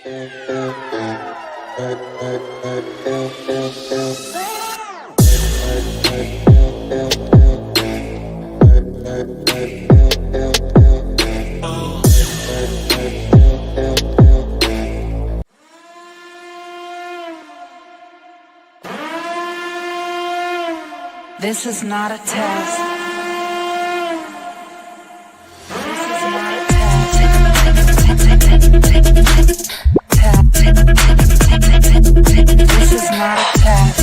This is not a test. This is not a test. This is not a test.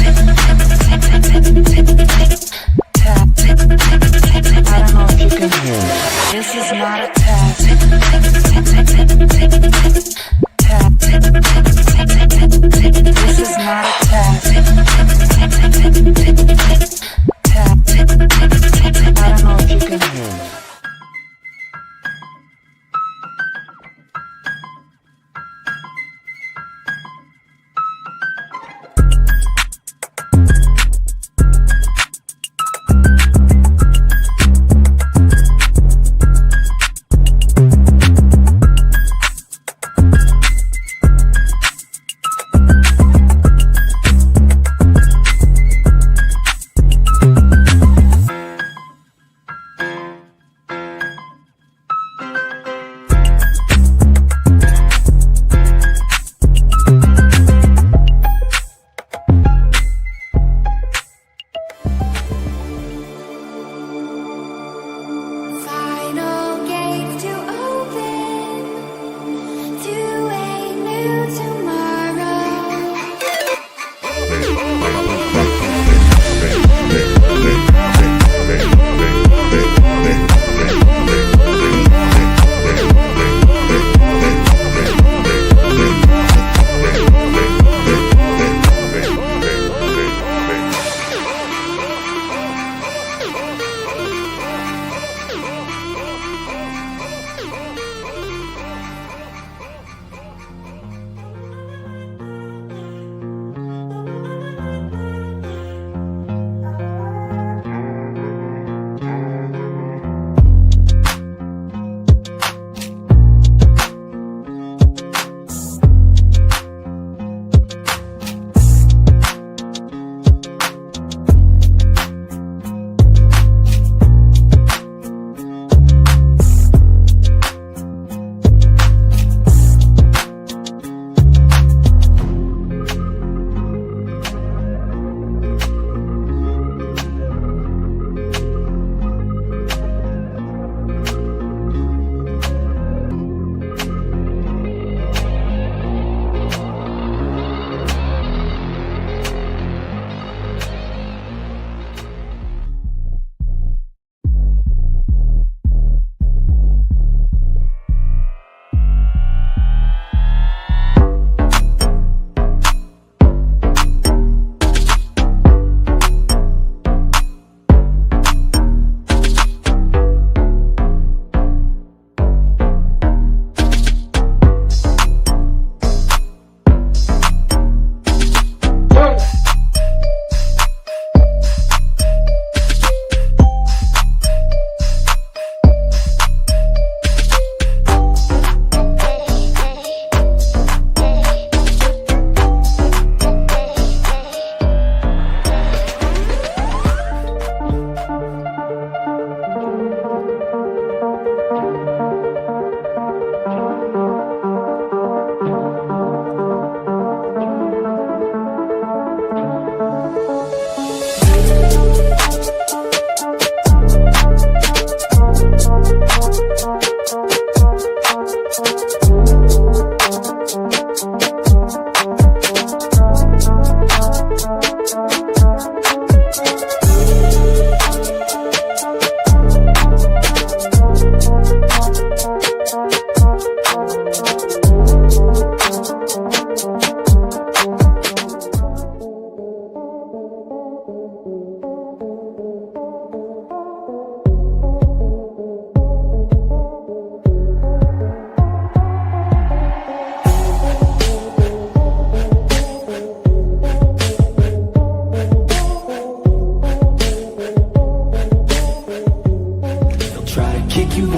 I don't know if you can hear me. This is not a test. This is not a test. I don't know if you can hear me.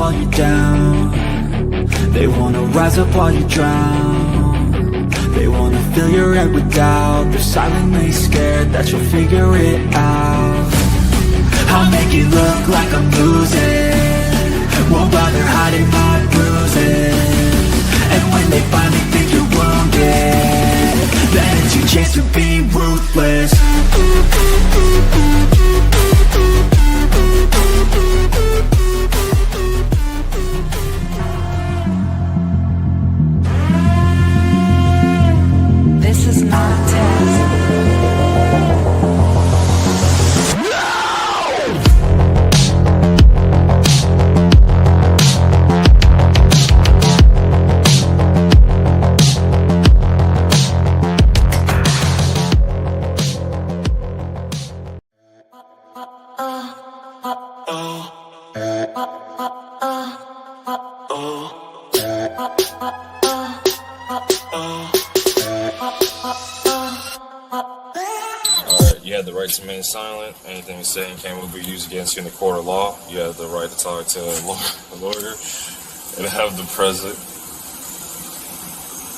while you're down. They wanna rise up while you drown. They wanna fill your head with doubt. They're silently scared that you'll figure it out. I'll make it look like I'm losing, won't bother hiding my bruises. And when they finally think you're wounded, then it's your chance to be ruthless. This is not a test. You have the right to remain silent. Anything you say and can will be used against you in the court of law. You have the right to talk to a lawyer and have the present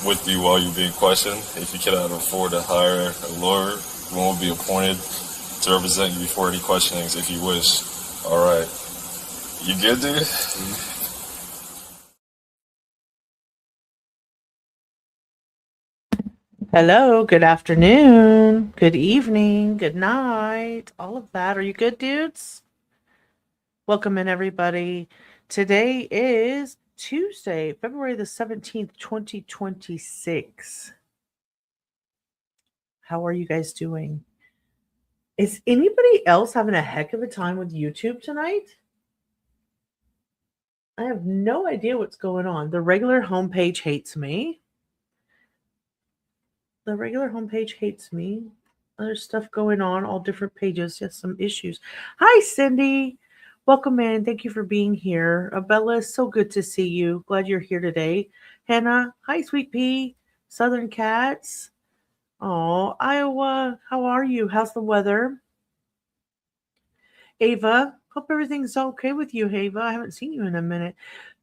with you while you're being questioned. If you cannot afford to hire a lawyer, one will be appointed to represent you before any questionings if you wish. All right. You good, dude? Hello, good afternoon, good evening, good night, all of that. Are you good, dudes? Welcome in, everybody. Today is Tuesday, February the 17th, 2026. How are you guys doing? Is anybody else having a heck of a time with YouTube tonight? I have no idea what's going on. The regular homepage hates me. The regular homepage hates me. There's stuff going on, all different pages. Yes, some issues. Hi, Cindy. Welcome in. Thank you for being here. Bella, so good to see you. Glad you're here today. Hannah, hi, Sweet Pea. Southern Cats. Oh, Iowa, how are you? How's the weather? Ava, hope everything's okay with you, Ava. I haven't seen you in a minute.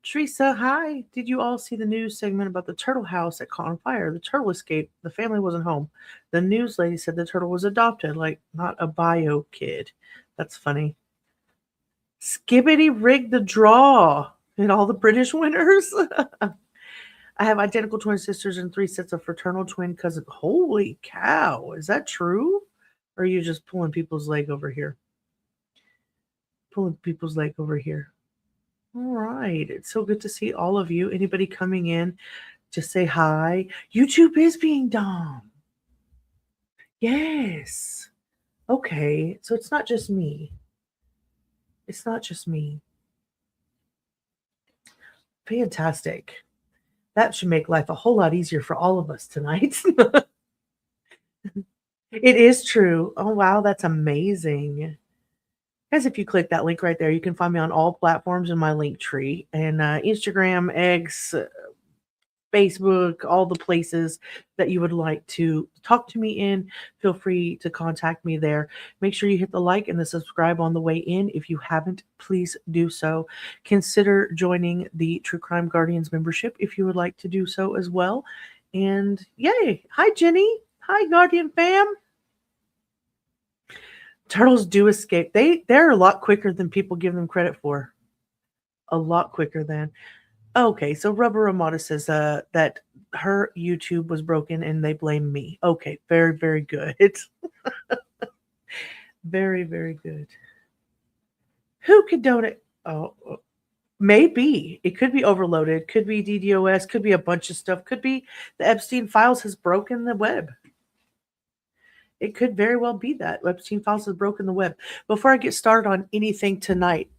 Teresa, hi. Did you all see the news segment about the turtle house that caught on fire? The turtle escaped. The family wasn't home. The news lady said the turtle was adopted, like not a bio kid. That's funny. Skibbity rigged the draw and all the British winners. I have identical twin sisters and 3 sets of fraternal twin cousins. Holy cow. Is that true? Or are you just pulling people's leg over here? Pulling people's leg over here. All right. It's so good to see all of you. Anybody coming in, just say hi. YouTube is being dumb. Yes. Okay. So it's not just me. It's not just me. Fantastic. That should make life a whole lot easier for all of us tonight. It is true. Oh, wow. That's amazing. Guys, if you click that link right there, you can find me on all platforms in my link tree and Instagram, X, Facebook, all the places that you would like to talk to me in. Feel free to contact me there. Make sure you hit the like and the subscribe on the way in. If you haven't, please do so. Consider joining the True Crime Guardians membership if you would like to do so as well. And yay. Hi, Jenny. Hi, Guardian fam. Turtles do escape. They're a lot quicker than people give them credit for. A lot quicker than. Okay, so Rubber Ramada says that her YouTube was broken and they blame me. Okay, very, very good. Very, very good. Who could donate? Oh, maybe. It could be overloaded. Could be DDoS. Could be a bunch of stuff. Could be the Epstein files has broken the web. It could very well be that Epstein files has broken the web. Before I get started on anything tonight,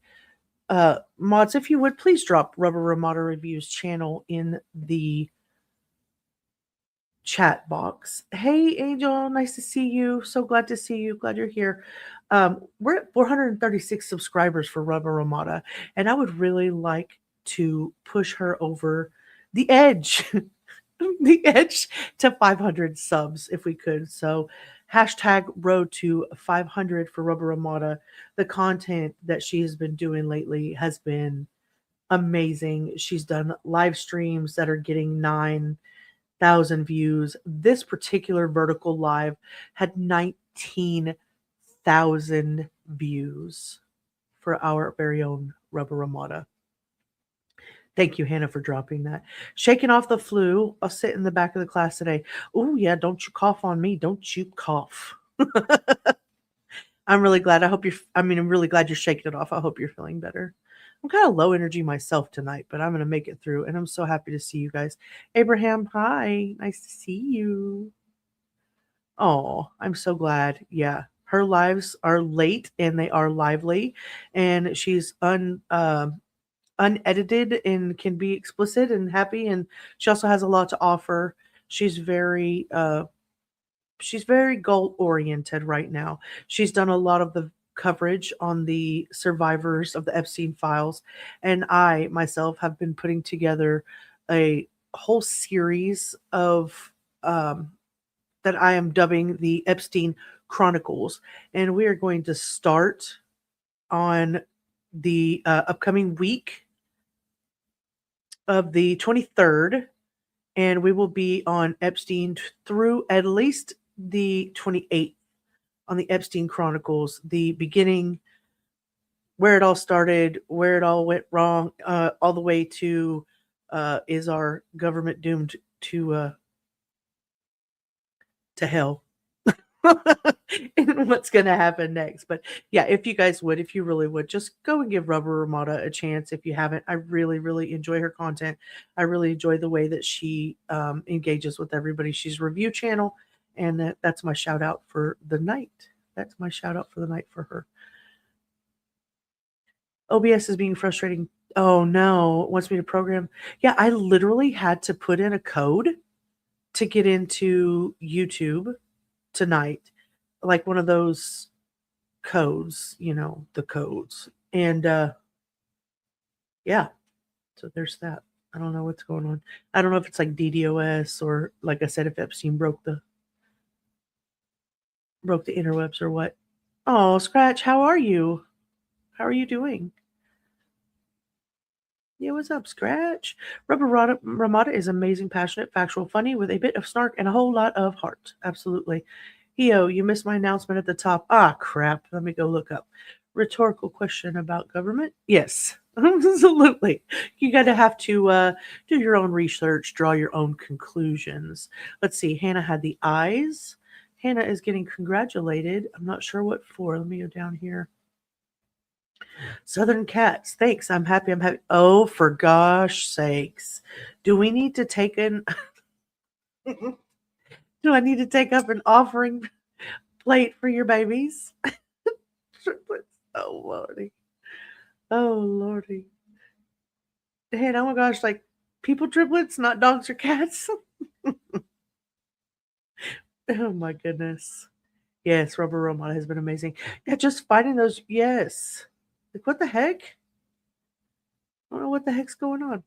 mods, if you would, please drop Rubber Ramada Reviews channel in the chat box. Hey, Angel, nice to see you. So glad to see you. Glad you're here. We're at 436 subscribers for Rubber Ramada, and I would really like to push her over the edge, the edge to 500 subs if we could. So hashtag road to 500 for Rubber Ramada. The content that she has been doing lately has been amazing. She's done live streams that are getting 9,000 views. This particular vertical live had 19,000 views for our very own Rubber Ramada. Thank you, Hannah, for dropping that. Shaking off the flu. I'll sit in the back of the class today. Oh, yeah, don't you cough on me. Don't you cough. I'm really glad. I'm really glad you're shaking it off. I hope you're feeling better. I'm kind of low energy myself tonight, but I'm going to make it through. And I'm so happy to see you guys. Abraham, hi. Nice to see you. Oh, I'm so glad. Yeah. Her lives are late and they are lively. And she's unedited and can be explicit and happy. And she also has a lot to offer. She's very goal oriented right now. She's done a lot of the coverage on the survivors of the Epstein files, and I myself have been putting together a whole series of that I am dubbing the Epstein Chronicles, and we are going to start on the upcoming week of the 23rd, and we will be on Epstein through at least the 28th on the Epstein Chronicles, the beginning, where it all started, where it all went wrong, all the way to is our government doomed to hell? And what's going to happen next. But yeah, if you really would, just go and give Rubber Ramada a chance if you haven't. I really, really enjoy her content. I really enjoy the way that she engages with everybody. She's a review channel, and that's my shout out for the night. That's my shout out for the night for her. OBS is being frustrating. Oh no, it wants me to program. Yeah, I literally had to put in a code to get into YouTube tonight, like one of those codes, the codes. And yeah, so there's that. I don't know what's going on. I don't know if it's like DDoS or, like I said, if Epstein broke the interwebs or what. Oh, Scratch, how are you? How are you doing? Yeah, what's up, Scratch? Rubber Ramada is amazing, passionate, factual, funny, with a bit of snark and a whole lot of heart. Absolutely. Heo, you missed my announcement at the top. Ah, crap. Let me go look up. Rhetorical question about government? Yes, absolutely. You got to have to do your own research, draw your own conclusions. Let's see. Hannah had the eyes. Hannah is getting congratulated. I'm not sure what for. Let me go down here. Southern Cats. Thanks. I'm happy. Oh, for gosh sakes. Do we need to take an... Do I need to take up an offering plate for your babies? Oh, Lordy. Oh, Lordy. Hey, oh my gosh, like people triplets, not dogs or cats? Oh, my goodness. Yes, Rubber Ramada has been amazing. Yeah, just finding those. Yes. Like, what the heck? I don't know what the heck's going on.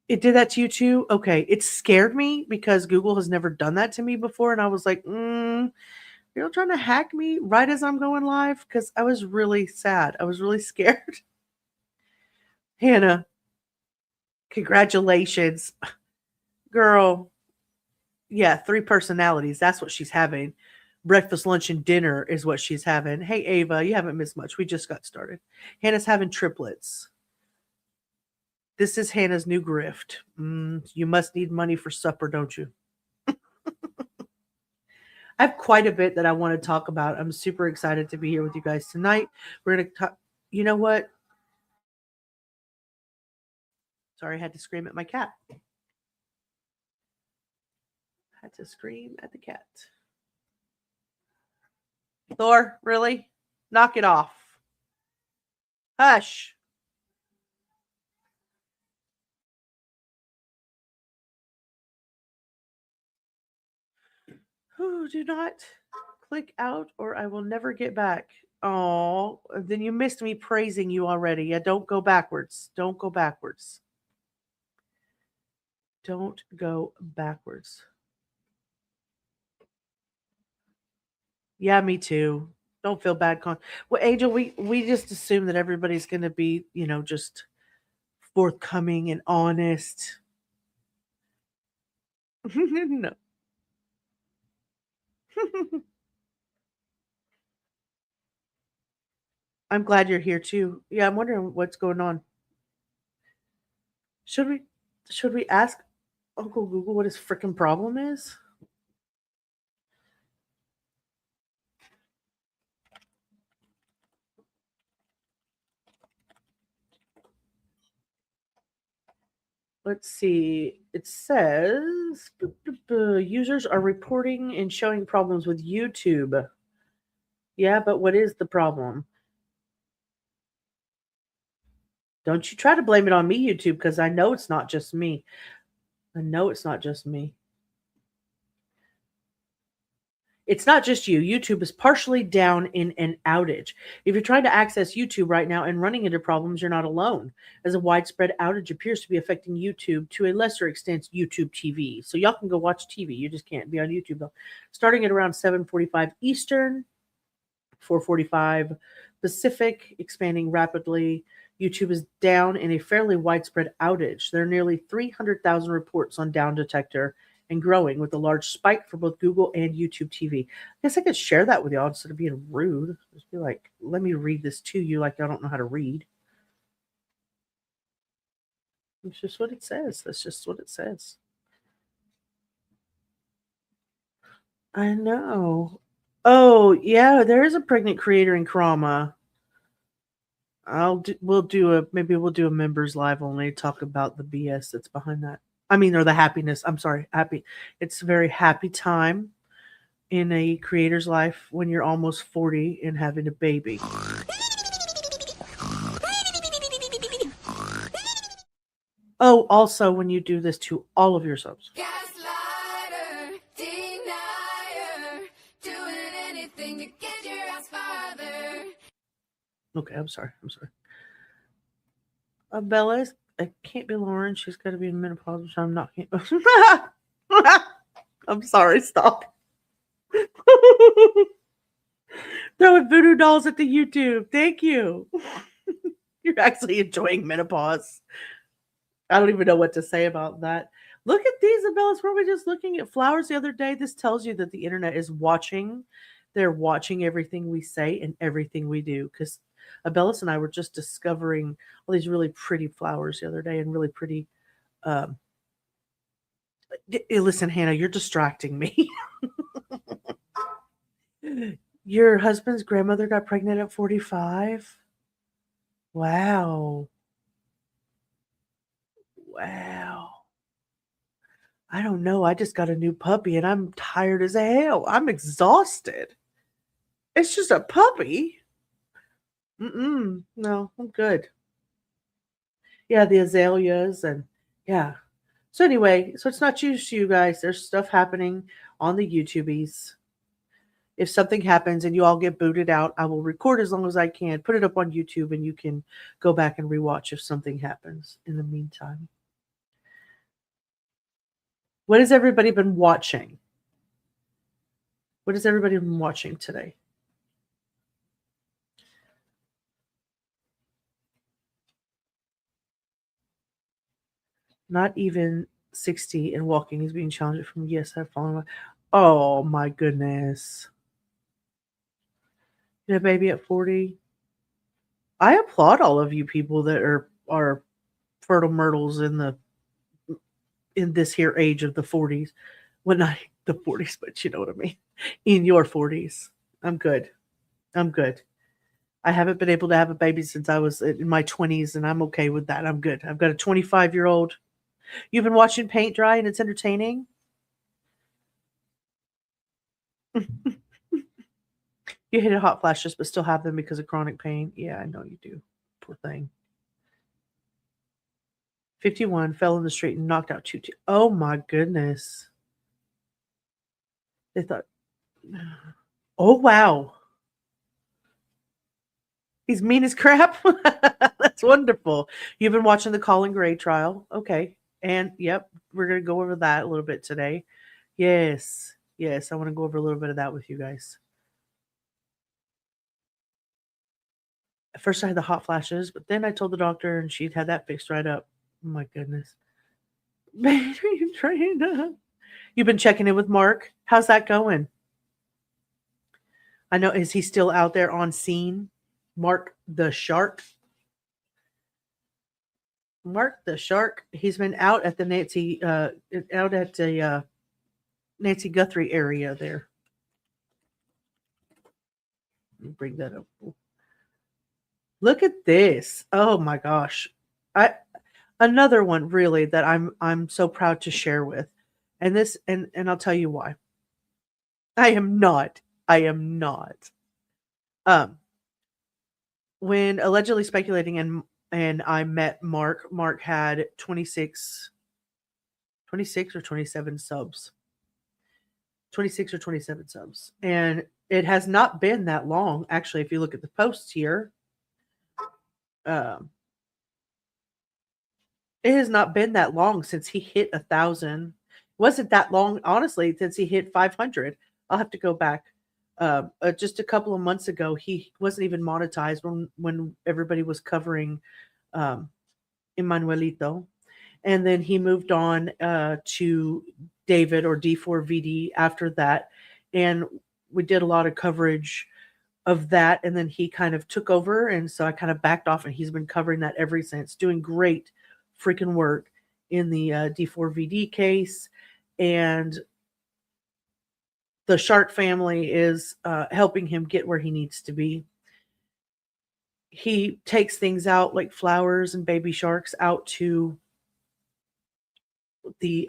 It did that to you too? Okay. It scared me because Google has never done that to me before. And I was like, you're trying to hack me right as I'm going live? Because I was really sad. I was really scared. Hannah, congratulations. Girl. Yeah, 3 personalities. That's what she's having. Breakfast, lunch, and dinner is what she's having. Hey, Ava, you haven't missed much. We just got started. Hannah's having triplets. This is Hannah's new grift. You must need money for supper, don't you? I have quite a bit that I want to talk about. I'm super excited to be here with you guys tonight. We're going to talk. You know what? Sorry, I had to scream at my cat. Had to scream at the cat. Thor, really? Knock it off. Hush. Ooh, do not click out or I will never get back. Oh, then you missed me praising you already. Yeah, don't go backwards. Don't go backwards. Don't go backwards. Yeah, me too. Don't feel bad. Well, Angel, we just assume that everybody's going to be, just forthcoming and honest. No. I'm glad you're here too. Yeah, I'm wondering what's going on. Should we ask Uncle Google what his freaking problem is? Let's see. It says users are reporting and showing problems with YouTube. Yeah, but what is the problem? Don't you try to blame it on me, YouTube, because I know it's not just me. I know it's not just me. It's not just you. YouTube is partially down in an outage. If you're trying to access YouTube right now and running into problems, you're not alone, as a widespread outage appears to be affecting YouTube, to a lesser extent YouTube TV. So y'all can go watch TV. You just can't be on YouTube though. Starting at around 7:45 Eastern, 4:45 Pacific, expanding rapidly. YouTube is down in a fairly widespread outage. There are nearly 300,000 reports on Down Detector and growing, with a large spike for both Google and YouTube TV. I guess I could share that with y'all instead of being rude. Just be like, let me read this to you like I don't know how to read. It's just what it says. That's just what it says. I know. Oh, yeah, there is a pregnant creator in Krama. We'll do a members live only, talk about the BS that's behind that. I mean, or the happiness. I'm sorry, happy. It's a very happy time in a creator's life when you're almost 40 and having a baby. Oh, also when you do this to all of your subs. Gaslighter, denier, doing anything to get your ass farther. Okay, I'm sorry. Bella, it can't be Lauren. She's got to be in menopause, which I'm not. I'm sorry. Stop. Throwing voodoo dolls at the YouTube. Thank you. You're actually enjoying menopause. I don't even know what to say about that. Look at these, Abellas. Were we just looking at flowers the other day? This tells you that the internet is watching. They're watching everything we say and everything we do, because Abellas and I were just discovering all these really pretty flowers the other day and really pretty. Listen, Hannah, you're distracting me. Your husband's grandmother got pregnant at 45? Wow. I don't know. I just got a new puppy and I'm tired as hell. I'm exhausted. It's just a puppy. No, I'm good. Yeah, the azaleas and yeah. So anyway, so it's not just you guys. There's stuff happening on the YouTubies. If something happens and you all get booted out, I will record as long as I can, put it up on YouTube, and you can go back and rewatch if something happens in the meantime. What has everybody been watching? What has everybody been watching today? Not even 60 and walking is being challenged from yes, I've fallen away. Oh my goodness. You know, baby at 40. I applaud all of you people that are fertile myrtles in this here age of the 40s. Well, not the 40s, but you know what I mean. In your 40s. I'm good. I haven't been able to have a baby since I was in my 20s, and I'm okay with that. I'm good. I've got a 25-year-old. You've been watching paint dry, and it's entertaining? You hit hot flashes, but still have them because of chronic pain. Yeah, I know you do. Poor thing. 51, fell in the street and knocked out 2. Oh, my goodness. They thought, oh, wow. He's mean as crap. That's wonderful. You've been watching the Colin Gray trial. Okay. And, yep, we're going to go over that a little bit today. Yes, I want to go over a little bit of that with you guys. At first I had the hot flashes, but then I told the doctor and she'd had that fixed right up. Oh my goodness. Battery trainer. You've been checking in with Mark. How's that going? I know, is he still out there on scene? Mark the Shark. Mark the Shark. He's been out at the Nancy Nancy Guthrie area there. Let me bring that up. Look at this. Oh my gosh. Another one really that I'm so proud to share with. And this and I'll tell you why. I am not. When allegedly speculating and I met Mark had 26 or 27 subs. 26 or 27 subs. And it has not been that long. Actually, if you look at the posts here, it has not been that long since he hit 1,000. Wasn't that long, honestly, since he hit 500. I'll have to go back. Just a couple of months ago, he wasn't even monetized when everybody was covering Emanuelito. And then he moved on to David or D4VD after that. And we did a lot of coverage of that. And then he kind of took over. And so I kind of backed off, and he's been covering that ever since, doing great freaking work in the D4VD case. And the Shark family is helping him get where he needs to be. He takes things out like flowers and baby sharks out to the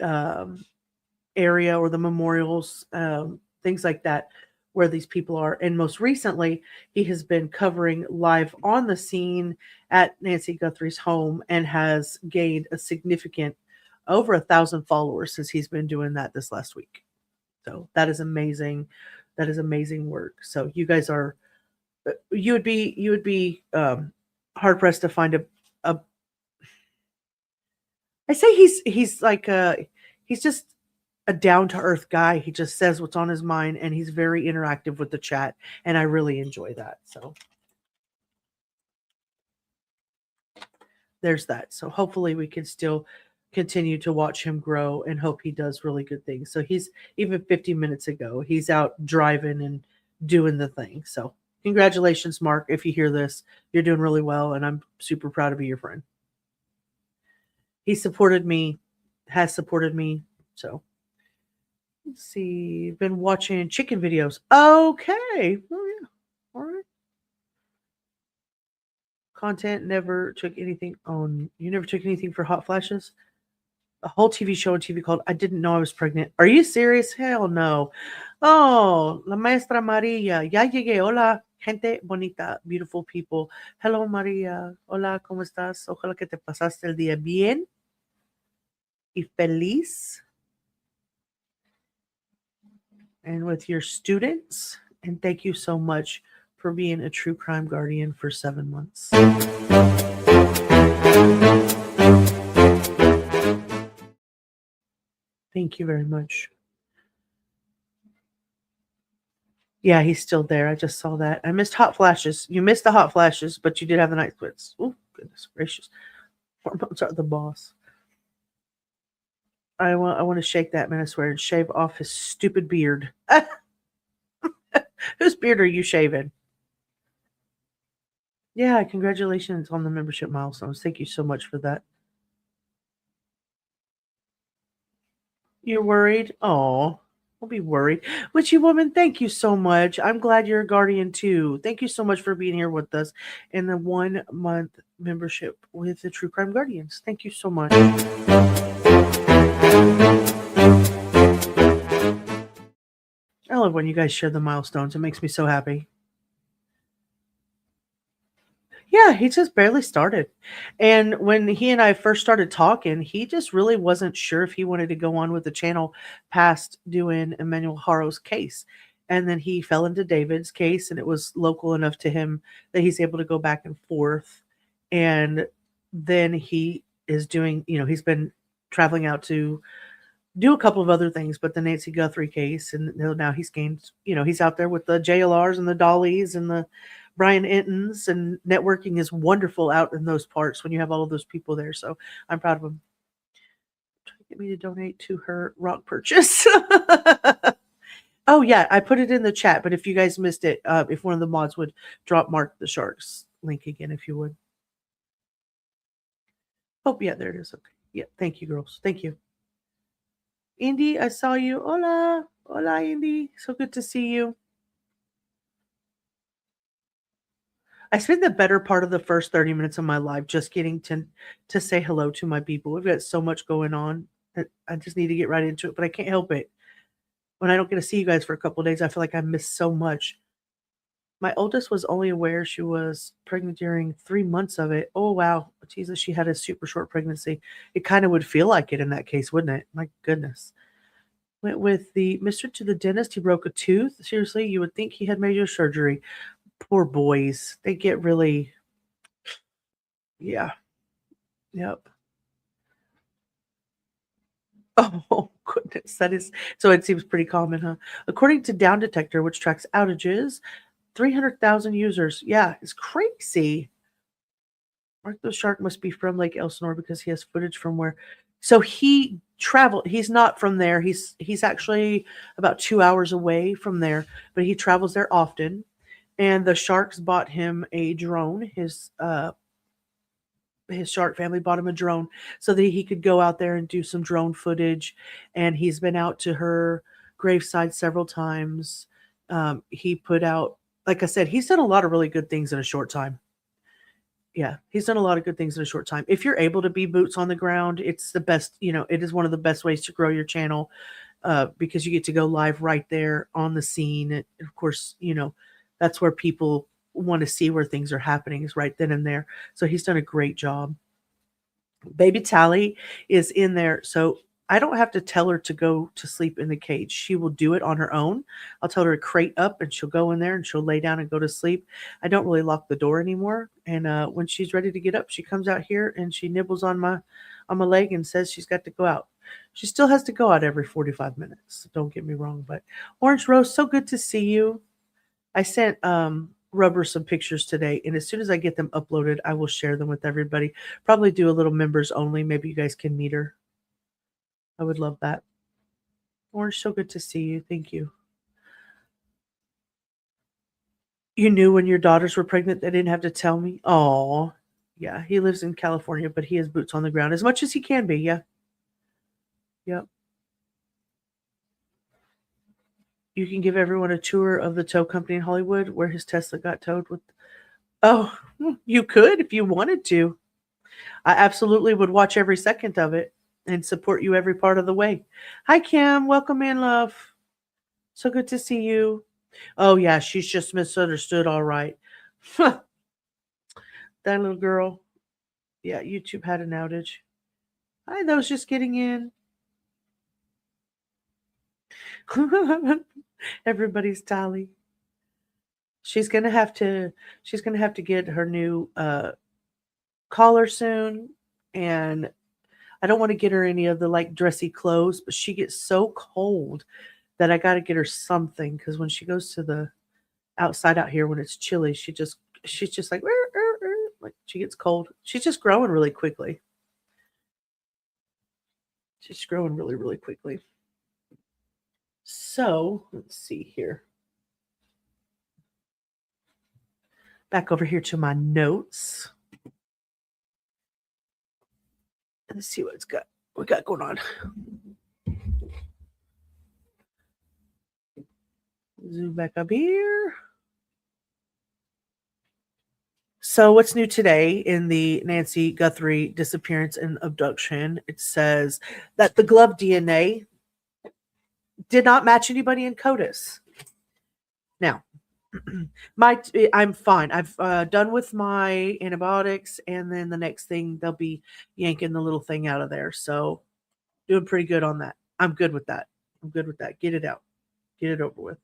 area or the memorials, things like that, where these people are. And most recently, he has been covering live on the scene at Nancy Guthrie's home and has gained a significant over 1,000 followers since he's been doing that this last week. So that is amazing. That is amazing work. So you guys are, you would be hard pressed to find a I say he's like he's just a down to earth guy. He just says what's on his mind, and he's very interactive with the chat, and I really enjoy that. So there's that. So hopefully we can still continue to watch him grow and hope he does really good things. So he's even 50 minutes ago, he's out driving and doing the thing. So congratulations, Mark. If you hear this, you're doing really well, and I'm super proud to be your friend. He supported me, has supported me. So let's see. Been watching chicken videos. Okay. Oh, yeah. All right. Content never took anything on. You never took anything for hot flashes? A whole TV show on TV called I Didn't Know I Was Pregnant. Are you serious? Hell no. Oh, La Maestra Maria. Ya llegué. Hola, gente bonita, beautiful people. Hello, Maria. Hola, ¿cómo estás? Ojalá que te pasaste el día bien y feliz. And with your students. And thank you so much for being a true crime guardian for 7 months. Thank you very much. Yeah, he's still there. I just saw that. I missed hot flashes. You missed the hot flashes, but you did have the night splits. Oh, goodness gracious. Hormones are the boss. I want to shake that man, I swear, and shave off his stupid beard. Whose beard are you shaving? Yeah, congratulations on the membership milestones. Thank you so much for that. You're worried? Oh, don't be worried. Witchy woman, thank you so much. I'm glad you're a guardian too. Thank you so much for being here with us in the 1 month membership with the True Crime Guardians. Thank you so much. I love when you guys share the milestones. It makes me so happy. Yeah, he just barely started. And when he and I first started talking, he just really wasn't sure if he wanted to go on with the channel past doing Emmanuel Haro's case. And then he fell into David's case, and it was local enough to him that he's able to go back and forth. And then he is doing, he's been traveling out to do a couple of other things, but the Nancy Guthrie case, and now he's gained, he's out there with the JLRs and the Dollies and the Brian Entons, and networking is wonderful out in those parts when you have all of those people there. So I'm proud of him. Get me to donate to her rock purchase. Oh, yeah, I put it in the chat, but if you guys missed it, if one of the mods would drop Mark the Sharks link again, if you would. Oh, yeah, there it is. Okay. Yeah, thank you, girls. Thank you. Indy, I saw you. Hola. Hola, Indy. So good to see you. I spent the better part of the first 30 minutes of my life just getting to say hello to my people. We've got so much going on that I just need to get right into it, but I can't help it. When I don't get to see you guys for a couple of days, I feel like I missed so much. My oldest was only aware she was pregnant during 3 months of it. Oh, wow. Jesus, she had a super short pregnancy. It kind of would feel like it in that case, wouldn't it? My goodness. Went with the Mr. to the dentist. He broke a tooth. Seriously, you would think he had major surgery. Poor boys. They get really, yeah. Yep. Oh, goodness. That is, so it seems pretty common, huh? According to Down Detector, which tracks outages, 300,000 users. Yeah, it's crazy. Mark the Shark must be from Lake Elsinore because he has footage from where. So he traveled. He's not from there. He's actually about 2 hours away from there, but he travels there often. And the Sharks bought him a drone. His shark family bought him a drone so that he could go out there and do some drone footage. And he's been out to her graveside several times. He put out, like I said, he's done a lot of really good things in a short time. Yeah, he's done a lot of good things in a short time. If you're able to be boots on the ground, it's the best, it is one of the best ways to grow your channel because you get to go live right there on the scene. And of course, that's where people want to see where things are happening is right then and there. So he's done a great job. Baby Tally is in there. So I don't have to tell her to go to sleep in the cage. She will do it on her own. I'll tell her to crate up and she'll go in there and she'll lay down and go to sleep. I don't really lock the door anymore. And when she's ready to get up, she comes out here and she nibbles on my leg and says she's got to go out. She still has to go out every 45 minutes. Don't get me wrong. But Orange Rose, so good to see you. I sent Rubber some pictures today, and as soon as I get them uploaded, I will share them with everybody. Probably do a little members only. Maybe you guys can meet her. I would love that. Orange, so good to see you. Thank you. You knew when your daughters were pregnant, they didn't have to tell me. Oh, yeah. He lives in California, but he has boots on the ground as much as he can be. Yeah. Yep. You can give everyone a tour of the tow company in Hollywood where his Tesla got towed with. Oh, you could if you wanted to. I absolutely would watch every second of it and support you every part of the way. Hi, Kim. Welcome in, love. So good to see you. Oh, yeah, she's just misunderstood. All right. That little girl. Yeah, YouTube had an outage. Hi, those just getting in. Everybody's Tally. She's gonna have to get her new collar soon, and I don't want to get her any of the like dressy clothes, but she gets so cold that I got to get her something because when she goes to the outside out here when it's chilly, she's just like she gets cold. She's just growing really quickly. She's growing really, really quickly. So let's see here. Back over here to my notes. Let's see what we got going on. Zoom back up here. So what's new today in the Nancy Guthrie disappearance and abduction? It says that the glove DNA did not match anybody in CODIS. Now, I'm fine. I've done with my antibiotics, and then the next thing they'll be yanking the little thing out of there. So doing pretty good on that. I'm good with that. Get it out. Get it over with.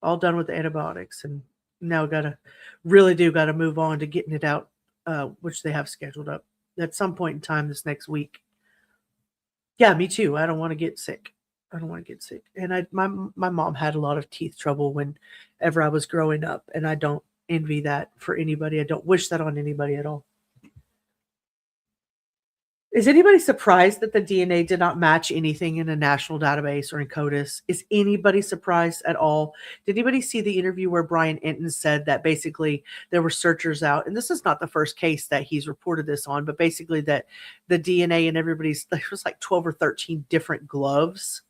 All done with the antibiotics, and now gotta move on to getting it out, which they have scheduled up at some point in time this next week. Yeah, me too. I don't want to get sick. And my mom had a lot of teeth trouble whenever I was growing up, and I don't envy that for anybody. I don't wish that on anybody at all. Is anybody surprised that the DNA did not match anything in a national database or in CODIS? Is anybody surprised at all? Did anybody see the interview where Brian Enton said that basically there were searchers out, and this is not the first case that he's reported this on, but basically that the DNA and everybody's, there was like 12 or 13 different gloves,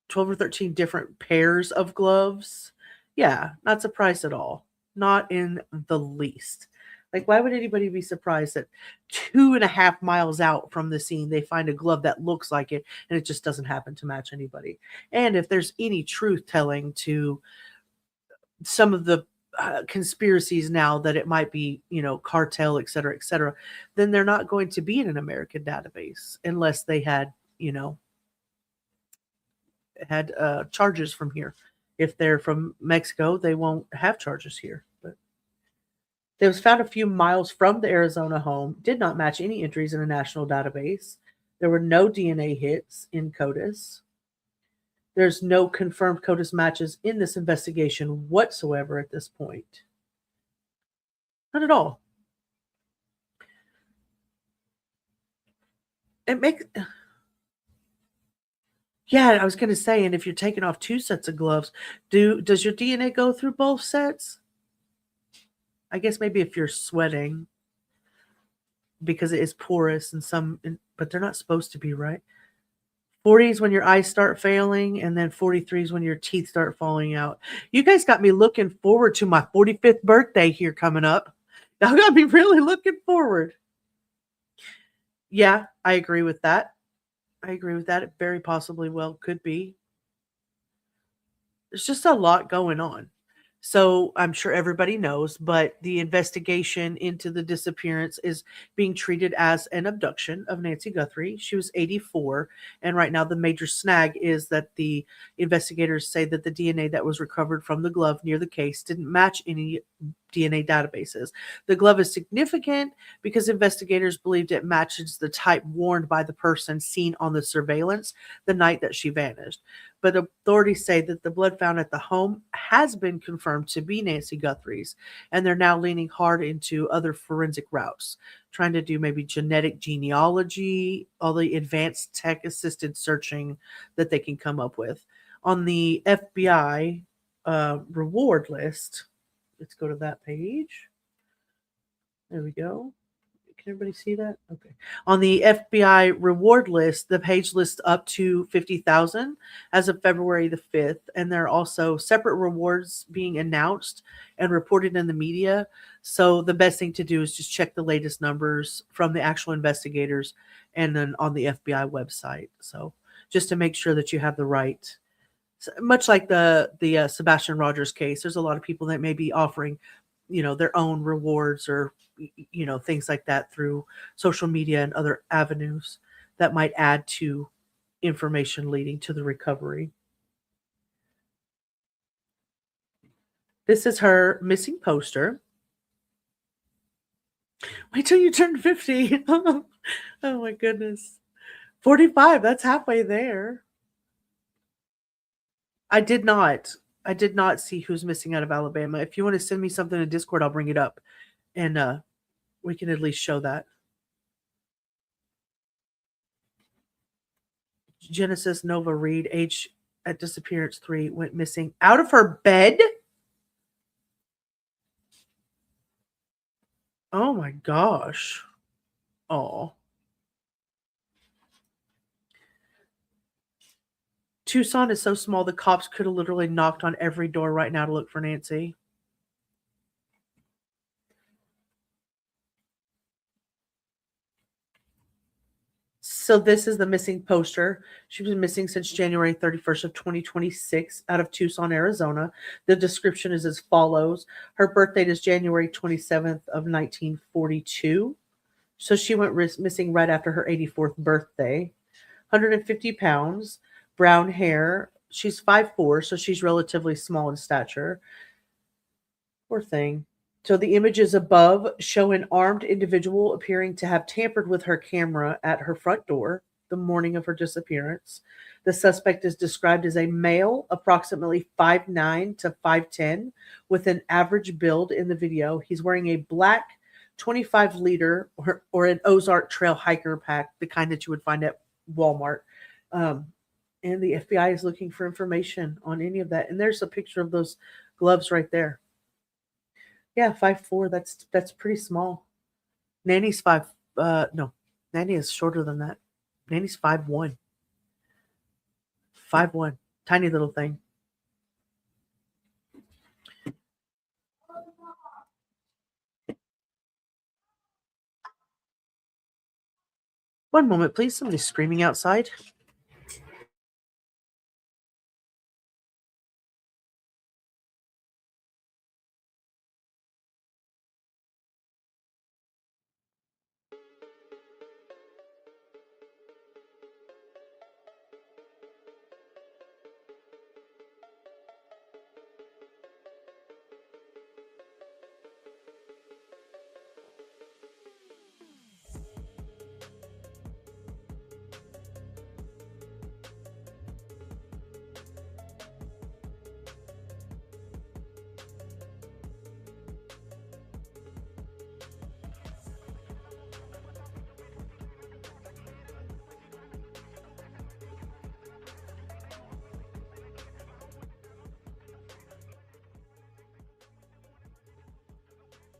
12 or 13 different pairs of gloves. Yeah, not surprised at all. Not in the least. Like, why would anybody be surprised that 2.5 miles out from the scene, they find a glove that looks like it, and it just doesn't happen to match anybody? And if there's any truth telling to some of the conspiracies now that it might be, cartel, et cetera, then they're not going to be in an American database unless they had, charges from here. If they're from Mexico, they won't have charges here. But it was found a few miles from the Arizona home, did not match any entries in a national database. There were no DNA hits in CODIS. There's no confirmed CODIS matches in this investigation whatsoever at this point. Not at all. It makes... Yeah, I was going to say, and if you're taking off 2 sets of gloves, does your DNA go through both sets? I guess maybe if you're sweating, because it is porous but they're not supposed to be, right? 40 is when your eyes start failing, and then 43 is when your teeth start falling out. You guys got me looking forward to my 45th birthday here coming up. Y'all got me really looking forward. Yeah, I agree with that. It very possibly could be. There's just a lot going on. So I'm sure everybody knows, but the investigation into the disappearance is being treated as an abduction of Nancy Guthrie. She was 84, and right now the major snag is that the investigators say that the DNA that was recovered from the glove near the case didn't match any DNA databases. The glove is significant because investigators believed it matches the type worn by the person seen on the surveillance the night that she vanished. But authorities say that the blood found at the home has been confirmed to be Nancy Guthrie's, and they're now leaning hard into other forensic routes, trying to do maybe genetic genealogy, all the advanced tech-assisted searching that they can come up with. On the FBI reward list, let's go to that page. There we go. Can everybody see that? Okay. On the FBI reward list, the page lists up to $50,000 as of February the 5th. And there are also separate rewards being announced and reported in the media. So the best thing to do is just check the latest numbers from the actual investigators and then on the FBI website. So just to make sure that you have the right, much like the Sebastian Rogers case, there's a lot of people that may be offering, their own rewards or, things like that through social media and other avenues that might add to information leading to the recovery. This is her missing poster. Wait till you turn 50. Oh my goodness. 45, that's halfway there. I did not see who's missing out of Alabama. If you want to send me something in Discord, I'll bring it up. And we can at least show that. Genesis Nova Reed, age at disappearance 3, went missing out of her bed. Oh my gosh. Oh. Tucson is so small, the cops could have literally knocked on every door right now to look for Nancy. So this is the missing poster. She was missing since January 31st of 2026 out of Tucson, Arizona. The description is as follows. Her birth date is January 27th of 1942. So she went missing right after her 84th birthday. 150 pounds, brown hair. She's 5'4", so she's relatively small in stature. Poor thing. So the images above show an armed individual appearing to have tampered with her camera at her front door the morning of her disappearance. The suspect is described as a male, approximately 5'9" to 5'10", with an average build in the video. He's wearing a black 25 liter or an Ozark Trail hiker pack, the kind that you would find at Walmart. Um, and the FBI is looking for information on any of that. And there's a picture of those gloves right there. Yeah, 5'4". That's pretty small. Nanny's no, Nanny is shorter than that. Nanny's 5'1". 5'1". Tiny little thing. One moment, please. Somebody's screaming outside.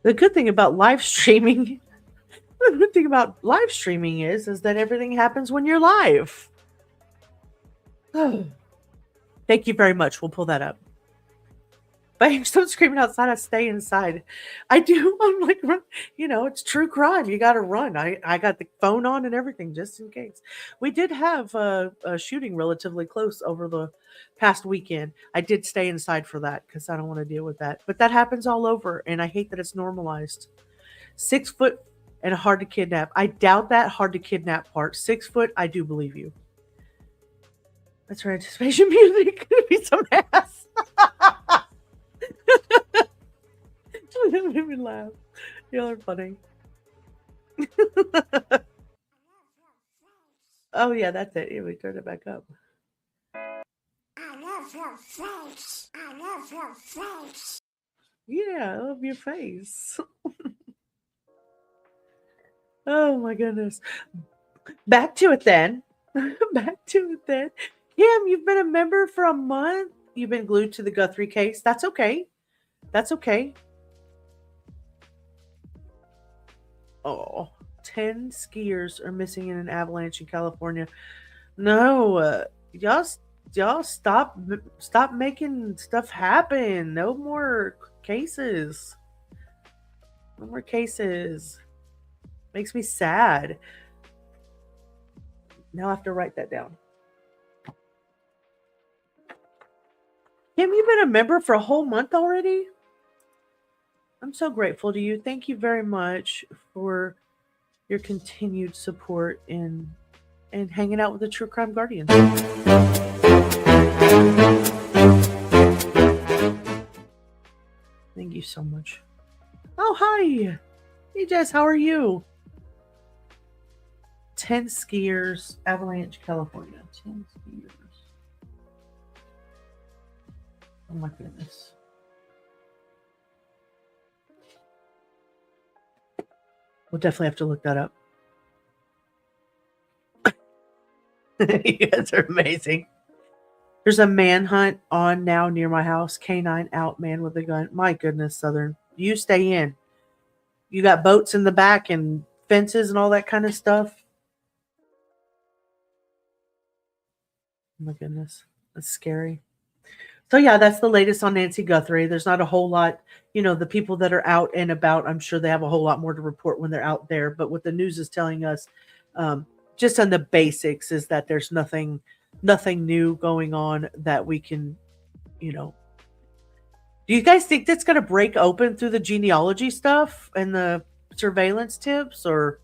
The good thing about live streaming, the good thing about live streaming is that everything happens when you're live. Oh, thank you very much. We'll pull that up. But if someone's screaming outside, I stay inside. I do. I'm like, it's true crime. You got to run. I got the phone on and everything just in case. We did have a shooting relatively close over the past weekend. I did stay inside for that because I don't want to deal with that. But that happens all over, and I hate that it's normalized. 6 foot and hard to kidnap. I doubt that hard to kidnap part. 6 foot, I do believe you. That's her anticipation music. Could be some ass. That made me laugh. Y'all are funny. Oh yeah, that's it. Yeah, we turned it back up. I love your face. I love your face. Yeah, I love your face. Oh my goodness. Back to it then. Back to it then. Kim, you've been a member for a month. You've been glued to the Guthrie case. That's okay. That's okay. Oh, 10 skiers are missing in an avalanche in California. No, y'all stop making stuff happen. No more cases. No more cases. Makes me sad. Now I have to write that down. Kim, you've been a member for a whole month already? I'm so grateful to you. Thank you very much for your continued support and hanging out with the True Crime Guardians. Thank you so much. Oh, hi. Hey, Jess, how are you? 10 skiers, Avalanche, California. 10 skiers. Oh my goodness. We'll definitely have to look that up. You guys are amazing. There's a manhunt on now near my house. Canine out, man with a gun. My goodness, Southern. You stay in. You got boats in the back and fences and all that kind of stuff. Oh my goodness. That's scary. So yeah, that's the latest on Nancy Guthrie. There's not a whole lot, the people that are out and about, I'm sure they have a whole lot more to report when they're out there. But what the news is telling us, just on the basics, is that there's nothing new going on that we can, Do you guys think that's going to break open through the genealogy stuff and the surveillance tips, or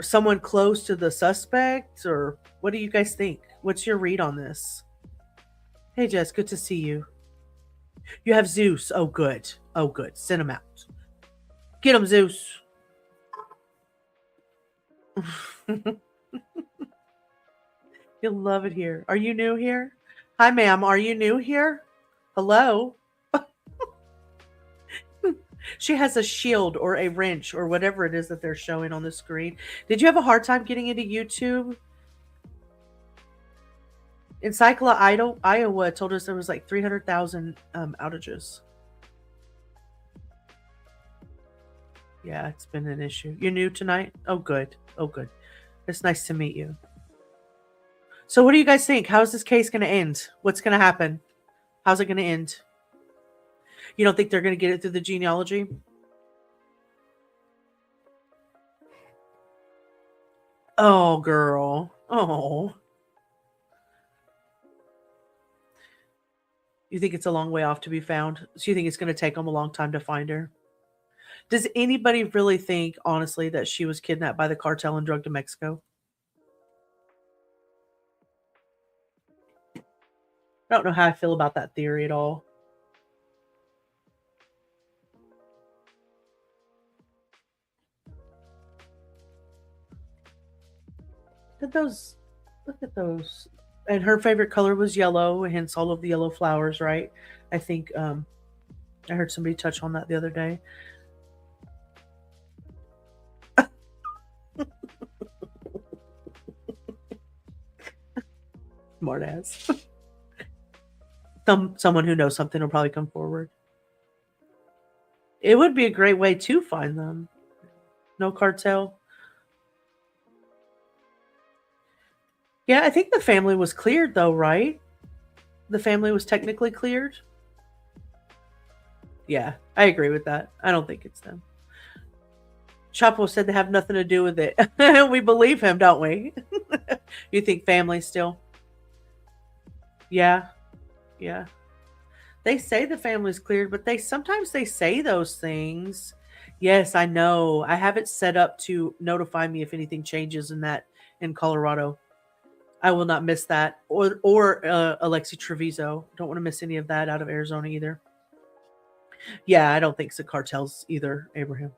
someone close to the suspect, or what do you guys think? What's your read on this? Hey, Jess, good to see you. You have Zeus. Oh, good. Oh, good. Send him out. Get him, Zeus. You'll love it here. Are you new here? Hi, ma'am. Are you new here? Hello? She has a shield or a wrench or whatever it is that they're showing on the screen. Did you have a hard time getting into YouTube? Encycla Iowa told us there was like 300,000 outages. Yeah, it's been an issue. You're new tonight? Oh, good. Oh, good. It's nice to meet you. So what do you guys think? How's this case going to end? What's going to happen? How's it going to end? You don't think they're going to get it through the genealogy? Oh, girl. Oh. You think it's a long way off to be found? So you think it's going to take them a long time to find her? Does anybody really think, honestly, that she was kidnapped by the cartel and drugged to Mexico? I don't know how I feel about that theory at all. Look at those. And her favorite color was yellow, hence all of the yellow flowers, right? I think I heard somebody touch on that the other day. Smart ass. Someone who knows something will probably come forward. It would be a great way to find them. No cartel. Yeah, I think the family was cleared though, right? The family was technically cleared. Yeah, I agree with that. I don't think it's them. Chapo said they have nothing to do with it. We believe him, don't we? You think family still? Yeah. Yeah. They say the family's cleared, but sometimes they say those things. Yes, I know. I have it set up to notify me if anything changes in Colorado. I will not miss that. Or Alexi Treviso. Don't want to miss any of that out of Arizona either. Yeah, I don't think it's the cartels either, Abraham.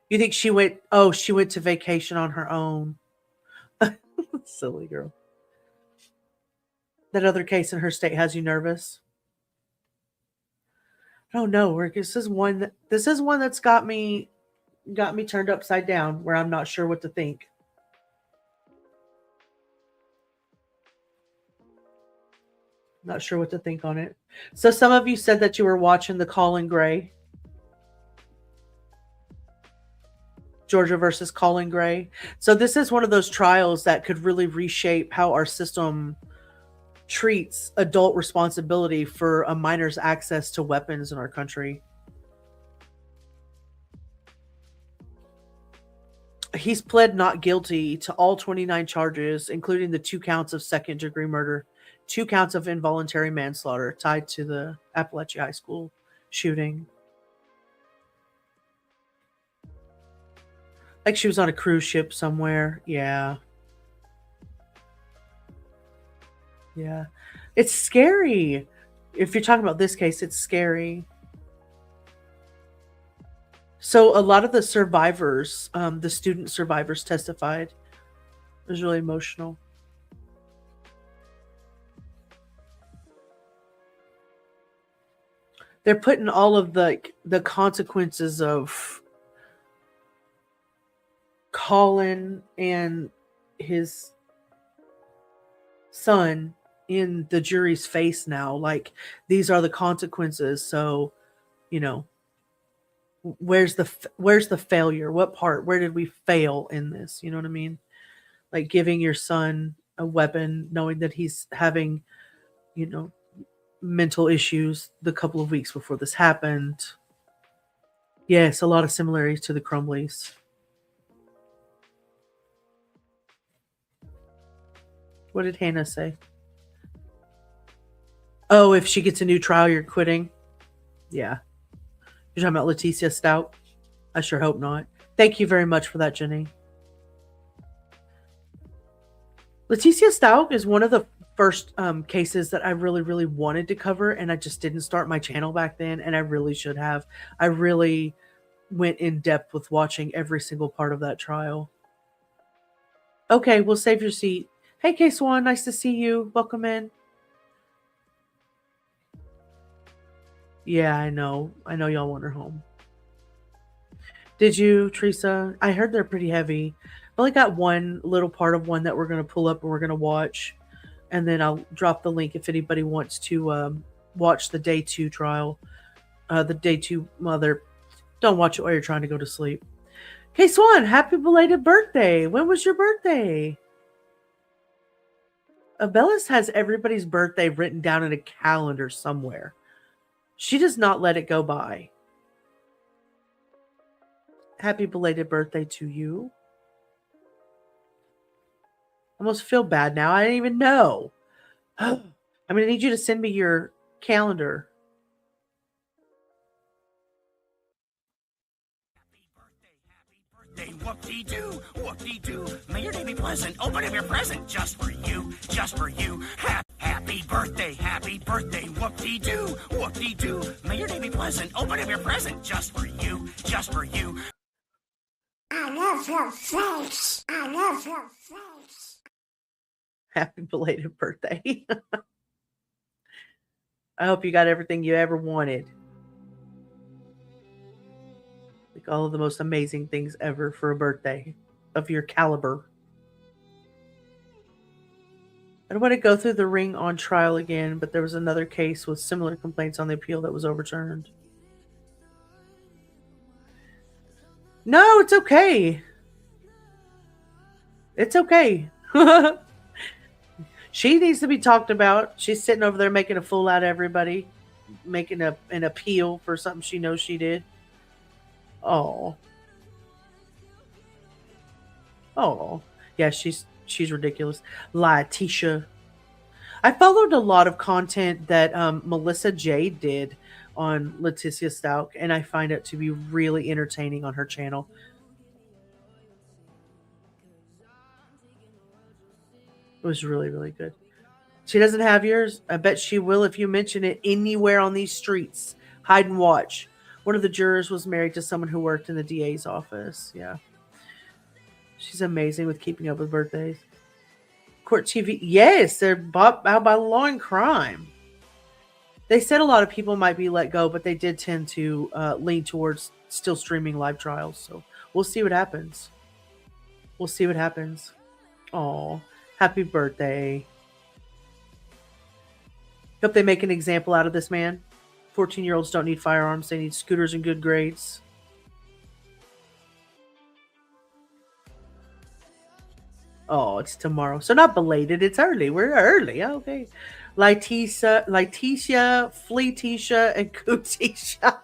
You think she went to vacation on her own? Silly girl. That other case in her state has you nervous? I don't know, Rick. This is one that's got me turned upside down, where I'm not sure what to think. Not sure what to think on it. So some of you said that you were watching the Colin Gray. Georgia versus Colin Gray. So this is one of those trials that could really reshape how our system treats adult responsibility for a minor's access to weapons in our country. He's pled not guilty to all 29 charges, including the 2 counts of second-degree murder, 2 counts of involuntary manslaughter tied to the Appalachia High School shooting. Like she was on a cruise ship somewhere. Yeah. Yeah. It's scary. If you're talking about this case, it's scary. So a lot of the survivors, the student survivors testified. It was really emotional. They're putting all of the consequences of Colin and his son in the jury's face now. Like, these are the consequences. So, where's the failure? What part? Where did we fail in this? You know what I mean? Like giving your son a weapon, knowing that he's having, mental issues the couple of weeks before this happened. Yes, a lot of similarities to the Crumleys. What did Hannah say? Oh, if she gets a new trial, you're quitting? Yeah. You're talking about Leticia Stout? I sure hope not. Thank you very much for that, Jenny. Leticia Stout is one of the first cases that I really, really wanted to cover, and I just didn't start my channel back then, and I really should have. I really went in depth with watching every single part of that trial. Okay, we'll save your seat. Hey, K-Swan, nice to see you. Welcome in. Yeah, I know. I know y'all want her home. Did you, Teresa? I heard they're pretty heavy. I only got one little part of one that we're going to pull up and we're going to watch. And then I'll drop the link if anybody wants to watch the day 2 trial. The day 2 mother. Don't watch it while you're trying to go to sleep. Hey, Swan, happy belated birthday. When was your birthday? Bellis has everybody's birthday written down in a calendar somewhere. She does not let it go by. Happy belated birthday to you. I almost feel bad now. I didn't even know. I'm going to need you to send me your calendar. Whoop-dee-doo, whoop-dee-doo. May your day be pleasant. Open up your present just for you, just for you. Happy birthday, whoop-dee-doo, whoop-dee-doo. May your day be pleasant. Open up your present just for you, just for you. I love your face. I love your face. Happy belated birthday. I hope you got everything you ever wanted. Like all of the most amazing things ever for a birthday of your caliber. I don't want to go through the ring on trial again, but there was another case with similar complaints on the appeal that was overturned. No, it's okay. It's okay. She needs to be talked about. She's sitting over there making a fool out of everybody, making an appeal for something she knows she did. Oh. Oh. Yeah, she's ridiculous. Letitia. I followed a lot of content that Melissa Jade did on Letitia Stalk, and I find it to be really entertaining on her channel. It was really, really good. She doesn't have yours. I bet she will if you mention it anywhere on these streets. Hide and watch. One of the jurors was married to someone who worked in the DA's office. Yeah. She's amazing with keeping up with birthdays. Court TV. Yes, they're bought out by law and crime. They said a lot of people might be let go, but they did tend to lean towards still streaming live trials. So we'll see what happens. We'll see what happens. Oh, happy birthday. Hope they make an example out of this man. 14-year-olds don't need firearms. They need scooters and good grades. Oh, it's tomorrow. So not belated. It's early. We're early. Okay. Letitia, Fleetisha, and Cootisha.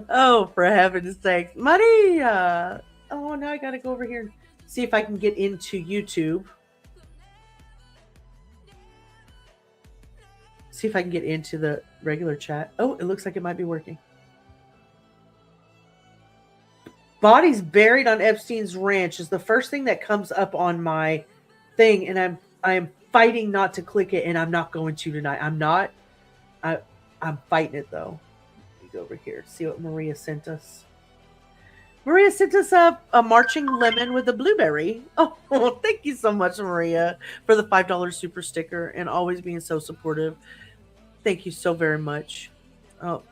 Oh, for heaven's sake. Maria. Oh, now I got to go over here and see if I can get into YouTube. See if I can get into the regular chat. Oh, it looks like it might be working. Bodies buried on Epstein's ranch is the first thing that comes up on my thing, and I'm fighting not to click it, and I'm not going to tonight. I'm fighting it though. Let me go over here, see what Maria sent us. Maria sent us a marching lemon with a blueberry. Oh, thank you so much, Maria, for the $5 super sticker and always being so supportive. Thank you so very much. Oh,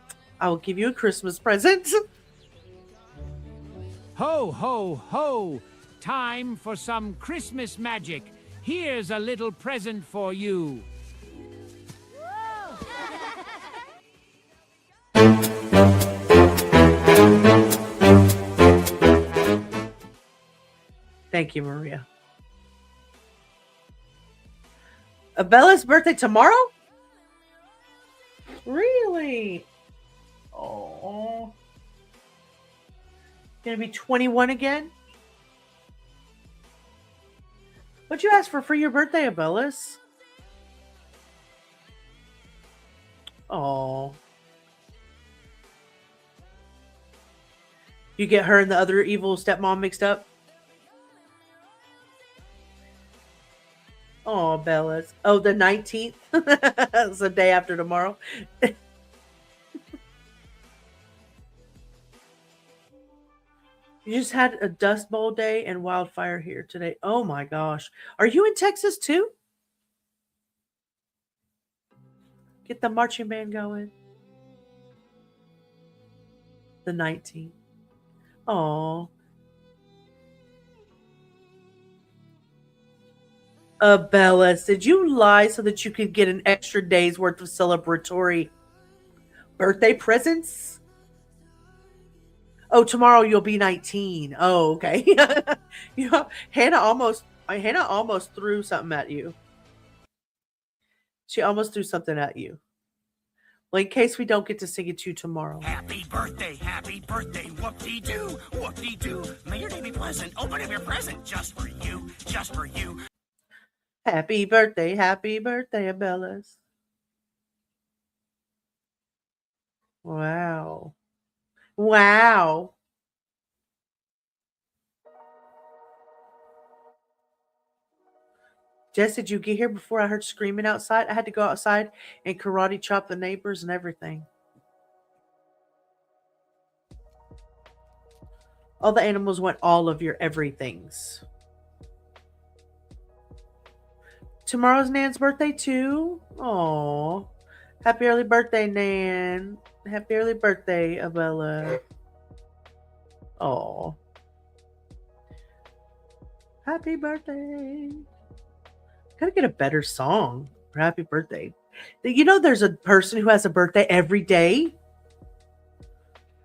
I will give you a Christmas present. Ho, ho, ho! Time for some Christmas magic. Here's a little present for you. Thank you, Maria. Bella's birthday tomorrow? Really? Oh. Gonna be 21 again? What'd you ask for your birthday, Abellis? Oh. You get her and the other evil stepmom mixed up? Oh, Bellas. Oh, the 19th? It's the day after tomorrow. You just had a Dust Bowl day and wildfire here today. Oh my gosh. Are you in Texas too? Get the marching band going. The 19th. Oh. Bellis, did you lie so that you could get an extra day's worth of celebratory birthday presents? Oh, tomorrow you'll be 19. Oh, okay. You know, Hannah almost threw something at you. She almost threw something at you. Well, in case we don't get to sing it to you tomorrow. Happy birthday, whoop-dee-doo, whoop-dee-doo. May your day be pleasant. Open up your present just for you, just for you. Happy birthday, Bellas. Wow. Wow. Jess, did you get here before I heard screaming outside? I had to go outside and karate chop the neighbors and everything. All the animals want all of your everythings. Tomorrow's Nan's birthday too. Aw. Happy early birthday, Nan. Happy early birthday, Abella. Aw. Happy birthday. Gotta get a better song for happy birthday. You know there's a person who has a birthday every day?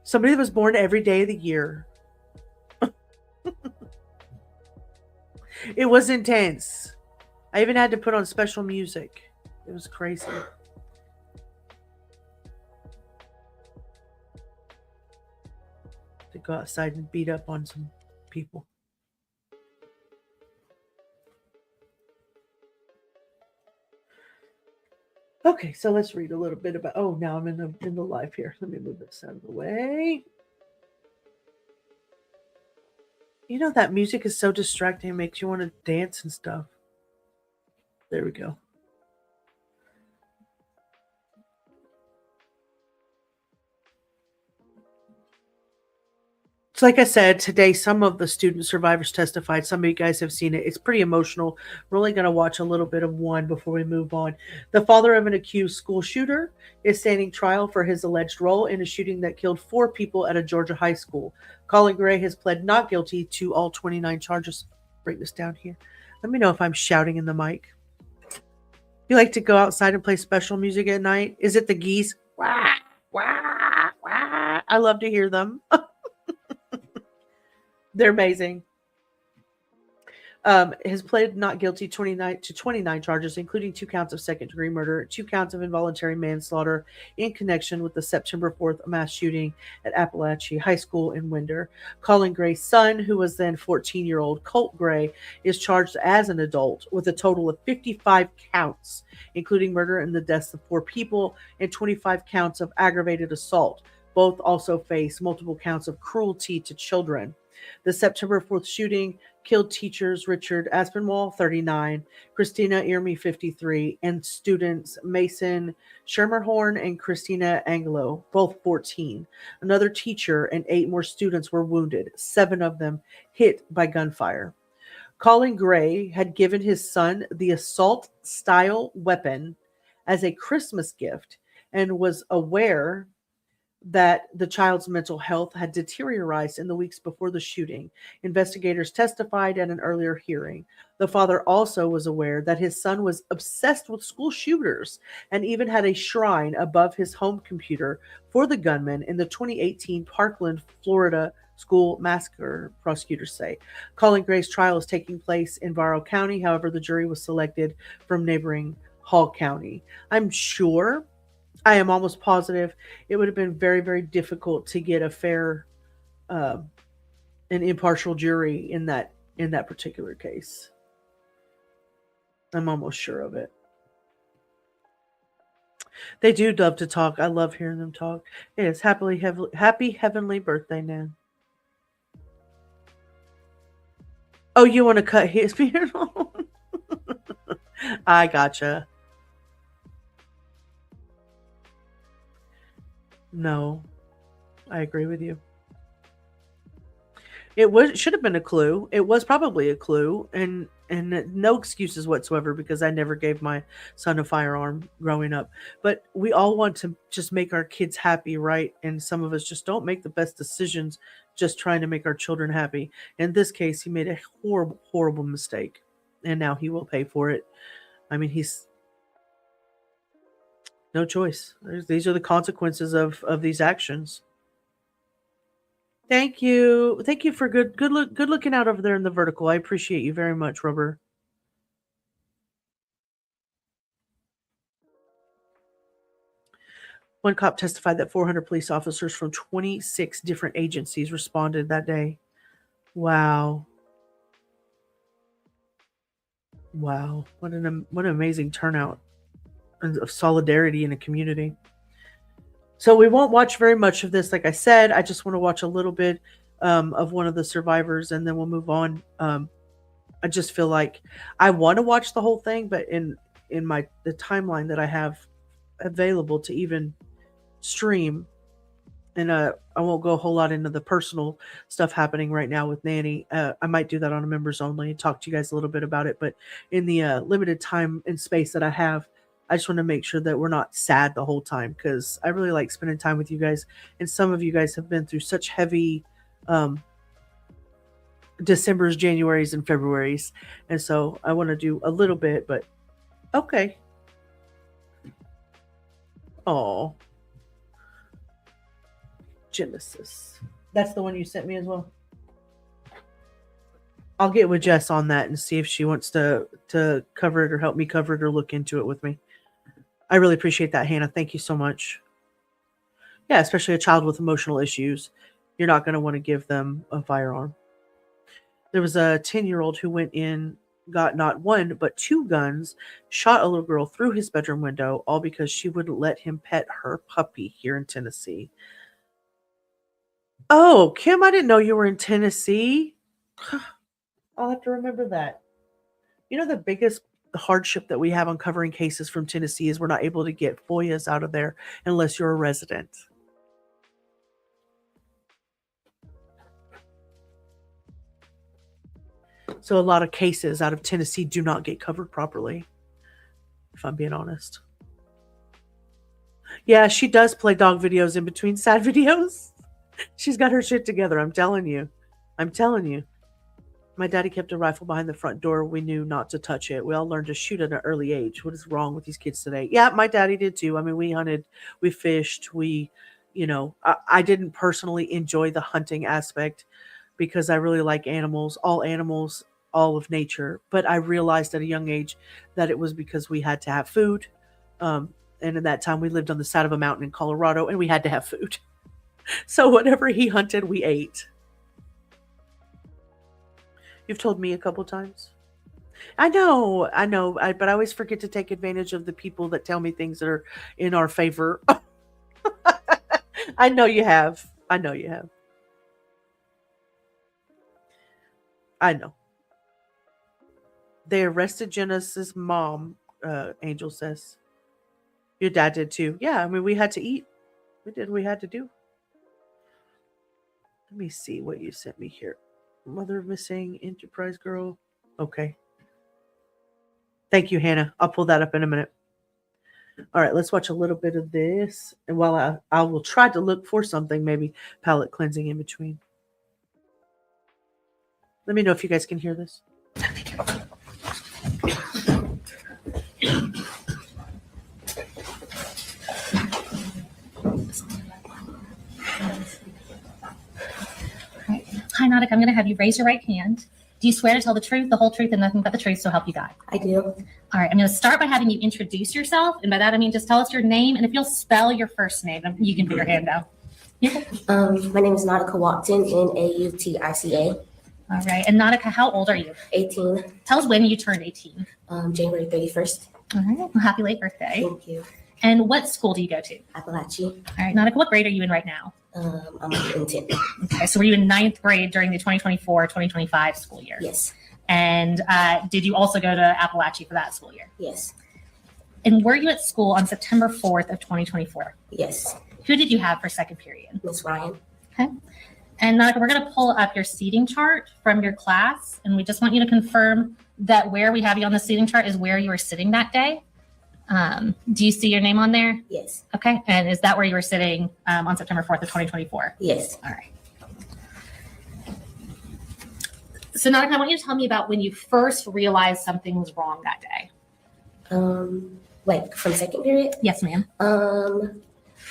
Somebody that was born every day of the year. It was intense. I even had to put on special music. It was crazy. To go outside and beat up on some people. Okay, so let's read a little bit about. Oh, now I'm in the live here. Let me move this out of the way. You know that music is so distracting. It makes you want to dance and stuff. There we go. So like I said, today some of the student survivors testified. Some of you guys have seen it. It's pretty emotional. We're only going to watch a little bit of one before we move on. The father of an accused school shooter is standing trial for his alleged role in a shooting that killed 4 people at a Georgia high school. Colin Gray has pled not guilty to all 29 charges. Bring this down here. Let me know if I'm shouting in the mic. You like to go outside and play special music at night? Is it the geese? Wah, wah, wah. I love to hear them. They're amazing. Has pled not guilty to 29 charges, including 2 counts of second-degree murder, 2 counts of involuntary manslaughter in connection with the September 4th mass shooting at Appalachia High School in Winder. Colin Gray's son, who was then 14-year-old Colt Gray, is charged as an adult with a total of 55 counts, including murder and the deaths of 4 people and 25 counts of aggravated assault. Both also face multiple counts of cruelty to children. The September 4th shooting killed teachers Richard Aspinwall, 39, Christina Irmi, 53, and students Mason Schermerhorn and Christina Angelo, both 14. Another teacher and 8 more students were wounded, 7 of them hit by gunfire. Colin Gray had given his son the assault-style weapon as a Christmas gift and was aware that the child's mental health had deteriorated in the weeks before the shooting. Investigators testified at an earlier hearing. The father also was aware that his son was obsessed with school shooters and even had a shrine above his home computer for the gunman in the 2018 Parkland, Florida school massacre, prosecutors say. Colin Gray's trial is taking place in Varro County. However, the jury was selected from neighboring Hall County. I am almost positive it would have been very, very difficult to get a fair and impartial jury in that particular case. I'm almost sure of it. They do love to talk. I love hearing them talk. Yes, happy heavenly birthday, Nan. Oh, you want to cut his beard off? I gotcha. No, I agree with you. should have been a clue. It was probably a clue, and no excuses whatsoever because I never gave my son a firearm growing up. But we all want to just make our kids happy, right? And some of us just don't make the best decisions just trying to make our children happy. In this case, he made a horrible, horrible mistake, and now he will pay for it. I mean, he's no choice. These are the consequences of these actions. Thank you for good looking out over there in the vertical. I appreciate you very much, Rubber. One cop testified that 400 police officers from 26 different agencies responded that day. Wow. Wow. What an amazing turnout of solidarity in a community. So we won't watch very much of this. Like I said, I just want to watch a little bit of one of the survivors, and then we'll move on. I just feel like I want to watch the whole thing, but in the timeline that I have available to even stream, and I won't go a whole lot into the personal stuff happening right now with Nanny. I might do that on a members only and talk to you guys a little bit about it. But in the limited time and space that I have, I just want to make sure that we're not sad the whole time, because I really like spending time with you guys. And some of you guys have been through such heavy Decembers, Januaries, and Februaries. And so I want to do a little bit, but okay. Oh, Genesis. That's the one you sent me as well. I'll get with Jess on that and see if she wants to cover it or help me cover it or look into it with me. I really appreciate that, Hannah. Thank you so much. Yeah, especially a child with emotional issues. You're not going to want to give them a firearm. There was a 10-year-old who went in, got not one, but 2 guns, shot a little girl through his bedroom window, all because she wouldn't let him pet her puppy here in Tennessee. Oh, Kim, I didn't know you were in Tennessee. I'll have to remember that. You know, the biggest hardship that we have on covering cases from Tennessee is we're not able to get FOIAs out of there unless you're a resident. So a lot of cases out of Tennessee do not get covered properly, if I'm being honest. Yeah, she does play dog videos in between sad videos. She's got her shit together, I'm telling you. I'm telling you. My daddy kept a rifle behind the front door. We knew not to touch it. We all learned to shoot at an early age. What is wrong with these kids today? Yeah, my daddy did too. I mean, we hunted, we fished, I didn't personally enjoy the hunting aspect because I really like animals, all of nature. But I realized at a young age that it was because we had to have food. And in that time, we lived on the side of a mountain in Colorado, and we had to have food. So whatever he hunted, we ate. You've told me a couple times. I know, but I always forget to take advantage of the people that tell me things that are in our favor. I know you have. I know. They arrested Genesis' mom, Angel says. Your dad did too. Yeah, I mean, we had to eat. We did what we had to do. Let me see what you sent me here. Mother of missing Enterprise girl. Okay. Thank you, Hannah. I'll pull that up in a minute. All right, let's watch a little bit of this. And while I will try to look for something, maybe palate cleansing in between. Let me know if you guys can hear this. Hi, Nautica. I'm going to have you raise your right hand. Do you swear to tell the truth, the whole truth, and nothing but the truth, so help you God? I do. All right. I'm going to start by having you introduce yourself. And by that, I mean just tell us your name. And if you'll spell your first name, you can put your hand down. My name is Nautica Watton, Nautica. All right. And Nautica, how old are you? 18. Tell us when you turned 18. January 31st. All right. Well, happy late birthday. Thank you. And what school do you go to? Appalachia. All right. Nautica, what grade are you in right now? I'm in 10th. Okay. So were you in 9th grade during the 2024-2025 school year? Yes. And did you also go to Appalachia for that school year? Yes. And were you at school on September 4th of 2024? Yes. Who did you have for second period? Miss Ryan. Okay. And Nautica, we're going to pull up your seating chart from your class, and we just want you to confirm that where we have you on the seating chart is where you were sitting that day. Do you see your name on there? Yes. Okay. And is that where you were sitting on September 4th of 2024? Yes. All right. So Nautica, I want you to tell me about when you first realized something was wrong that day. Like from second period? Yes, ma'am.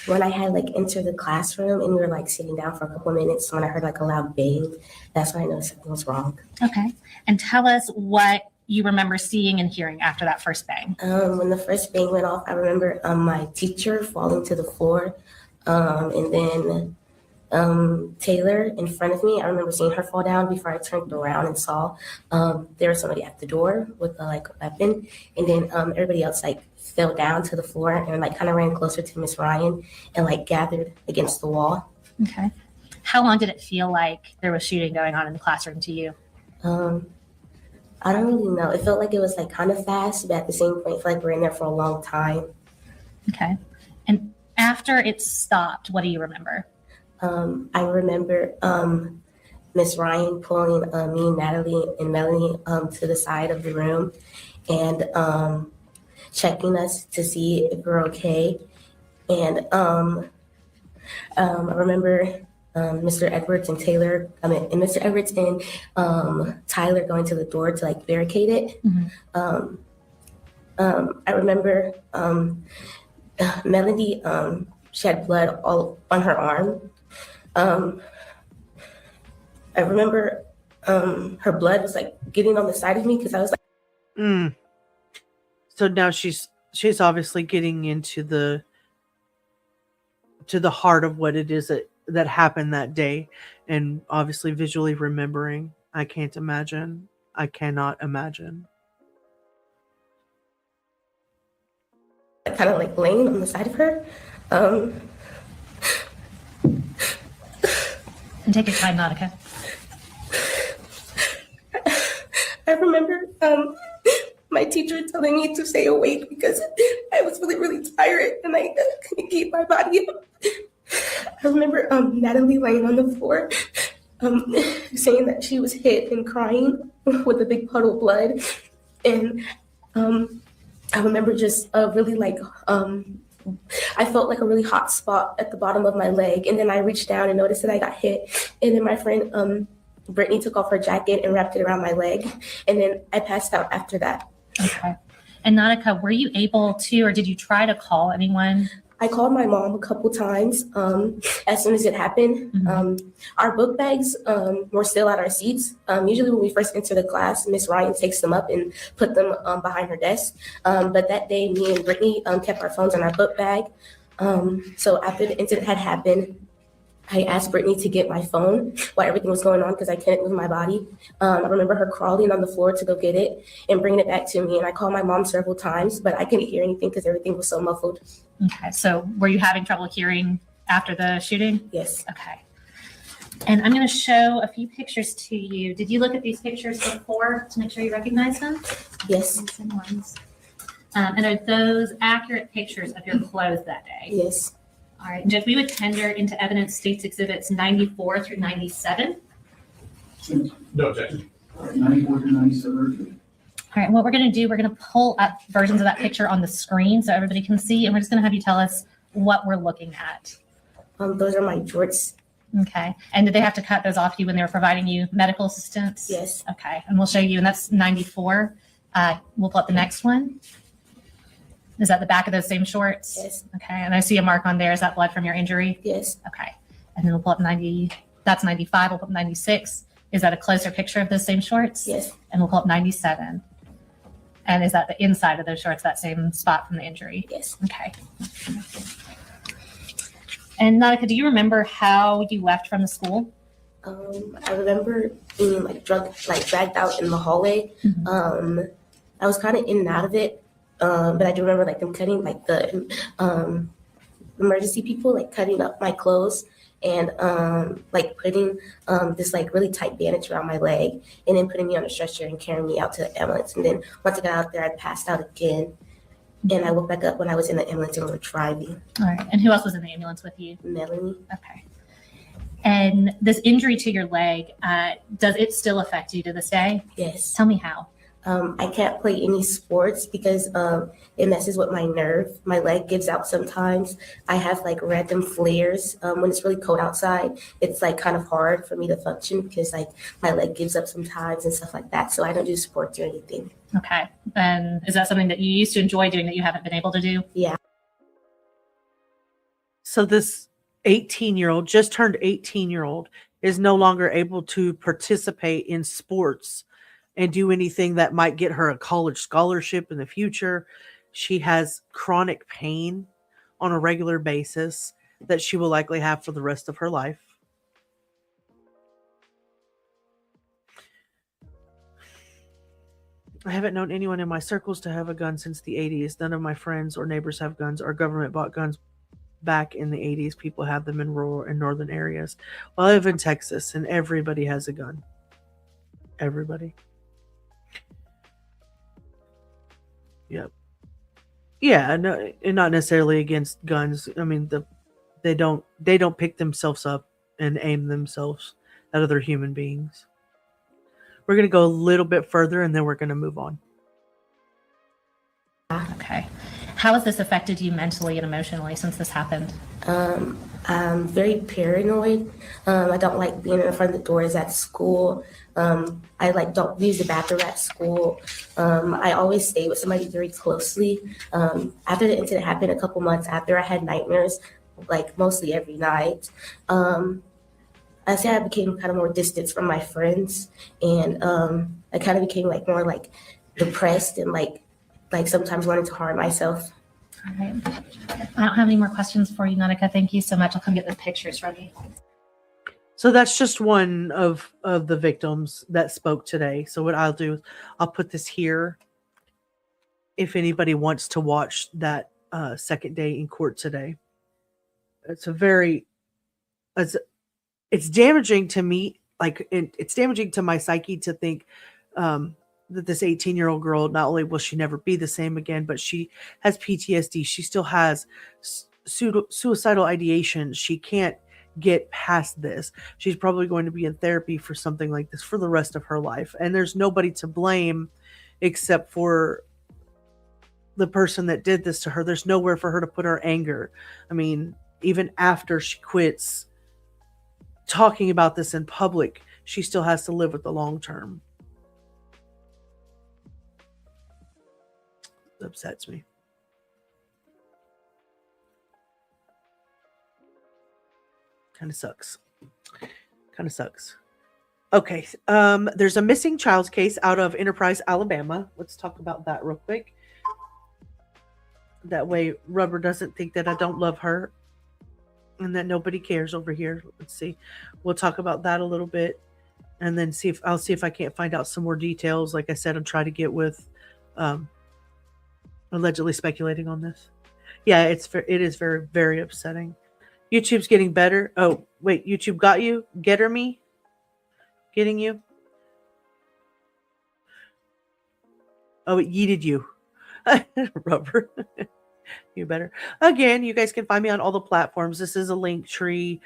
When I had like entered the classroom and we were like sitting down for a couple of minutes, when I heard like a loud bang, that's when I noticed something was wrong. Okay. And tell us what you remember seeing and hearing after that first bang. When the first bang went off, I remember my teacher falling to the floor, and then Taylor in front of me. I remember seeing her fall down before I turned around and saw there was somebody at the door with a weapon, and then everybody else like fell down to the floor and like kind of ran closer to Miss Ryan and like gathered against the wall. Okay. How long did it feel like there was shooting going on in the classroom to you? I don't really know. It felt like it was like kind of fast, but at the same point, I feel like we're in there for a long time. Okay. And after it stopped, what do you remember? I remember Miss Ryan pulling me, Natalie, and Melanie to the side of the room and checking us to see if we're okay. And I remember Mr. Edwards and Taylor, and Mr. Edwards and Tyler going to the door to like barricade it. Mm-hmm. I remember Melanie, she had blood all on her arm. I remember her blood was like getting on the side of me because I was like. So now she's obviously getting into the heart of what it is that happened that day, and obviously visually remembering. I can't imagine. I cannot imagine. Kind of like laying on the side of her. And take your time, Nautica. I remember my teacher telling me to stay awake because I was really, really tired and I couldn't keep my body up. I remember Natalie laying on the floor saying that she was hit and crying with a big puddle of blood. And I remember just really like, I felt like a really hot spot at the bottom of my leg. And then I reached down and noticed that I got hit. And then my friend Brittany took off her jacket and wrapped it around my leg. And then I passed out after that. Okay. And Nautica, were you able to, or did you try to call anyone? I called my mom a couple times as soon as it happened. Mm-hmm. Our book bags were still at our seats. Usually when we first enter the class, Miss Ryan takes them up and put them behind her desk. But that day, me and Brittany kept our phones in our book bag. So after the incident had happened, I asked Brittany to get my phone while everything was going on because I couldn't move my body. I remember her crawling on the floor to go get it and bringing it back to me. And I called my mom several times, but I couldn't hear anything because everything was so muffled. Okay. So were you having trouble hearing after the shooting? Yes. Okay. And I'm going to show a few pictures to you. Did you look at these pictures before to make sure you recognize them? Yes. And are those accurate pictures of your clothes that day? Yes. All right, Judge, we would tender into evidence states exhibits 94 through 97. No objection. 94 through 97. All right, what we're going to do, we're going to pull up versions of that picture on the screen so everybody can see, and we're just going to have you tell us what we're looking at. Those are my jorts. Okay, and did they have to cut those off you when they were providing you medical assistance? Yes. Okay, and we'll show you, and that's 94. We'll pull up the next one. Is that the back of those same shorts? Yes. Okay, and I see a mark on there. Is that blood from your injury? Yes. Okay, and then we'll pull up 90. That's 95. We'll pull up 96. Is that a closer picture of those same shorts? Yes. And we'll pull up 97. And is that the inside of those shorts, that same spot from the injury? Yes. Okay. And Nautica, do you remember how you left from the school? I remember being dragged out in the hallway. Mm-hmm. I was kind of in and out of it. But I do remember them cutting the emergency people cutting up my clothes and putting this really tight bandage around my leg and then putting me on a stretcher and carrying me out to the ambulance. And then once I got out there, I passed out again. And I woke back up when I was in the ambulance and we were driving. All right. And who else was in the ambulance with you? Melanie. Okay. And this injury to your leg, does it still affect you to this day? Yes. Tell me how. I can't play any sports because it messes with my nerve. My leg gives out sometimes. I have like random flares. When it's really cold outside, it's like kind of hard for me to function because like my leg gives up sometimes and stuff like that. So I don't do sports or anything. Okay. And is that something that you used to enjoy doing that you haven't been able to do? Yeah. So this 18-year-old, just turned 18-year-old, is no longer able to participate in sports and do anything that might get her a college scholarship in the future. She has chronic pain on a regular basis that she will likely have for the rest of her life. I haven't known anyone in my circles to have a gun since the 80s. None of my friends or neighbors have guns. Our government bought guns back in the 80s. People have them in rural and northern areas. Well, I live in Texas and everybody has a gun. Everybody. Yep. Yeah, no, and not necessarily against guns. I mean, they don't pick themselves up and aim themselves at other human beings. We're going to go a little bit further and then we're going to move on. Okay. How has this affected you mentally and emotionally since this happened? I'm very paranoid. I don't like being in front of the doors at school. I like don't use the bathroom at school. I always stay with somebody very closely. After the incident happened a couple months after, I had nightmares like mostly every night. I say I became kind of more distant from my friends, and I kind of became like more like depressed and like sometimes wanted to harm myself. All right. I don't have any more questions for you, Nautica. Thank you so much. I'll come get the pictures from you. So that's just one of the victims that spoke today. So what I'll do is I'll put this here if anybody wants to watch that second day in court today. It's damaging to me. Like it's damaging to my psyche to think that this 18-year-old girl, not only will she never be the same again, but she has PTSD. She still has suicidal ideation. She can't get past this. She's probably going to be in therapy for something like this for the rest of her life. And there's nobody to blame except for the person that did this to her. There's nowhere for her to put her anger. I mean, even after she quits talking about this in public, she still has to live with the long term. It upsets me. Kind of sucks. Okay. There's a missing child's case out of Enterprise, Alabama. Let's talk about that real quick. That way Rubber doesn't think that I don't love her and that nobody cares over here. Let's see. We'll talk about that a little bit and then I'll see if I can't find out some more details. Like I said, I'm trying to get with allegedly speculating on this. Yeah, it is very, very upsetting. YouTube's getting better. Oh, wait, YouTube got you? Getter me? Getting you? Oh, it yeeted you. Rubber. You better. Again, you guys can find me on all the platforms. This is a link tree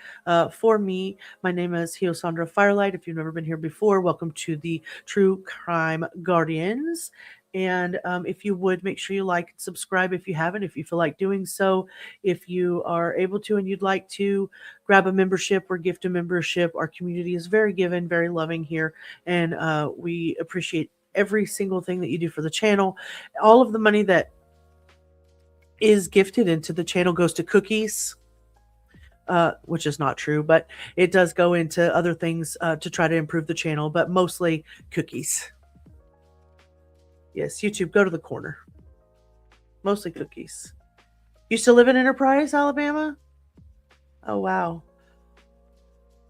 for me. My name is Hiosandra Firelight. If you've never been here before, welcome to the True Crime Guardians. And if you would, make sure you like and subscribe if you haven't, if you feel like doing so. If you are able to and you'd like to grab a membership or gift a membership, our community is very giving, very loving here. And we appreciate every single thing that you do for the channel. All of the money that is gifted into the channel goes to cookies, which is not true, but it does go into other things to try to improve the channel, but mostly cookies. Yes, YouTube, go to the corner. Mostly cookies. You still live in Enterprise, Alabama? Oh, wow.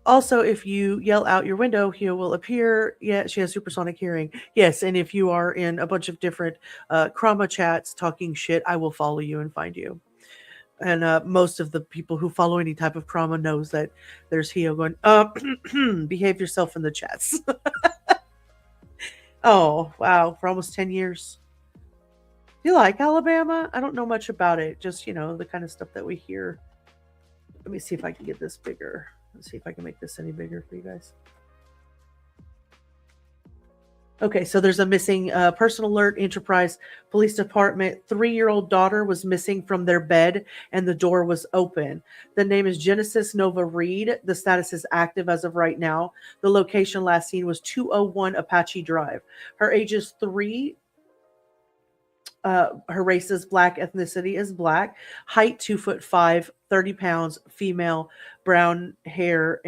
Also, if you yell out your window, he will appear. Yeah, she has supersonic hearing. Yes, and if you are in a bunch of different Chroma chats talking shit, I will follow you and find you. And most of the people who follow any type of Chroma knows that there's Hio going, behave yourself in the chats. Oh, wow. For almost 10 years. You like Alabama? I don't know much about it. Just, the kind of stuff that we hear. Let me see if I can get this bigger. Let's see if I can make this any bigger for you guys. Okay, so there's a missing person alert, Enterprise Police Department. 3-year-old daughter was missing from their bed and the door was open. The name is Genesis Nova Reed. The status is active as of right now. The location last seen was 201 Apache Drive. Her age is 3. Her race is black, ethnicity is black, height 2'5", 30 pounds, female, brown hair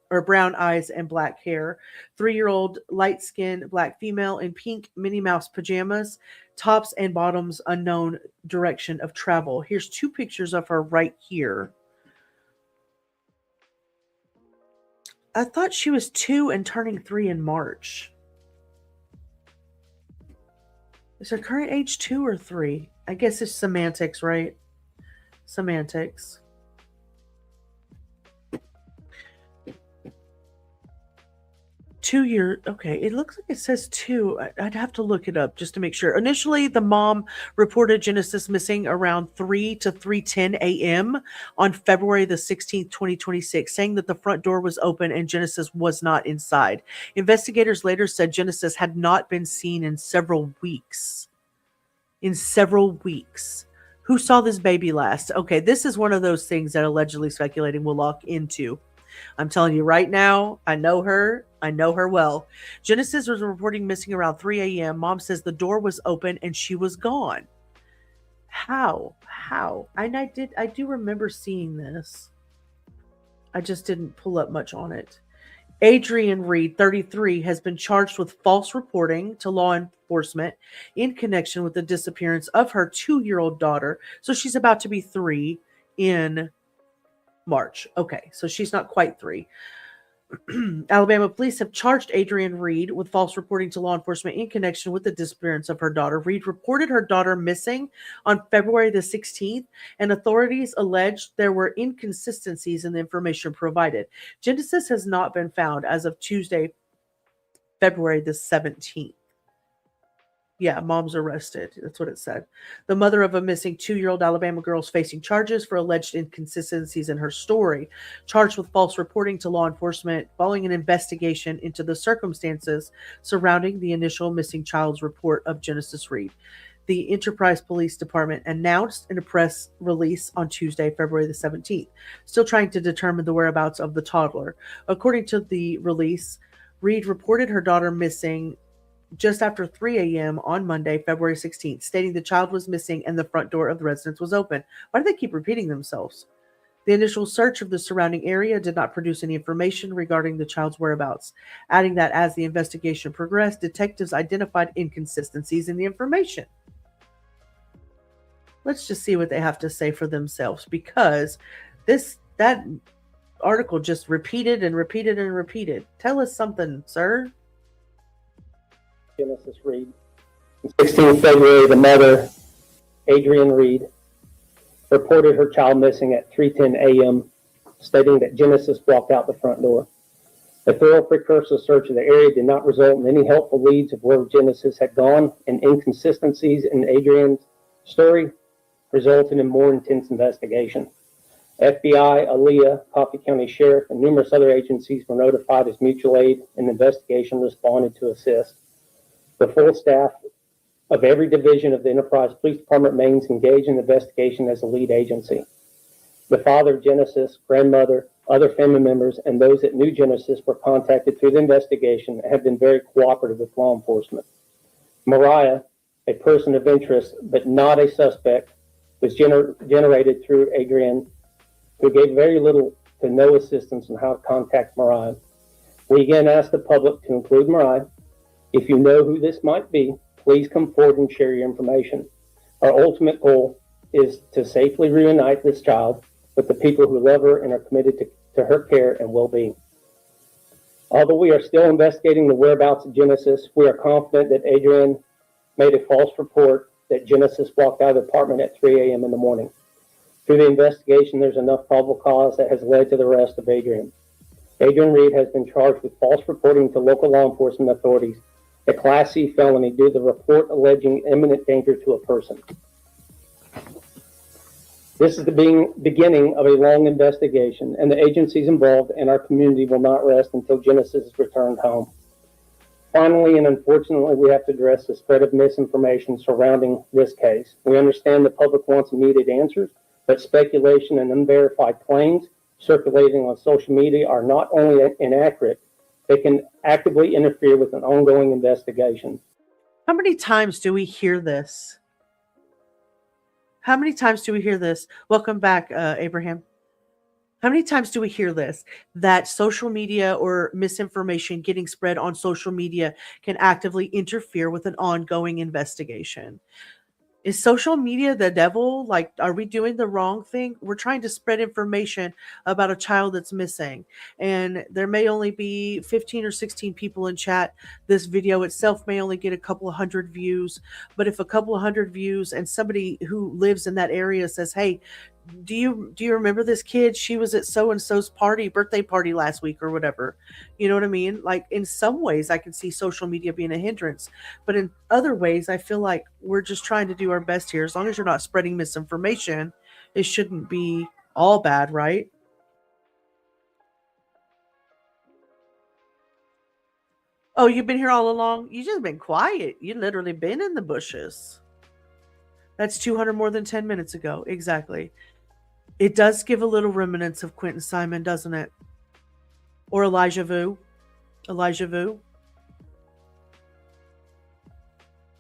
or brown eyes and black hair. 3-year-old, light skin, black female in pink Minnie Mouse pajamas, tops and bottoms unknown, direction of travel. Here's 2 pictures of her right here. I thought she was 2 and turning 3 in March. Is her current age 2 or 3? I guess it's semantics, right? Semantics. 2 years. Okay, it looks like it says 2. I'd have to look it up just to make sure. Initially, the mom reported Genesis missing around 3 to 3:10 a.m. on February the 16th, 2026, saying that the front door was open and Genesis was not inside. Investigators later said Genesis had not been seen in several weeks. Who saw this baby last? Okay, this is one of those things that allegedly speculating will lock into. I'm telling you right now, I know her well. Genesis was reporting missing around 3 a.m. Mom says the door was open and she was gone. How? And I do remember seeing this. I just didn't pull up much on it. Adrian Reed, 33, has been charged with false reporting to law enforcement in connection with the disappearance of her 2-year-old daughter. So she's about to be 3 in March. Okay, so she's not quite 3. Alabama police have charged Adrian Reed with false reporting to law enforcement in connection with the disappearance of her daughter. Reed reported her daughter missing on February the 16th, and authorities alleged there were inconsistencies in the information provided. Genesis has not been found as of Tuesday, February the 17th. Yeah, mom's arrested. That's what it said. The mother of a missing 2-year-old Alabama girl is facing charges for alleged inconsistencies in her story, charged with false reporting to law enforcement following an investigation into the circumstances surrounding the initial missing child's report of Genesis Reed. The Enterprise Police Department announced in a press release on Tuesday, February the 17th, still trying to determine the whereabouts of the toddler. According to the release, Reed reported her daughter missing just after 3 a.m. on Monday, February 16th, stating the child was missing and the front door of the residence was open. Why do they keep repeating themselves? The initial search of the surrounding area did not produce any information regarding the child's whereabouts, adding that as the investigation progressed, detectives identified inconsistencies in the information. Let's just see what they have to say for themselves, because that article just repeated and repeated and repeated. Tell us something, sir. Genesis Reed. On 16 February, the mother, Adrian Reed, reported her child missing at 3:10 a.m., stating that Genesis walked out the front door. A thorough precursor search of the area did not result in any helpful leads of where Genesis had gone, and inconsistencies in Adrian's story resulted in more intense investigation. FBI, ALEA, Coffee County Sheriff, and numerous other agencies were notified as mutual aid, and the investigation responded to assist. The full staff of every division of the Enterprise Police Department remains engaged in the investigation as a lead agency. The father of Genesis, grandmother, other family members, and those that knew Genesis were contacted through the investigation and have been very cooperative with law enforcement. Mariah, a person of interest but not a suspect, was generated through Adrian, who gave very little to no assistance on how to contact Mariah. We again ask the public to include Mariah. If you know who this might be, please come forward and share your information. Our ultimate goal is to safely reunite this child with the people who love her and are committed to her care and well-being. Although we are still investigating the whereabouts of Genesis, we are confident that Adrian made a false report that Genesis walked out of the apartment at 3 a.m. in the morning. Through the investigation, there's enough probable cause that has led to the arrest of Adrian. Adrian Reed has been charged with false reporting to local law enforcement authorities, a Class C felony due to the report alleging imminent danger to a person. This is the beginning of a long investigation, and the agencies involved and our community will not rest until Genesis is returned home. Finally, and unfortunately, we have to address the spread of misinformation surrounding this case. We understand the public wants immediate answers, but speculation and unverified claims circulating on social media are not only inaccurate, they can actively interfere with an ongoing investigation. How many times do we hear this? How many times do we hear this? Welcome back, Abraham. How many times do we hear this? That social media or misinformation getting spread on social media can actively interfere with an ongoing investigation. Is social media the devil? Like, are we doing the wrong thing? We're trying to spread information about a child that's missing. And there may only be 15 or 16 people in chat. This video itself may only get a couple of hundred views. But if a couple of hundred views and somebody who lives in that area says, hey, do you remember this kid? She was at so-and-so's birthday party last week or whatever. You know what I mean? Like, in some ways I can see social media being a hindrance, but in other ways I feel like we're just trying to do our best here. As long as you're not spreading misinformation, it shouldn't be all bad, right? Oh, you've been here all along? You just been quiet. You literally been in the bushes. That's 200 more than 10 minutes ago. Exactly. It does give a little remnants of Quentin Simon, doesn't it? Or Elijah Vu. Elijah Vu.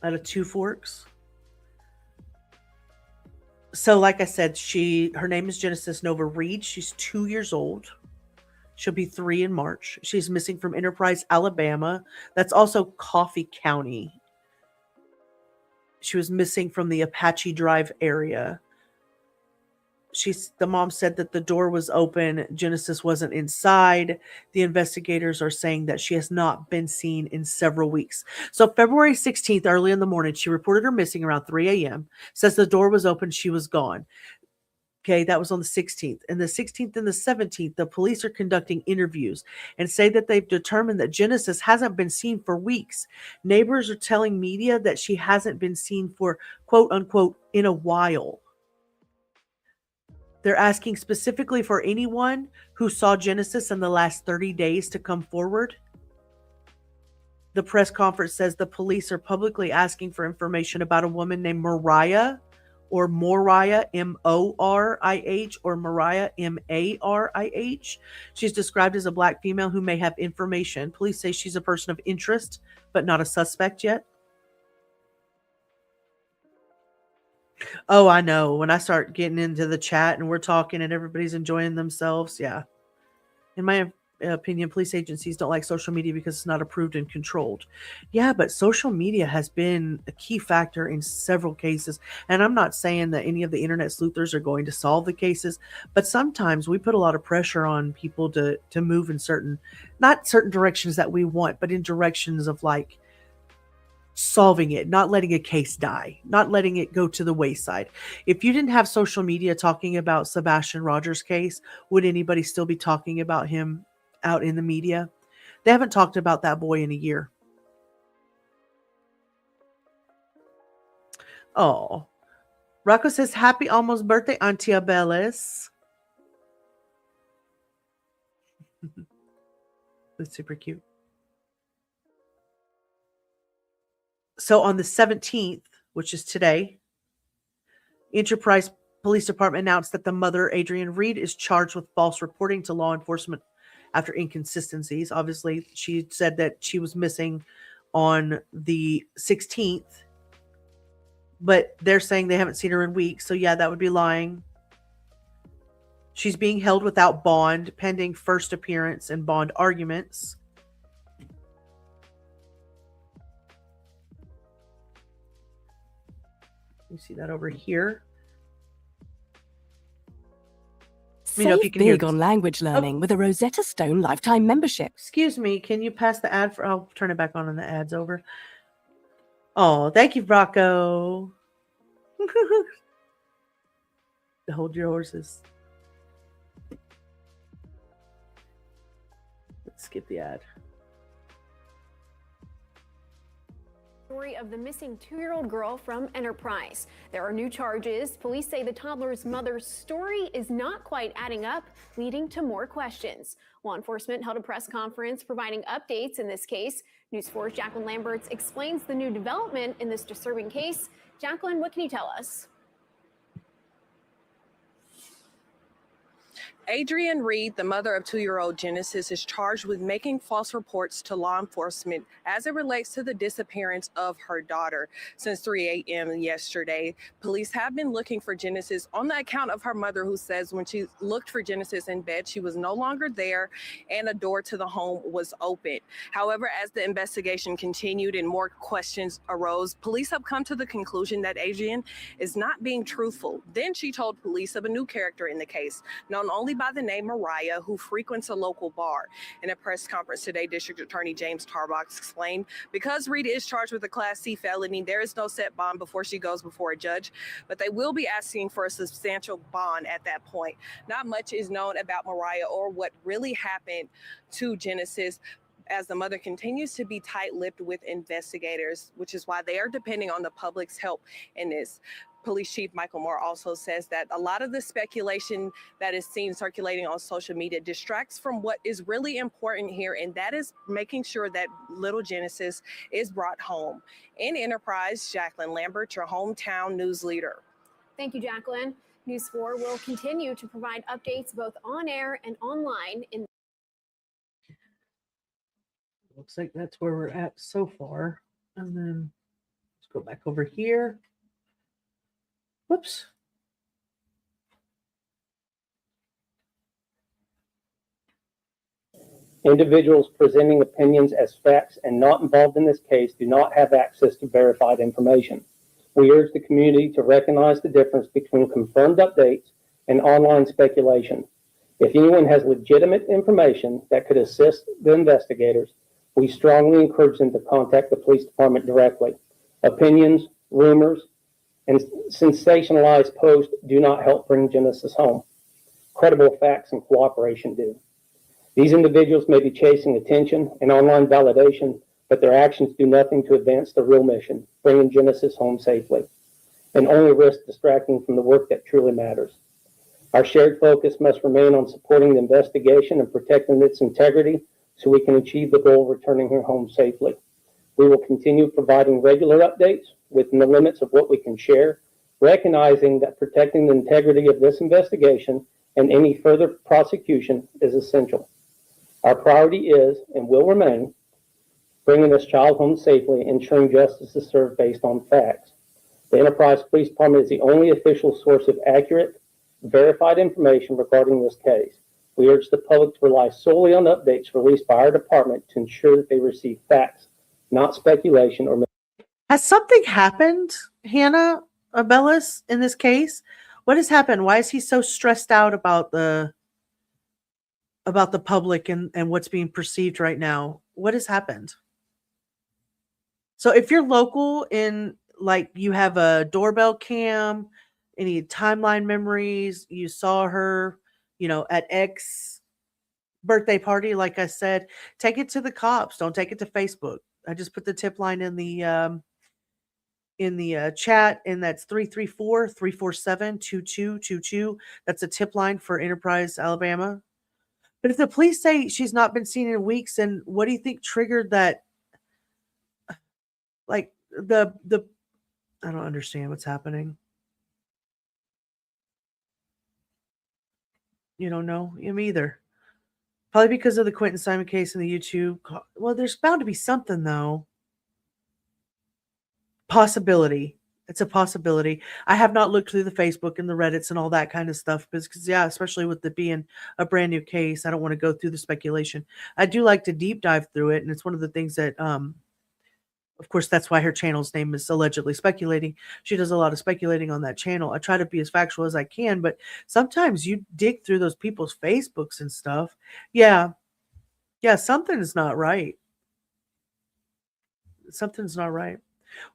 Out of Two Forks. So like I said, her name is Genesis Nova Reed. She's 2 years old. She'll be 3 in March. She's missing from Enterprise, Alabama. That's also Coffee County. She was missing from the Apache Drive area. The mom said that the door was open. Genesis wasn't inside. The investigators are saying that she has not been seen in several weeks. So February 16th, early in the morning, she reported her missing around 3 a.m. Says the door was open. She was gone. Okay, that was on the 16th. And the 16th and the 17th, the police are conducting interviews and say that they've determined that Genesis hasn't been seen for weeks. Neighbors are telling media that she hasn't been seen for, quote unquote, in a while. They're asking specifically for anyone who saw Genesis in the last 30 days to come forward. The press conference says the police are publicly asking for information about a woman named Mariah, or Moriah, M-O-R-I-H, or Mariah, M-A-R-I-H. She's described as a black female who may have information. Police say she's a person of interest, but not a suspect yet. Oh, I know. When I start getting into the chat and we're talking and everybody's enjoying themselves, yeah. In my opinion, police agencies don't like social media because it's not approved and controlled. Yeah, but social media has been a key factor in several cases. And I'm not saying that any of the internet sleuthers are going to solve the cases, but sometimes we put a lot of pressure on people to move in not certain directions that we want, but in directions of like solving it, not letting a case die, not letting it go to the wayside. If you didn't have social media talking about Sebastian Rogers' case, would anybody still be talking about him out in the media? They haven't talked about that boy in a year. Oh, Rocco says, happy almost birthday, Auntie Abeles. That's super cute. So on the 17th, which is today, Enterprise Police Department announced that the mother, Adrienne Reed, is charged with false reporting to law enforcement after inconsistencies. Obviously, she said that she was missing on the 16th, but they're saying they haven't seen her in weeks. So yeah, that would be lying. She's being held without bond, pending first appearance and bond arguments. You see that over here. Save big on language learning with a Rosetta Stone lifetime membership. Excuse me, can you pass the ad for? I'll turn it back on and the ad's over. Oh, thank you, Rocco. Hold your horses. Let's skip the ad. Story of the missing 2-year-old girl from Enterprise. There are new charges. Police say the toddler's mother's story is not quite adding up, leading to more questions. Law enforcement held a press conference providing updates in this case. News 4's Jacqueline Lamberts explains the new development in this disturbing case. Jacqueline, what can you tell us? Adrienne Reed, the mother of 2-year-old Genesis, is charged with making false reports to law enforcement as it relates to the disappearance of her daughter. Since 3 a.m. yesterday, police have been looking for Genesis on the account of her mother, who says when she looked for Genesis in bed, she was no longer there and a door to the home was open. However, as the investigation continued and more questions arose, police have come to the conclusion that Adrienne is not being truthful. Then she told police of a new character in the case, known only by the name Mariah, who frequents a local bar. In a press conference today, District Attorney James Tarbox explained, because Reed is charged with a Class C felony, there is no set bond before she goes before a judge, but they will be asking for a substantial bond at that point. Not much is known about Mariah or what really happened to Genesis, as the mother continues to be tight-lipped with investigators, which is why they are depending on the public's help in this. Police Chief Michael Moore also says that a lot of the speculation that is seen circulating on social media distracts from what is really important here, and that is making sure that little Genesis is brought home. In Enterprise, Jacqueline Lambert, your hometown news leader. Thank you, Jacqueline. News 4 will continue to provide updates both on air and online. Looks like that's where we're at so far. And then let's go back over here. Whoops. Individuals presenting opinions as facts and not involved in this case do not have access to verified information. We urge the community to recognize the difference between confirmed updates and online speculation. If anyone has legitimate information that could assist the investigators, we strongly encourage them to contact the police department directly. Opinions, rumors, and sensationalized posts do not help bring Genesis home. Credible facts and cooperation do. These individuals may be chasing attention and online validation, but their actions do nothing to advance the real mission, bringing Genesis home safely, and only risk distracting from the work that truly matters. Our shared focus must remain on supporting the investigation and protecting its integrity so we can achieve the goal of returning her home safely. We will continue providing regular updates within the limits of what we can share, recognizing that protecting the integrity of this investigation and any further prosecution is essential. Our priority is and will remain bringing this child home safely, ensuring justice is served based on facts. The Enterprise Police Department is the only official source of accurate, verified information regarding this case. We urge the public to rely solely on updates released by our department to ensure that they receive facts, not speculation or. Has something happened, Hannah Abellis, in this case? What has happened? Why is he so stressed out about the public and what's being perceived right now? What has happened? So if you're local in, like, you have a doorbell cam, any timeline memories, you saw her, at X birthday party, like I said, take it to the cops. Don't take it to Facebook. I just put the tip line in the chat, and that's 334-347-2222. That's a tip line for Enterprise, Alabama. But if the police say she's not been seen in weeks, then what do you think triggered that? Like I don't understand what's happening. You don't know? Me either. Probably because of the Quentin Simon case and the YouTube. Well, there's bound to be something, though. Possibility. It's a possibility. I have not looked through the Facebook and the Reddits and all that kind of stuff because, yeah, especially with it being a brand new case, I don't want to go through the speculation. I do like to deep dive through it, and it's one of the things that, of course, that's why her channel's name is Allegedly Speculating. She does a lot of speculating on that channel. I try to be as factual as I can, but sometimes you dig through those people's Facebooks and stuff. Yeah, something's not right. Something's not right.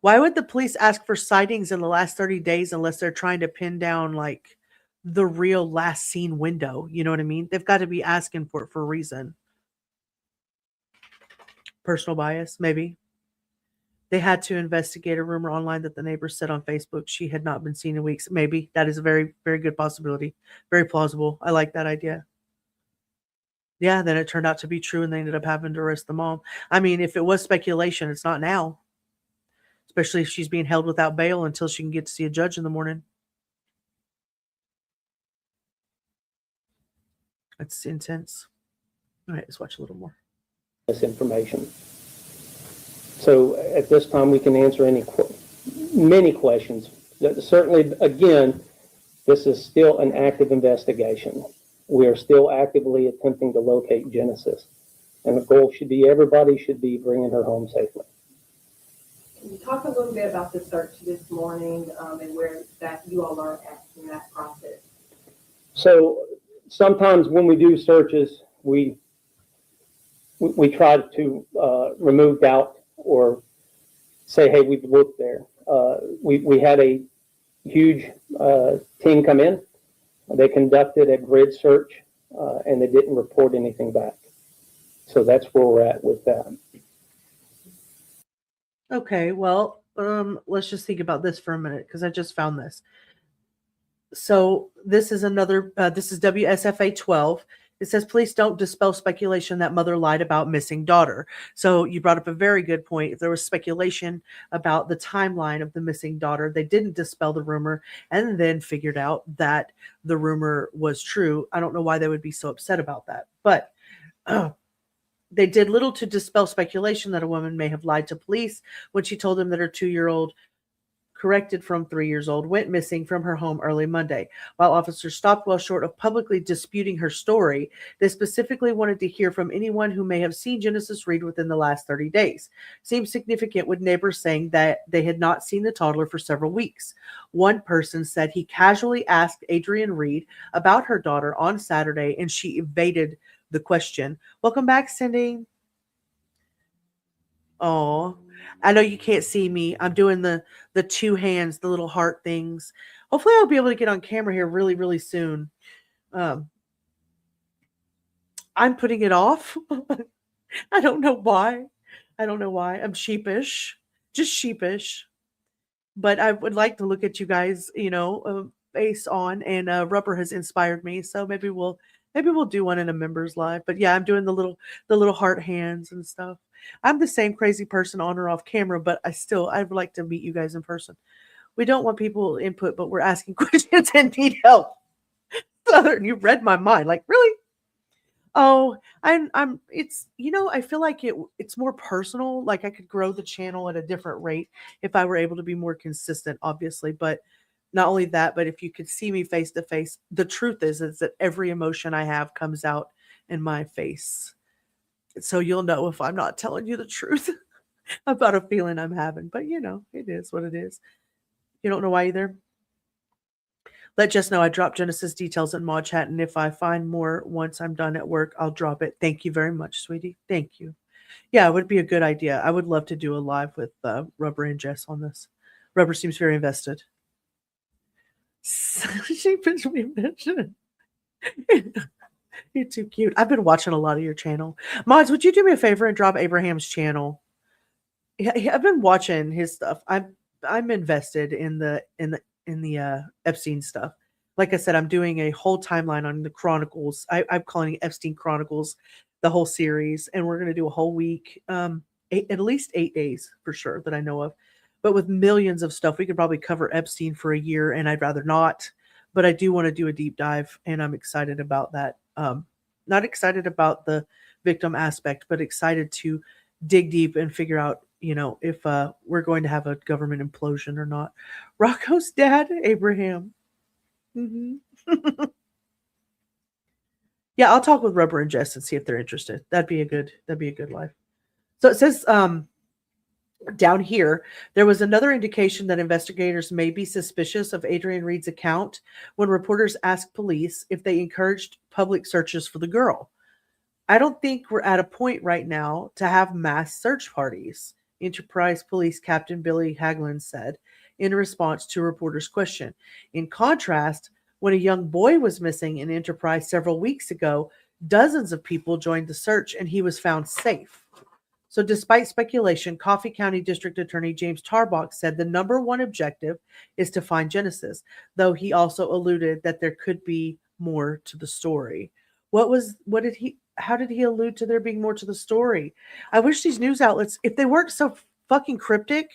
Why would the police ask for sightings in the last 30 days unless they're trying to pin down, like, the real last seen window? You know what I mean? They've got to be asking for it for a reason. Personal bias, maybe. They had to investigate a rumor online that the neighbor said on Facebook she had not been seen in weeks. Maybe that is a very, very good possibility. Very plausible. I like that idea. Yeah, then it turned out to be true and they ended up having to arrest the mom. I mean, if it was speculation, it's not now. Especially if she's being held without bail until she can get to see a judge in the morning. That's intense. All right, let's watch a little more. This information. So at this time, we can answer many questions. Certainly, again, this is still an active investigation. We are still actively attempting to locate Genesis. And the goal should be everybody should be bringing her home safely. Can you talk a little bit about the search this morning and where that you all are at in that process? So sometimes when we do searches, we try to remove doubt or say, hey, we've looked there. We had a huge team come in. They conducted a grid search and they didn't report anything back. So that's where we're at with that. Okay, well, let's just think about this for a minute because I just found this. So this is another, this is WSFA 12. It says, please don't dispel speculation that mother lied about missing daughter. So you brought up a very good point. If there was speculation about the timeline of the missing daughter, they didn't dispel the rumor and then figured out that the rumor was true. I don't know why they would be so upset about that. But they did little to dispel speculation that a woman may have lied to police when she told them that her 2-year-old, corrected from 3 years old, went missing from her home early Monday. While officers stopped well short of publicly disputing her story, they specifically wanted to hear from anyone who may have seen Genesis Reed within the last 30 days. Seems significant with neighbors saying that they had not seen the toddler for several weeks. One person said he casually asked Adrienne Reed about her daughter on Saturday and she evaded the question. Welcome back, Cindy. Oh, I know you can't see me. I'm doing the two hands, the little heart things. Hopefully I'll be able to get on camera here really, really soon. I'm putting it off. I don't know why. I'm sheepish, just sheepish. But I would like to look at you guys, face on, and Rubber has inspired me. So maybe we'll do one in a members live. But yeah, I'm doing the little heart hands and stuff. I'm the same crazy person on or off camera, but I'd like to meet you guys in person. We don't want people input, but we're asking questions and need help. Southern, you read my mind. Like, really? Oh, I feel like it's more personal. Like I could grow the channel at a different rate if I were able to be more consistent, obviously. But not only that, but if you could see me face to face, the truth is that every emotion I have comes out in my face. So you'll know if I'm not telling you the truth about a feeling I'm having. But, it is what it is. You don't know why either? Let Jess know I dropped Genesis details in Mod Chat, and if I find more once I'm done at work, I'll drop it. Thank you very much, sweetie. Thank you. Yeah, it would be a good idea. I would love to do a live with Rubber and Jess on this. Rubber seems very invested. She pitched me mention. You're too cute. I've been watching a lot of your channel. Mods, would you do me a favor and drop Abraham's channel? Yeah, I've been watching his stuff. I'm invested in the Epstein stuff. Like I said, I'm doing a whole timeline on the Chronicles. I'm calling it Epstein Chronicles, the whole series, and we're going to do a whole week, at least 8 days for sure that I know of. But with millions of stuff, we could probably cover Epstein for a year, and I'd rather not. But I do want to do a deep dive, and I'm excited about that. Not excited about the victim aspect, but excited to dig deep and figure out, if we're going to have a government implosion or not. Rocco's dad, Abraham. Mm-hmm. Yeah, I'll talk with Rubber and Jess and see if they're interested. That'd be a good live. So it says down here, there was another indication that investigators may be suspicious of Adrienne Reed's account when reporters asked police if they encouraged public searches for the girl. I don't think we're at a point right now to have mass search parties, Enterprise Police Captain Billy Hagelin said in response to a reporter's question. In contrast, when a young boy was missing in Enterprise several weeks ago, dozens of people joined the search and he was found safe. So despite speculation, Coffee County District Attorney James Tarbox said the number one objective is to find Genesis, though he also alluded that there could be more to the story. How did he allude to there being more to the story? I wish these news outlets, if they weren't so fucking cryptic,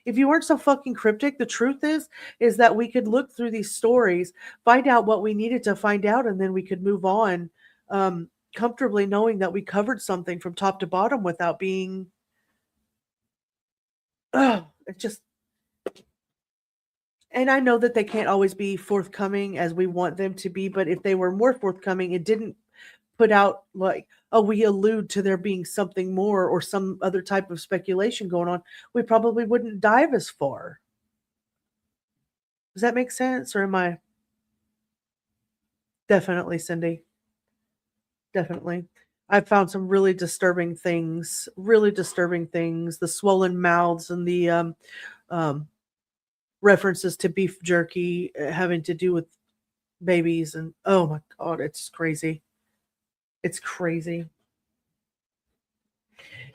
the truth is that we could look through these stories, find out what we needed to find out, and then we could move on comfortably knowing that we covered something from top to bottom without being, it just, and I know that they can't always be forthcoming as we want them to be, but if they were more forthcoming, it didn't put out like, oh, we allude to there being something more or some other type of speculation going on, we probably wouldn't dive as far. Does that make sense? Or am I? Definitely, Cindy. Definitely. I've found some really disturbing things. The swollen mouths and the references to beef jerky having to do with babies. And oh my God, it's crazy. It's crazy.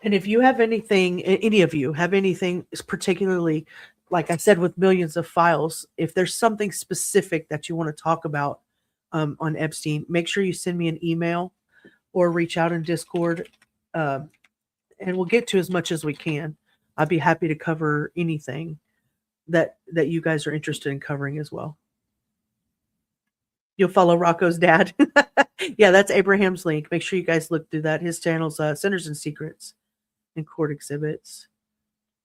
And if you have anything, any of you have anything particularly, like I said, with millions of files, if there's something specific that you want to talk about on Epstein, make sure you send me an email or reach out in Discord, and we'll get to as much as we can. I'd be happy to cover anything that you guys are interested in covering as well. You'll follow Rocco's dad. Yeah, that's Abraham's link. Make sure you guys look through that. His channel's Sinners and Secrets and Court Exhibits.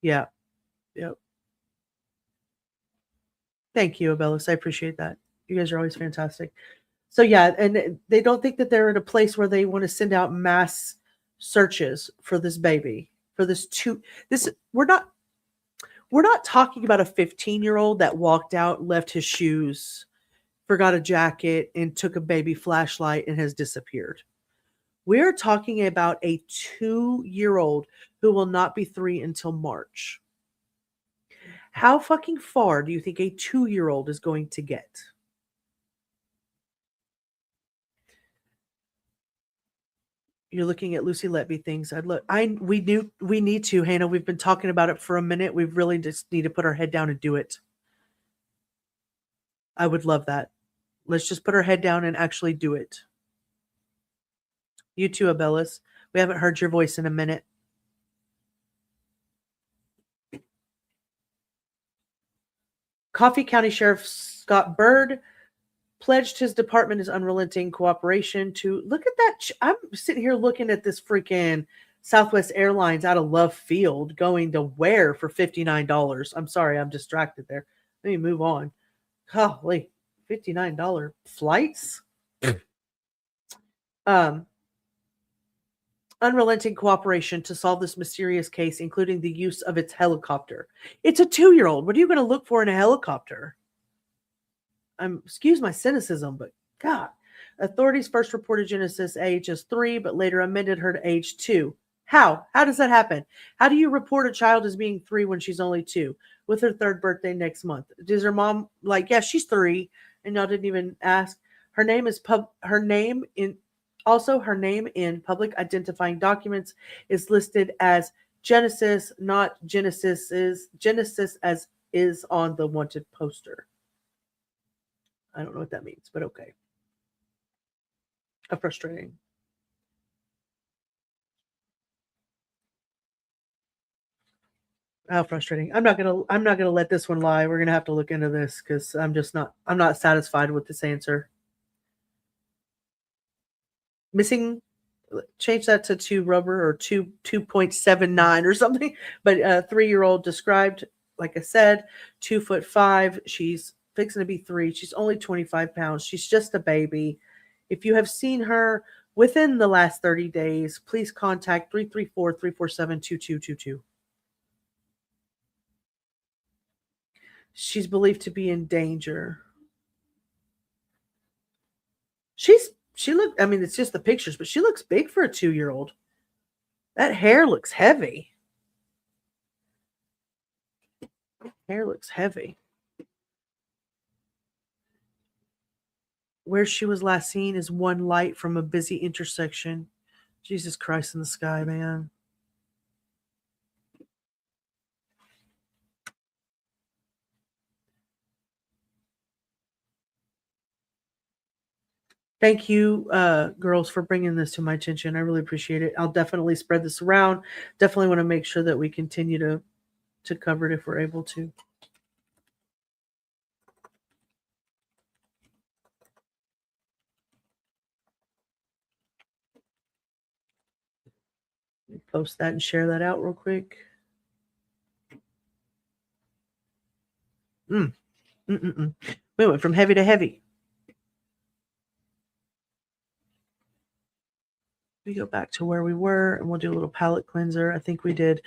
Yeah. Yep. Thank you, Abellis. I appreciate that. You guys are always fantastic. So yeah, and they don't think that they're at a place where they want to send out mass searches for this baby, for we're not talking about a 15-year-old that walked out, left his shoes, forgot a jacket, and took a baby flashlight and has disappeared. We're talking about a 2-year-old who will not be 3 until March. How fucking far do you think a 2-year-old is going to get? You're looking at Lucy Letby things. We need to, Hannah. We've been talking about it for a minute. We really just need to put our head down and do it. I would love that. Let's just put our head down and actually do it. You too, Abellis. We haven't heard your voice in a minute. Coffee County Sheriff Scott Bird pledged his department his unrelenting cooperation to look at that. I'm sitting here looking at this freaking Southwest Airlines out of left field going to where for $59. I'm sorry, I'm distracted there. Let me move on. Golly, $59 flights. Unrelenting cooperation to solve this mysterious case, including the use of its helicopter. It's a 2-year-old. What are you going to look for in a helicopter? Excuse my cynicism, but God. Authorities first reported Genesis age as 3, but later amended her to age 2. How? How does that happen? How do you report a child as being 3 when she's only 2 with her 3rd birthday next month? Does her mom yeah, she's 3 and y'all didn't even ask? Her name in public identifying documents is listed as Genesis, not Genesis as is on the wanted poster. I don't know what that means, but okay. Frustrating. How frustrating. I'm not gonna let this one lie. We're gonna have to look into this because I'm not satisfied with this answer. Missing, change that to 2 rubber or 2.79 or something. But a 3-year-old described, like I said, 2'5". She's fixing to be 3. She's only 25 pounds. She's just a baby. If you have seen her within the last 30 days, please contact 334-347-2222. She's believed to be in danger. She looked, I mean, it's just the pictures, but she looks big for a 2-year-old. That hair looks heavy. Hair looks heavy. Where she was last seen is one light from a busy intersection. Jesus Christ in the sky, man. Thank you, girls, for bringing this to my attention. I really appreciate it. I'll definitely spread this around. Definitely want to make sure that we continue to cover it if we're able to. Post that and share that out real quick. We went from heavy to heavy. We go back to where we were, and we'll do a little palette cleanser. I think we did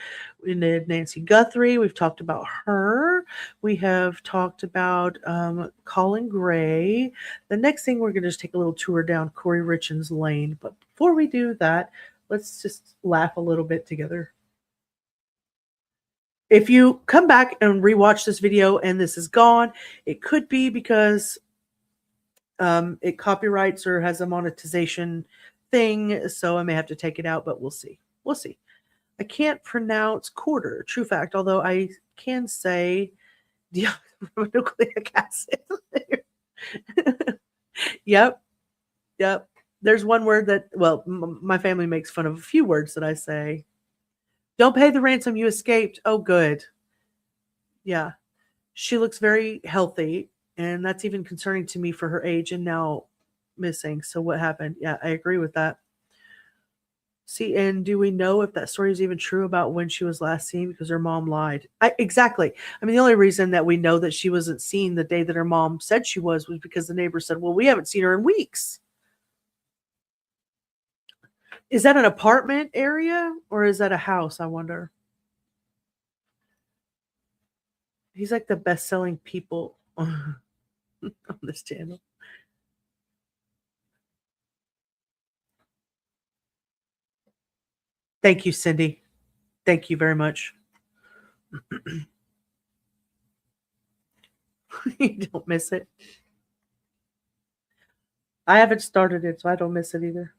Nancy Guthrie. We've talked about her. We have talked about Colin Gray. The next thing, we're going to just take a little tour down Kouri Richins Lane. But before we do that, let's just laugh a little bit together. If you come back and rewatch this video and this is gone, it could be because it copyrights or has a monetization thing, so I may have to take it out, but we'll see. We'll see. I can't pronounce quarter, true fact, although I can say deoxyribonucleic acid. Yep. There's one word that, well, my family makes fun of a few words that I say. Don't pay the ransom, you escaped. Oh, good. Yeah. She looks very healthy, and that's even concerning to me for her age and now missing. So what happened? Yeah, I agree with that. See, and do we know if that story is even true about when she was last seen? Because her mom lied. Exactly. I mean, the only reason that we know that she wasn't seen the day that her mom said she was because the neighbor said, well, we haven't seen her in weeks. Is that an apartment area or is that a house? I wonder. He's like the best-selling people on this channel. Thank you, Cindy. Thank you very much. You don't miss it. I haven't started it, so I don't miss it either.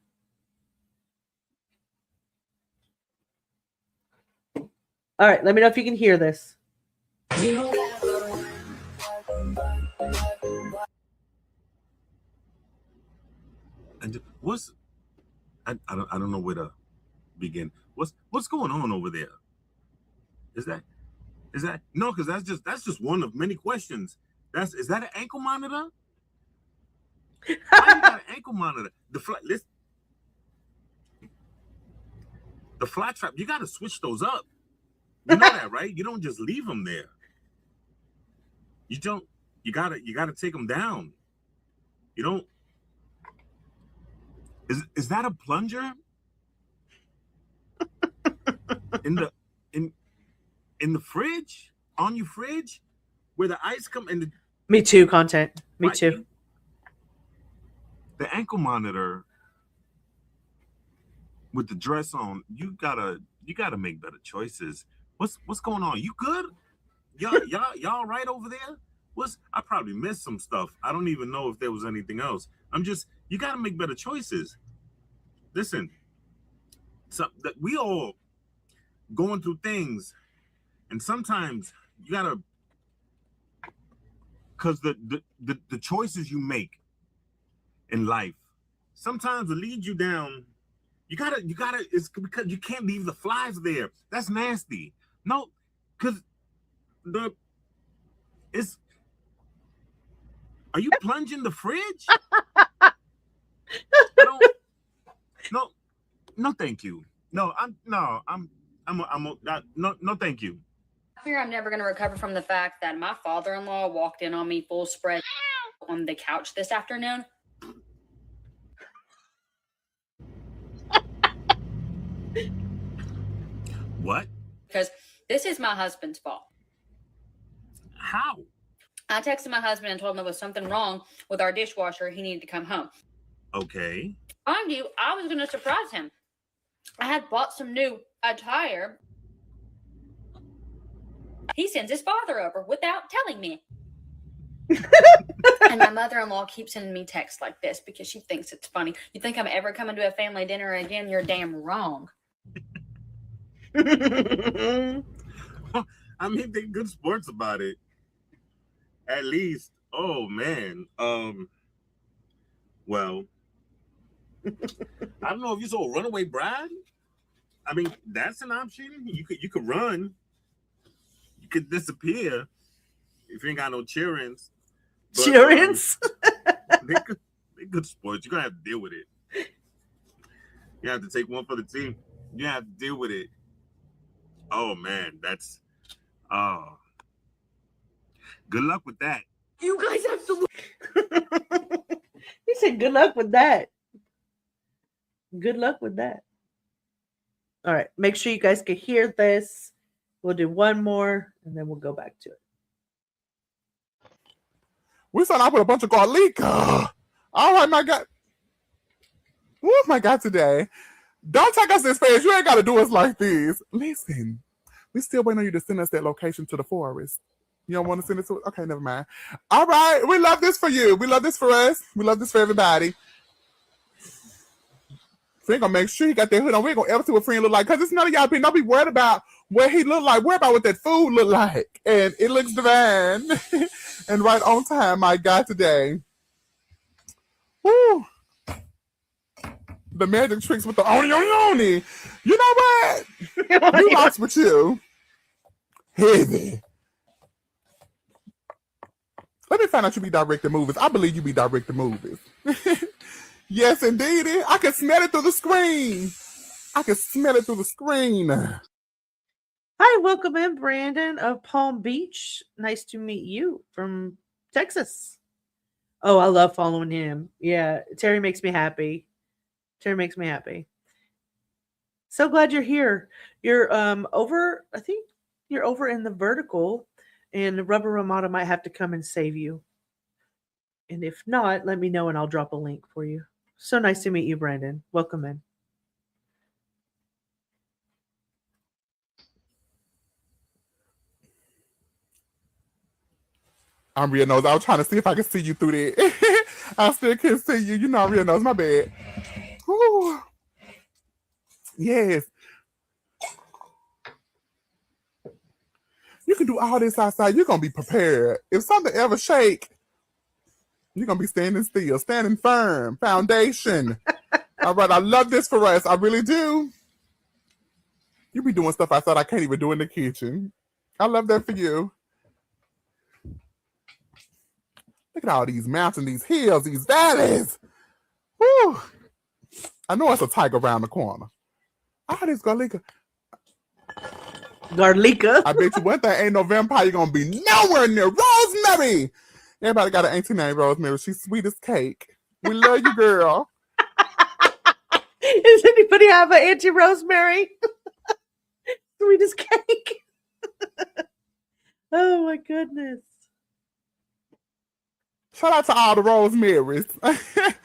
All right, let me know if you can hear this. And what's I don't know where to begin. What's going on over there? Is that no? Because that's just one of many questions. Is that an ankle monitor? Why you got an ankle monitor? The flat trap. You got to switch those up. You know that, right? You don't just leave them there. You don't. You gotta take them down. You don't. Is that a plunger? In the fridge? On your fridge? Where the ice come in the Me too, content. Me too. The ankle monitor with the dress on, you gotta make better choices. What's going on? You good? Y'all right over there? I probably missed some stuff. I don't even know if there was anything else. You gotta make better choices. Listen, that we all going through things, and sometimes you gotta, because the choices you make in life sometimes will lead you down. You gotta. It's because you can't leave the flies there. That's nasty. No, because Are you plunging the fridge? No, thank you. No, thank you. I fear I'm never going to recover from the fact that my father-in-law walked in on me full spread on the couch this afternoon. What? Because this is my husband's fault. How? I texted my husband and told him there was something wrong with our dishwasher. He needed to come home. Okay. Mind you, I was going to surprise him. I had bought some new attire. He sends his father over without telling me. And my mother-in-law keeps sending me texts like this because she thinks it's funny. You think I'm ever coming to a family dinner again? You're damn wrong. I mean, they're good sports about it. At least. Oh, man. Well, I don't know if you saw a runaway bride. I mean, that's an option. You could run. You could disappear if you ain't got no cheerings. Cheerings? They could spoil you. You're gonna have to deal with it. You have to take one for the team. You have to deal with it. Oh man, that's good luck with that. You guys have to He said good luck with that. Good luck with that. All right. Make sure you guys can hear this. We'll do one more and then we'll go back to it. We started off with a bunch of garlic. All right, my God. Oh, my God, today. Don't take us this fast. You ain't got to do us like this. Listen, we still waiting on you to send us that location to the forest. You don't want to send it to us? Okay, never mind. All right, we love this for you. We love this for us. We love this for everybody. So we're going to make sure he got that hood on. We ain't going to ever see what friend look like because it's none of y'all opinion. Don't be worried about what he look like. Worry about what that food look like. And it looks divine. And right on time, my God, today. Woo. The magic tricks with the oni. You know what? You lost with you. Heavy. Let me find out you be directing movies. I believe you be directing movies. Yes, indeed. I can smell it through the screen. Hi, welcome in, Brandon of Palm Beach. Nice to meet you from Texas. Oh, I love following him. Yeah, Terry makes me happy. So glad you're here. You're over, I think you're over in the vertical, and Rubber Ramada might have to come and save you. And if not, let me know and I'll drop a link for you. So nice to meet you, Brandon. Welcome in. I'm real nose. I was trying to see if I could see you through there. I still can't see you. You know I'm real nose. My bad. Ooh. Yes. You can do all this outside. You're going to be prepared. If something ever shake, you're going to be standing still, standing firm, foundation. All right. I love this for us. I really do. You be doing stuff outside I can't even do in the kitchen. I love that for you. Look at all these mountains, these hills, these valleys. Woo. I know it's a tiger around the corner. This garlica. Garlica? I bet you one thing, ain't no vampire going to be nowhere near Rosemary. Everybody got an auntie named Rosemary. She's sweet as cake. We love you, girl. Does anybody have an Auntie Rosemary? Sweet as cake. Oh, my goodness. Shout out to all the Rosemarys.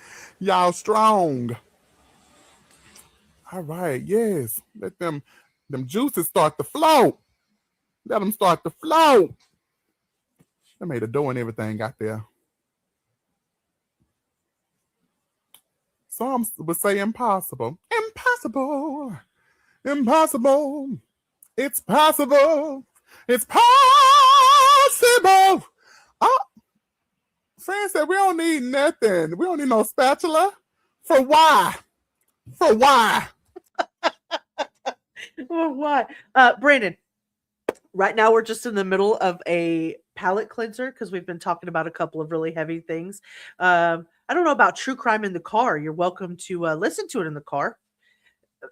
Y'all strong. All right, yes. Let them juices start to flow. Let them start to flow. They made a dough and everything out there. Some would say impossible. Impossible. Impossible. It's possible. It's possible. Oh. Friend said we don't need nothing. We don't need no spatula. For why? For why? For why? Brandon, right now we're just in the middle of a palate cleanser because we've been talking about a couple of really heavy things. I don't know about true crime in the car. You're welcome to listen to it in the car.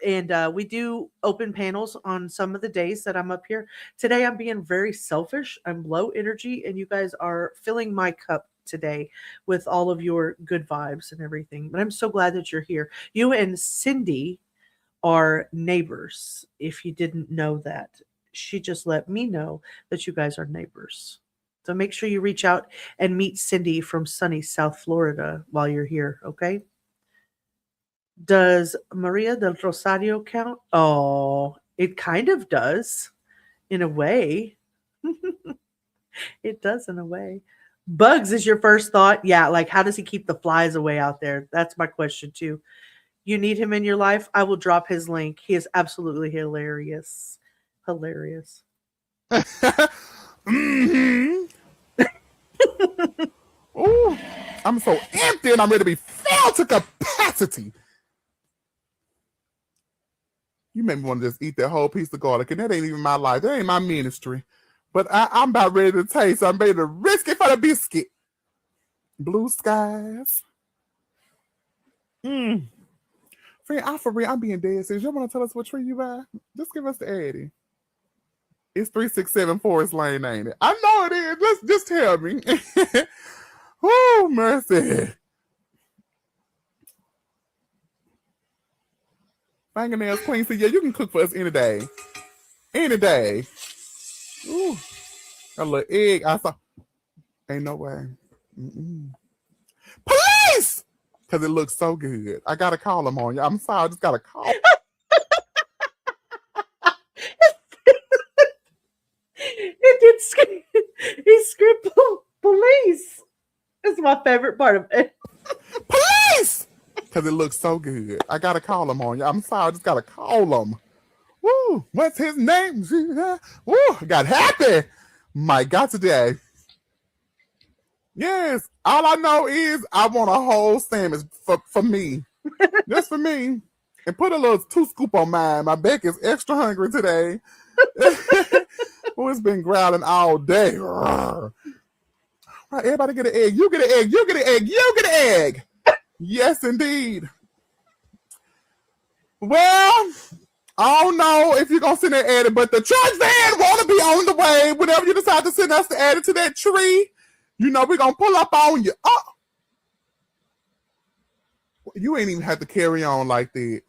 And we do open panels on some of the days that I'm up here. Today I'm being very selfish. I'm low energy, and you guys are filling my cup today with all of your good vibes and everything. But I'm so glad that you're here. You and Cindy are neighbors. If you didn't know that, she just let me know that you guys are neighbors. So make sure you reach out and meet Cindy from sunny South Florida while you're here, okay? Does Maria del Rosario count? Oh, it kind of does in a way. It does in a way. Bugs is your first thought. Yeah, like how does he keep the flies away out there? That's my question too. You need him in your life? I will drop his link. He is absolutely hilarious. Hilarious. Mm-hmm. Ooh, I'm so empty and I'm ready to be filled to capacity. You made me want to just eat that whole piece of garlic, and that ain't even my life. That ain't my ministry. But I'm about ready to taste. I'm ready to risk it for the biscuit. Blue skies. Friend, for real, I'm being dead serious. You want to tell us what tree you buy? Just give us the Addy. It's 367 Forest Lane, ain't it? I know it is. Just tell me. Oh, mercy. Fingernails Queen said, yeah, you can cook for us any day. Any day. Ooh. A little egg. I saw. Ain't no way. Police! Because it looks so good. I got to call them on you. I'm sorry. I just got to call. It did scream. He screamed police. That's my favorite part of it. Police! Because it looks so good. I got to call them on you. I'm sorry. I just got to call them. Woo! What's his name? Woo! I got happy. My God, today. Yes. All I know is I want a whole sandwich for me. Just for me. And put a little 2 scoop on mine. My back is extra hungry today. Oh, it's been growling all day. All right, everybody get an egg. You get an egg. You get an egg. You get an egg. Yes, indeed. Well, I don't know if you're going to send that Addy, but the church van want to be on the way. Whenever you decide to send us the Addy to that tree, you know we're going to pull up on you. Oh. You ain't even have to carry on like that.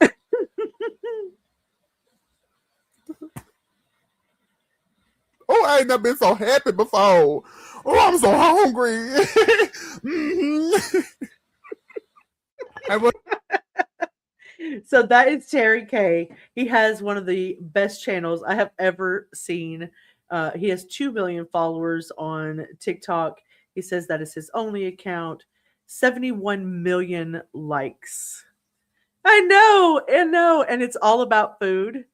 Oh, I ain't never been so happy before. Oh, I'm so hungry. So that is Terry K. He has one of the best channels I have ever seen. He has 2 million followers on TikTok. He says that is his only account. 71 million likes. I know. And it's all about food.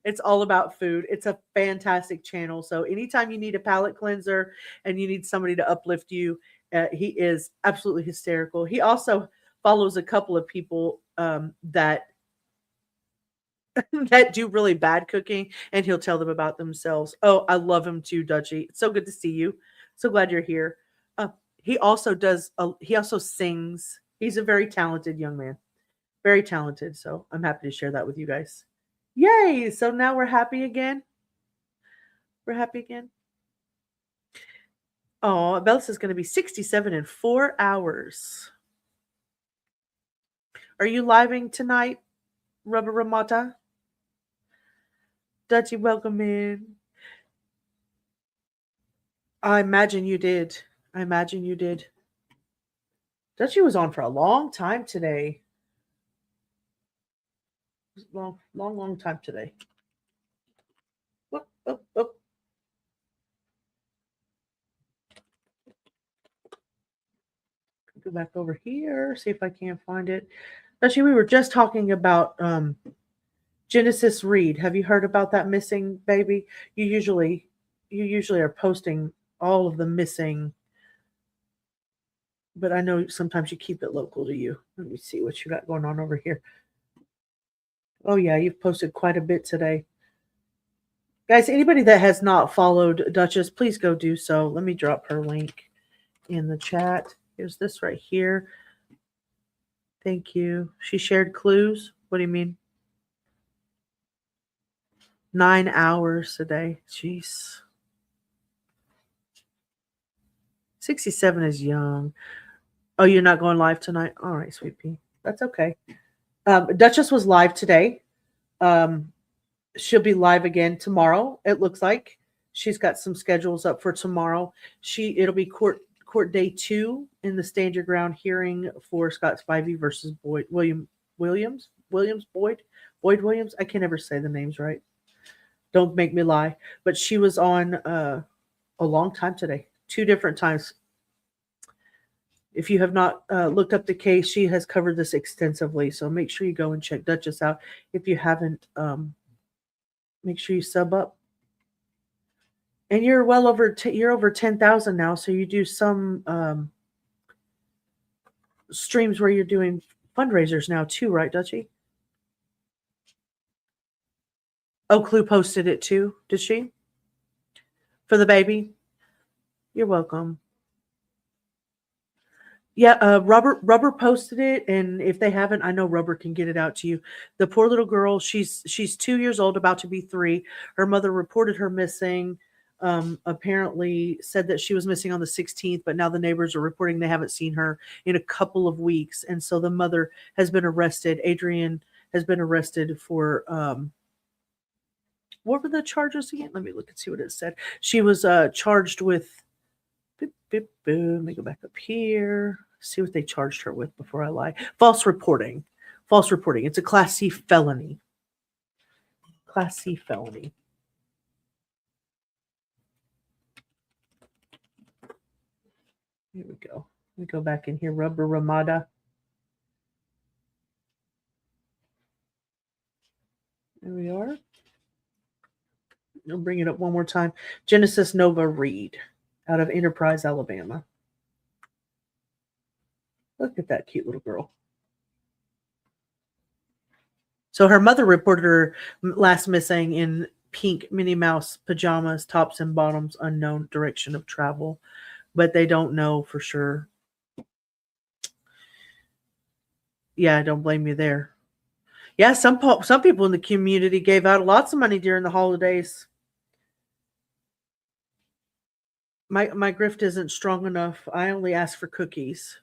It's all about food. It's a fantastic channel. So anytime you need a palate cleanser and you need somebody to uplift you, he is absolutely hysterical. He also follows a couple of people that do really bad cooking, and he'll tell them about themselves. Oh, I love him too, Dutchie. It's so good to see you. So glad you're here. He also sings. He's a very talented young man. Very talented. So I'm happy to share that with you guys. Yay! So now we're happy again. We're happy again. Oh, Bellis is going to be 67 in 4 hours. Are you living tonight, Rubber Ramata? Dutchie, welcome in. I imagine you did. Dutchie was on for a long time today. Long time today. Whoop. Go back over here, see if I can't find it. Actually, we were just talking about Genesis Reed. Have you heard about that missing baby? You usually are posting all of the missing, but I know sometimes you keep it local to you. Let me see what you got going on over here. Oh yeah, you've posted quite a bit today. Guys, anybody that has not followed Duchess, please go do so. Let me drop her link in the chat. Here's this right here. Thank you. She shared clues. What do you mean? 9 hours a day. Jeez. 67 is young. Oh, you're not going live tonight? All right, sweet pea. That's okay. Duchess was live today. She'll be live again tomorrow. It looks like she's got some schedules up for tomorrow. It'll be court day 2 in the stand your ground hearing for Scott Spivey versus Boyd Williams. I can never say the names right. Don't make me lie. But she was on a long time today, 2 different times. If you have not looked up the case, she has covered this extensively. So make sure you go and check Duchess out. If you haven't, make sure you sub up. And you're well over you're over 10,000 now. So you do some streams where you're doing fundraisers now too, right, Dutchie? Oh, Clue posted it too, did she? For the baby? You're welcome. Yeah, Rubber posted it, and if they haven't, I know Rubber can get it out to you. The poor little girl, she's 2 years old, about to be 3. Her mother reported her missing. Apparently said that she was missing on the 16th, but now the neighbors are reporting they haven't seen her in a couple of weeks, and so the mother has been arrested. Adrian has been arrested for what were the charges again? Let me look and see what it said. She was charged with. Let me go back up here. See what they charged her with before I lie. False reporting. False reporting. It's a Class C felony. Class C felony. Here we go. Let me go back in here. Rubber Ramada. There we are. I'll bring it up one more time. Genesis Nova Reed out of Enterprise, Alabama. Look at that cute little girl. So her mother reported her last missing in pink Minnie Mouse pajamas, tops and bottoms, unknown direction of travel. But they don't know for sure. Yeah, I don't blame you there. Yeah, some people in the community gave out lots of money during the holidays. My grift isn't strong enough. I only ask for cookies.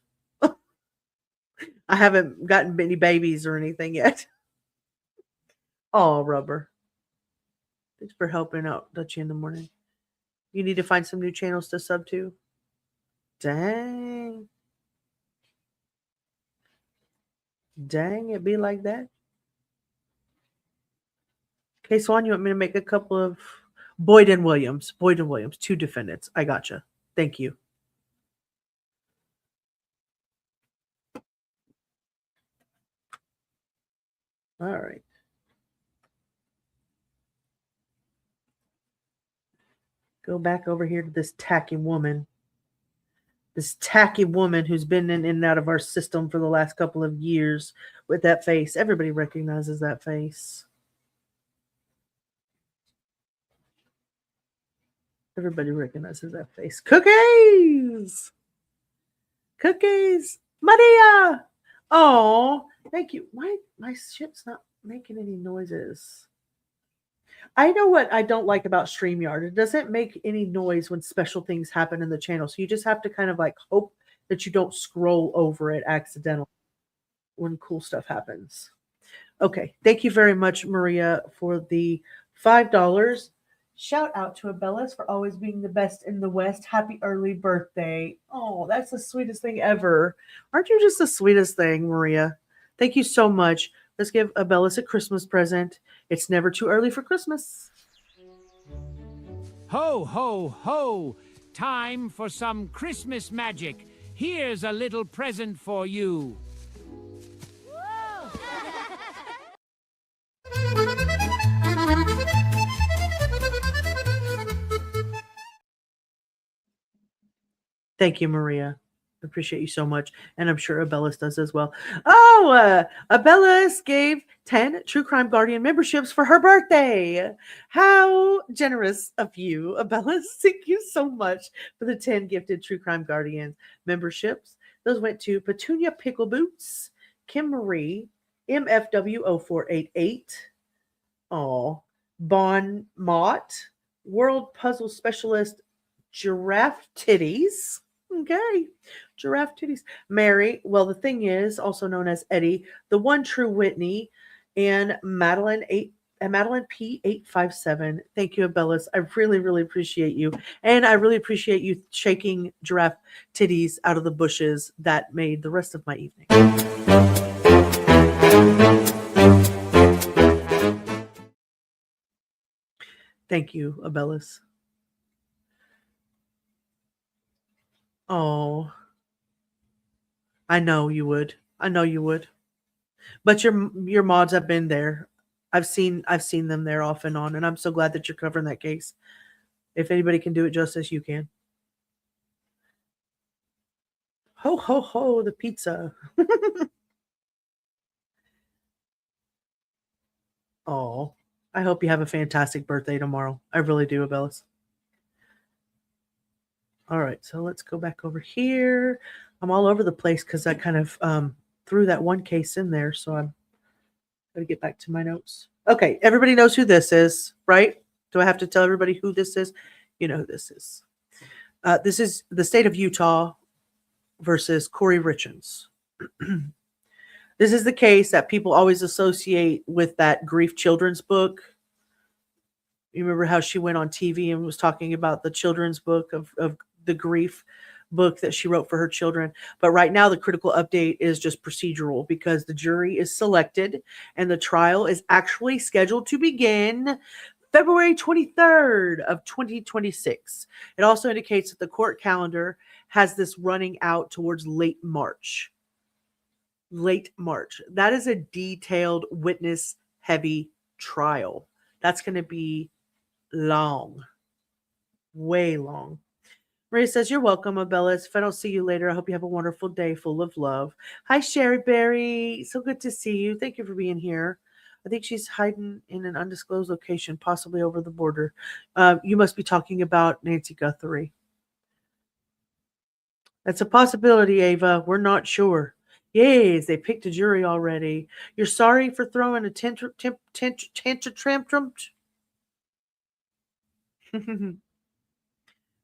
I haven't gotten any babies or anything yet. Oh, Rubber. Thanks for helping out Dutchie in the morning. You need to find some new channels to sub to. Dang. Dang, it be like that. Okay, Swan, you want me to make a couple of Boyd and Williams, 2 defendants. I gotcha. Thank you. All right. Go back over here to this tacky woman. This tacky woman who's been in and out of our system for the last couple of years with that face. Everybody recognizes that face. Everybody recognizes that face. Cookies! Cookies! Maria! Oh, thank you. Why my shit's not making any noises? I know what I don't like about StreamYard. It doesn't make any noise when special things happen in the channel. So you just have to kind of like hope that you don't scroll over it accidentally when cool stuff happens. Okay. Thank you very much, Maria, for the $5. Shout out to Abellis for always being the best in the West. Happy early birthday. Oh, that's the sweetest thing ever. Aren't you just the sweetest thing, Maria? Thank you so much. Let's give Abellis a Christmas present. It's never too early for Christmas. Ho, ho, ho! Time for some Christmas magic. Here's a little present for you. Thank you, Maria. Appreciate you so much. And I'm sure Abellis does as well. Oh, Abellis gave 10 True Crime Guardian memberships for her birthday. How generous of you, Abellis. Thank you so much for the 10 gifted True Crime Guardian memberships. Those went to Petunia Pickle Boots, Kim Marie, MFW0488, Bon Mott, World Puzzle Specialist, Giraffe Titties. Okay. Giraffe Titties. Mary, well, the thing is, also known as Eddie, the one true Whitney, and Madeline P857. Thank you, Abellis. I really, really appreciate you. And I really appreciate you shaking Giraffe Titties out of the bushes. That made the rest of my evening. Thank you, Abellis. Oh, I know you would. I know you would. But your mods have been there. I've seen them there off and on, and I'm so glad that you're covering that case. If anybody can do it justice, you can. Ho ho ho! The pizza. Oh, I hope you have a fantastic birthday tomorrow. I really do, Abellis. All right, so let's go back over here. I'm all over the place because I kind of threw that one case in there, so I'm going to get back to my notes. Okay, everybody knows who this is, right? Do I have to tell everybody who this is? You know who this is. This is the state of Utah versus Kouri Richins. This is the case that people always associate with that grief children's book. You remember how she went on TV and was talking about the children's book of the grief book that she wrote for her children. But right now, the critical update is just procedural because the jury is selected and the trial is actually scheduled to begin February 23rd of 2026. It also indicates that the court calendar has this running out towards late March. Late March. That is a detailed witness heavy trial. That's going to be long. Way long. Maria says, you're welcome, Abellis. If I don't see you later, I hope you have a wonderful day full of love. Hi, Sherry Berry. So good to see you. Thank you for being here. I think she's hiding in an undisclosed location, possibly over the border. You must be talking about Nancy Guthrie. That's a possibility, Ava. We're not sure. Yes, they picked a jury already. You're sorry for throwing a tantrum?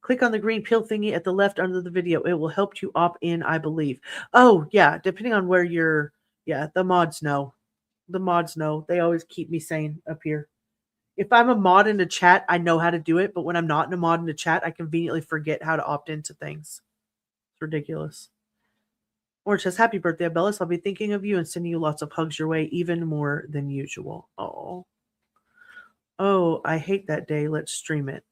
Click on the green pill thingy at the left under the video. It will help you opt in, I believe. Oh, yeah, depending on where you're... Yeah, the mods know. The mods know. They always keep me sane up here. If I'm a mod in the chat, I know how to do it. But when I'm not in a mod in the chat, I conveniently forget how to opt into things. It's ridiculous. Orange says, happy birthday, Abellis. I'll be thinking of you and sending you lots of hugs your way, even more than usual. Oh. Oh, I hate that day. Let's stream it.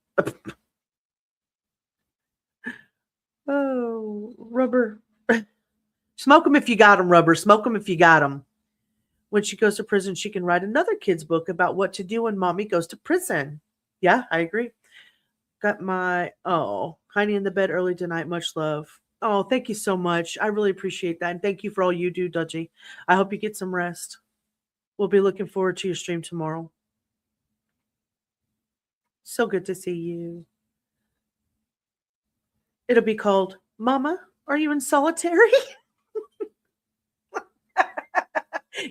Oh, Rubber. Smoke them if you got them, Rubber. Smoke them if you got them. When she goes to prison, she can write another kid's book about what to do when mommy goes to prison. Yeah, I agree. Got my, Heidi in the bed early tonight. Much love. Oh, thank you so much. I really appreciate that. And thank you for all you do, Dudgy. I hope you get some rest. We'll be looking forward to your stream tomorrow. So good to see you. It'll be called, Mama, are you in solitary?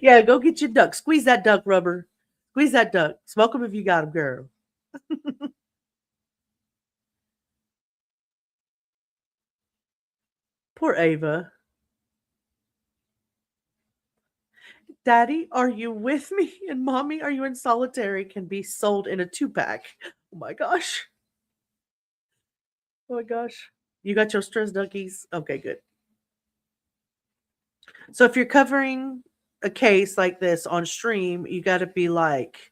Yeah, go get your duck. Squeeze that duck, Rubber. Squeeze that duck. Smoke them if you got them, girl. Poor Ava. Daddy, are you with me? And Mommy, are you in solitary? Can be sold in a 2-pack. Oh my gosh. Oh my gosh. You got your stress duckies? Okay, good. So if you're covering a case like this on stream, you got to be like,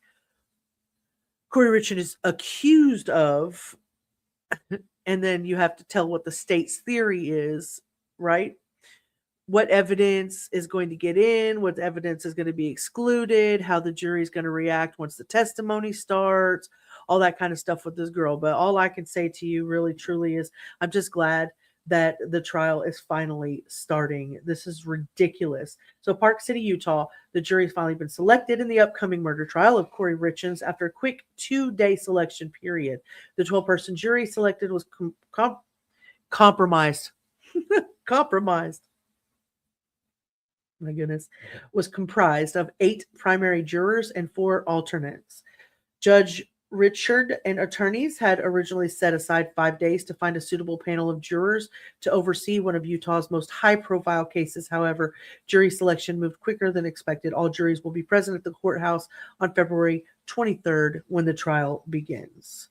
Kouri Richins is accused of, and then you have to tell what the state's theory is, right? What evidence is going to get in, what evidence is going to be excluded, how the jury is going to react once the testimony starts, all that kind of stuff with this girl. But all I can say to you really, truly is I'm just glad that the trial is finally starting. This is ridiculous. So Park City, Utah, the jury has finally been selected in the upcoming murder trial of Kouri Richins after a quick 2-day selection period. The 12-person jury selected was compromised. Compromised. My goodness. Was comprised of 8 primary jurors and 4 alternates. Judge Richard and attorneys had originally set aside 5 days to find a suitable panel of jurors to oversee one of Utah's most high-profile cases. However, jury selection moved quicker than expected. All juries will be present at the courthouse on February 23rd when the trial begins.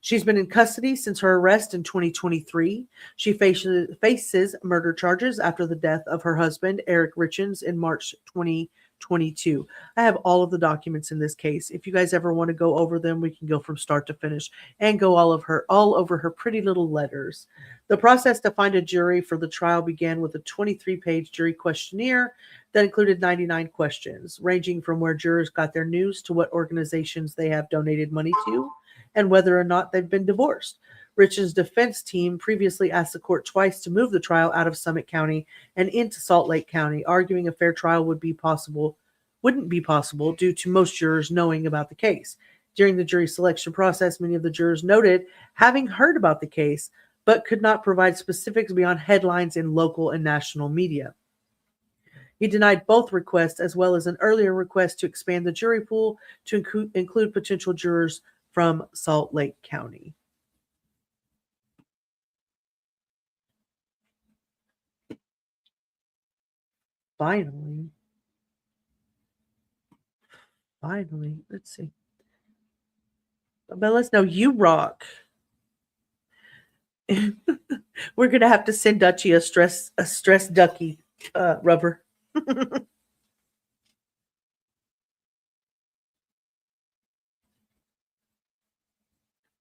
She's been in custody since her arrest in 2023. She faces murder charges after the death of her husband, Eric Richins, in March 2022. I have all of the documents in this case. If you guys ever want to go over them, we can go from start to finish and go all over her pretty little letters. The process to find a jury for the trial began with a 23-page jury questionnaire that included 99 questions, ranging from where jurors got their news to what organizations they have donated money to, and whether or not they've been divorced. Rich's defense team previously asked the court twice to move the trial out of Summit County and into Salt Lake County, arguing a fair trial would be possible wouldn't be possible due to most jurors knowing about the case. During the jury selection process, many of the jurors noted having heard about the case, but could not provide specifics beyond headlines in local and national media. He denied both requests, as well as an earlier request to expand the jury pool to include potential jurors from Salt Lake County. Finally, let's see. But let's know you rock. We're gonna have to send Dutchie a stress ducky rubber.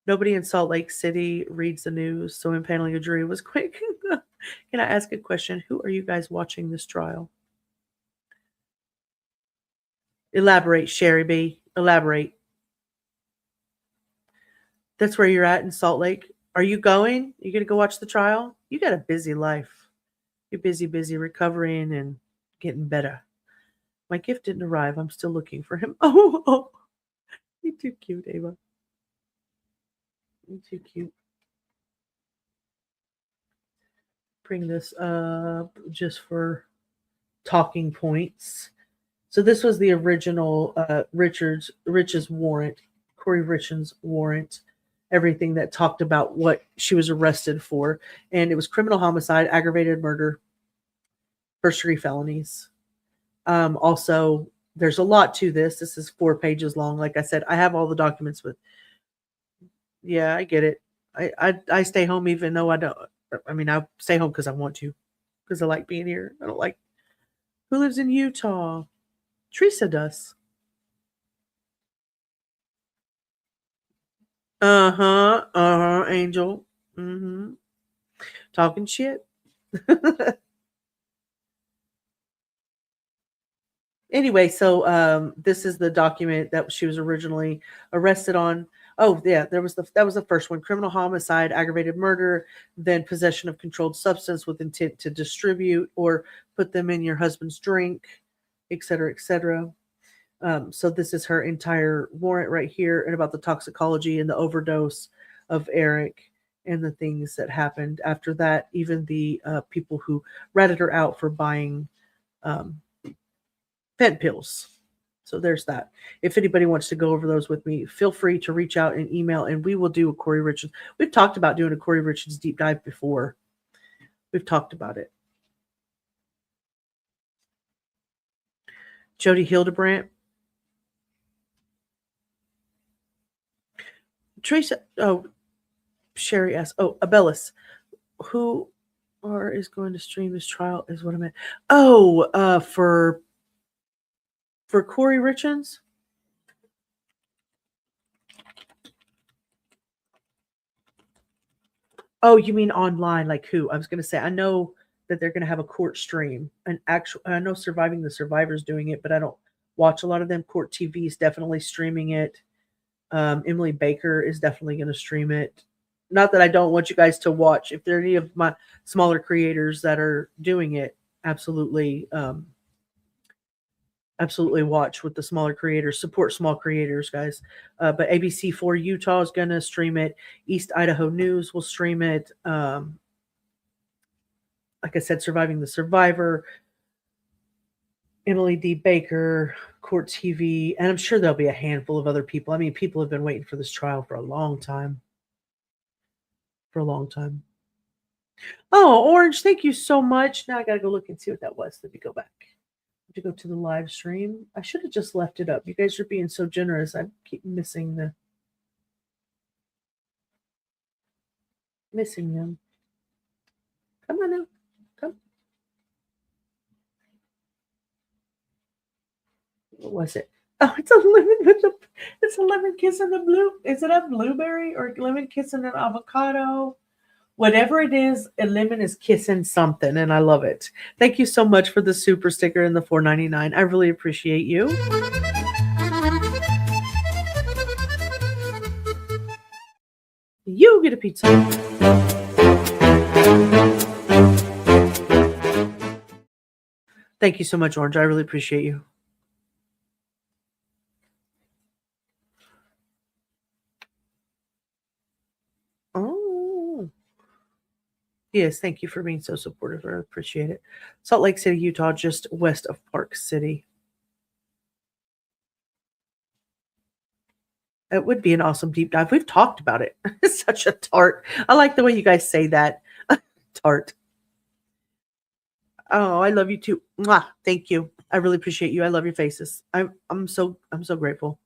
Nobody in Salt Lake City reads the news, so impaneling a jury was quick. Can I ask a question? Who are you guys watching this trial? Elaborate, Sherry B. Elaborate. That's where you're at in Salt Lake. Are you going? You going to go watch the trial? You got a busy life. You're busy recovering and getting better. My gift didn't arrive. I'm still looking for him. Oh, you're too cute, Ava. You're too cute. Bring this up just for talking points. So this was the original Rich's warrant, Kouri Richins warrant, everything that talked about what she was arrested for. And it was criminal homicide, aggravated murder, first-degree felonies. Also, there's a lot to this. This is 4 pages long. Like I said, I have all the documents with. Yeah, I get it. I stay home even though I don't. I mean, I stay home because I want to, because I like being here. I don't like. Who lives in Utah? Teresa does. Angel. Talking shit. Anyway, so this is the document that she was originally arrested on. Oh, yeah, that was the first one. Criminal homicide, aggravated murder, then possession of controlled substance with intent to distribute or put them in your husband's drink, et cetera, et cetera. So this is her entire warrant right here, and about the toxicology and the overdose of Eric and the things that happened after that. Even the people who ratted her out for buying fent pills. So there's that. If anybody wants to go over those with me, feel free to reach out and email, and we will do a Kouri Richins. We've talked about doing a Kouri Richins deep dive before. We've talked about it. Jody Hildebrandt. Teresa, Sherry asks, Abellis, who is going to stream this trial is what I meant. For Kouri Richins? Oh, you mean online? Like who? I was going to say, I know that they're going to have a court stream. I know Surviving the Survivors doing it, but I don't watch a lot of them. Court TV is definitely streaming it. Emily Baker is definitely going to stream it. Not that I don't want you guys to watch. If there are any of my smaller creators that are doing it, absolutely watch with the smaller creators. Support small creators, guys. But ABC4 Utah is going to stream it. East Idaho News will stream it. Like I said, Surviving the Survivor, Emily D. Baker, Court TV, and I'm sure there'll be a handful of other people. I mean, people have been waiting for this trial for a long time. Oh, Orange, thank you so much. Now I got to go look and see what that was. Let me go back. To go to the live stream. I should have just left it up. You guys are being so generous. I keep missing them. Come on now. Come. What was it? Oh, it's a lemon kiss in the blue. Is it a blueberry or lemon kiss in an avocado? Whatever it is, a lemon is kissing something, and I love it. Thank you so much for the super sticker and the $4.99. I really appreciate you. You get a pizza. Thank you so much, Orange. I really appreciate you. Yes, thank you for being so supportive. I appreciate it. Salt Lake City, Utah, just west of Park City. It would be an awesome deep dive. We've talked about it. It's such a tart. I like the way you guys say that. Tart. Oh, I love you too. Mwah. Thank you. I really appreciate you. I love your faces. I'm so grateful.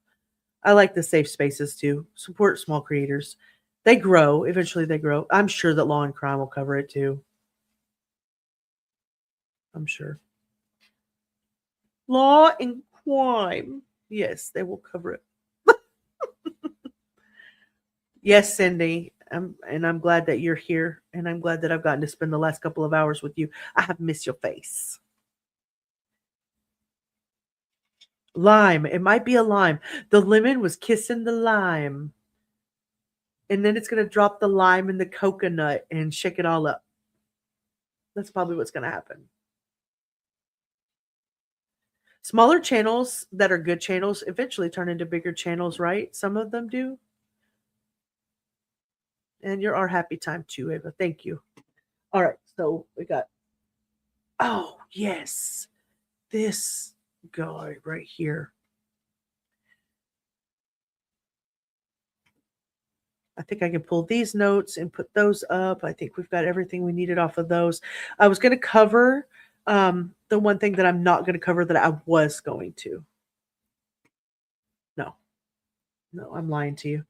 I like the safe spaces too. Support small creators. They grow. Eventually they grow. I'm sure that Law and Crime will cover it too. I'm sure. Law and Crime. Yes, they will cover it. Yes, Cindy. And I'm glad that you're here. And I'm glad that I've gotten to spend the last couple of hours with you. I have missed your face. Lime. It might be a lime. The lemon was kissing the lime. And then it's going to drop the lime in the coconut and shake it all up. That's probably what's going to happen. Smaller channels that are good channels eventually turn into bigger channels, right? Some of them do. And you're our happy time too, Ava. Thank you. All right. So we got, oh, yes. This guy right here. I think I can pull these notes and put those up. I think we've got everything we needed off of those. I was going to cover the one thing that I'm not going to cover that I was going to. No, I'm lying to you.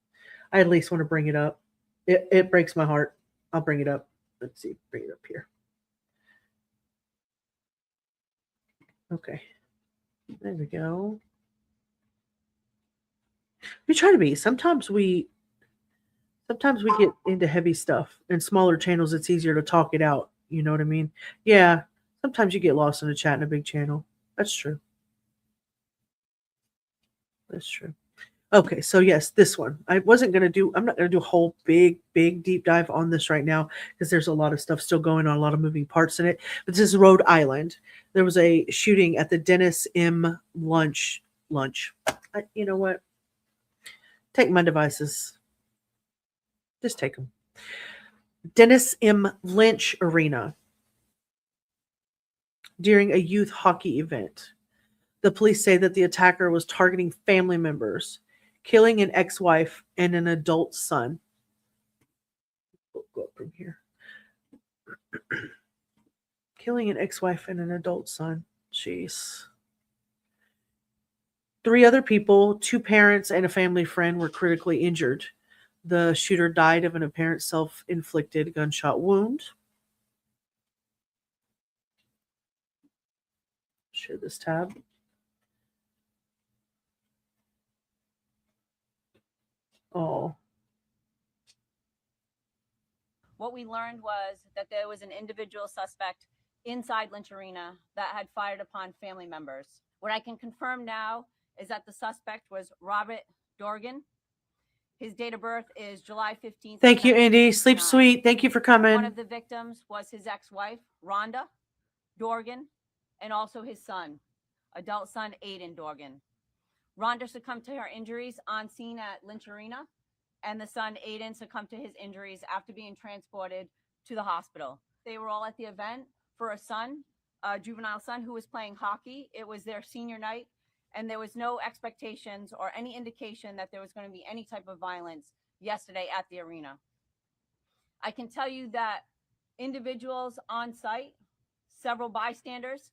I at least want to bring it up. It breaks my heart. I'll bring it up. Let's see. Bring it up here. Okay. There we go. We try to be. Sometimes we get into heavy stuff. In smaller channels, it's easier to talk it out. You know what I mean? Yeah. Sometimes you get lost in a chat in a big channel. That's true. That's true. Okay, so yes, this one. I'm not going to do a whole big deep dive on this right now because there's a lot of stuff still going on, a lot of moving parts in it. But this is Rhode Island. There was a shooting at the Dennis M. lunch. You know what? Take my devices. Just take them. Dennis M. Lynch Arena during a youth hockey event. The police say that the attacker was targeting family members, killing an ex-wife and an adult son. We'll go up from here. Killing an ex-wife and an adult son. Jeez. 3 other people, 2 parents and a family friend, were critically injured. The shooter died of an apparent self-inflicted gunshot wound. Share this tab. Oh. What we learned was that there was an individual suspect inside Lynch Arena that had fired upon family members. What I can confirm now is that the suspect was Robert Dorgan. His date of birth is July 15th. Thank you, Andy. Sleep sweet. Thank you for coming. One of the victims was his ex-wife, Rhonda Dorgan, and also his son, adult son, Aiden Dorgan. Rhonda succumbed to her injuries on scene at Lynch Arena, and the son, Aiden, succumbed to his injuries after being transported to the hospital. They were all at the event for a juvenile son who was playing hockey. It was their senior night, and there was no expectations or any indication that there was going to be any type of violence yesterday at the arena. I can tell you that individuals on site, several bystanders,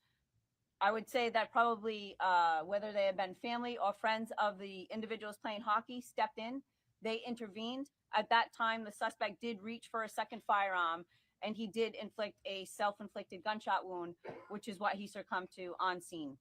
I would say that probably whether they have been family or friends of the individuals playing hockey, stepped in. They intervened. At that time, the suspect did reach for a second firearm, and he did inflict a self-inflicted gunshot wound, which is what he succumbed to on scene.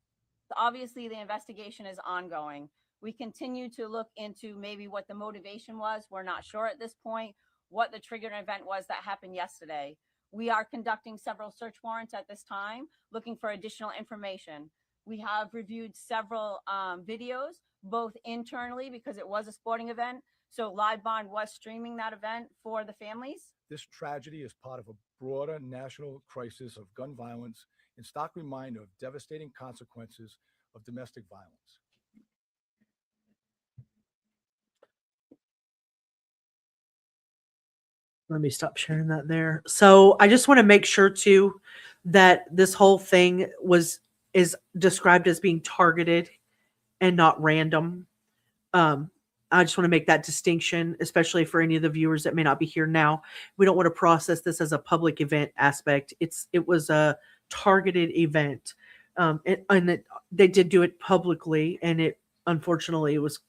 Obviously, the investigation is ongoing. We continue to look into maybe what the motivation was. We're not sure at this point what the trigger event was that happened yesterday. We are conducting several search warrants at this time, looking for additional information. We have reviewed several videos, both internally because it was a sporting event. So Live Bond was streaming that event for the families. This tragedy is part of a broader national crisis of gun violence and stark reminder of devastating consequences of domestic violence. Let me stop sharing that there. So I just want to make sure too that this whole thing is described as being targeted and not random. I just want to make that distinction, especially for any of the viewers that may not be here now. We don't want to process this as a public event aspect. It was a targeted event, they did do it publicly, and it unfortunately it was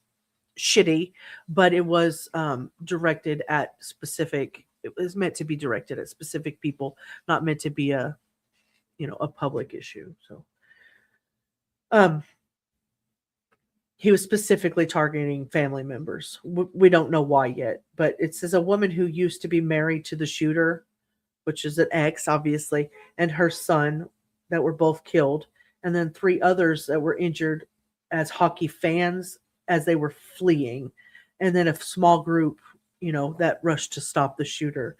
shitty, but it was directed at specific. It was meant to be directed at specific people, not meant to be a public issue. So, he was specifically targeting family members. We don't know why yet, but it says a woman who used to be married to the shooter, which is an ex, obviously, and her son that were both killed, and then 3 others that were injured as hockey fans as they were fleeing, and then a small group, that rushed to stop the shooter.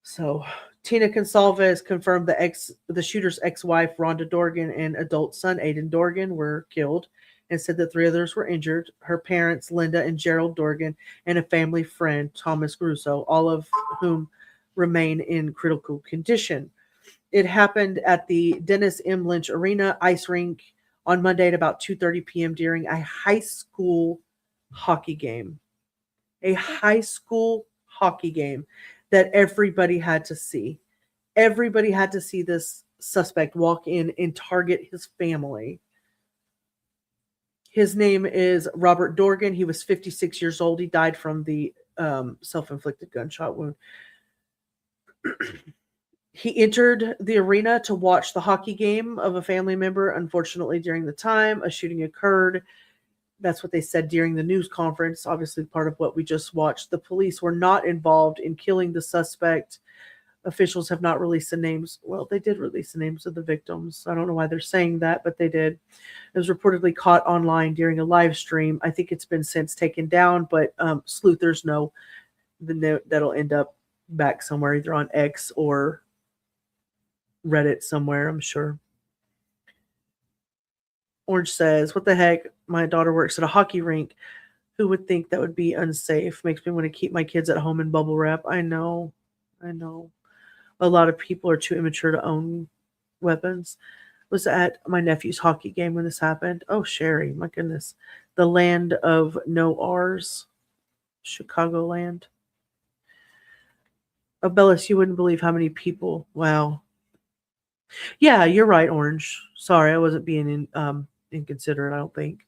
So Tina Consalves confirmed the shooter's ex-wife, Rhonda Dorgan, and adult son, Aiden Dorgan, were killed, and said that 3 others were injured. Her parents, Linda and Gerald Dorgan, and a family friend, Thomas Russo, all of whom remain in critical condition. It happened at the Dennis M. Lynch Arena ice rink on Monday at about 2:30 p.m. during a high school hockey game. A high school hockey game that everybody had to see. Everybody had to see this suspect walk in and target his family. His name is Robert Dorgan. He was 56 years old. He died from the self-inflicted gunshot wound. He entered the arena to watch the hockey game of a family member. Unfortunately, during the time, a shooting occurred. That's what they said during the news conference. Obviously, part of what we just watched. The police were not involved in killing the suspect. Officials have not released the names. Well, they did release the names of the victims. I don't know why they're saying that, but they did. It was reportedly caught online during a live stream. I think it's been since taken down, but sleuthers know that'll end up back somewhere, either on X or Reddit somewhere, I'm sure. Orange says, what the heck? My daughter works at a hockey rink. Who would think that would be unsafe? Makes me want to keep my kids at home in bubble wrap. I know. A lot of people are too immature to own weapons. Was at my nephew's hockey game when this happened. Oh, Sherry, my goodness. The land of no R's. Chicagoland. Oh, Bellis, you wouldn't believe how many people. Wow. Yeah, you're right, Orange. Sorry, I wasn't being inconsiderate, I don't think.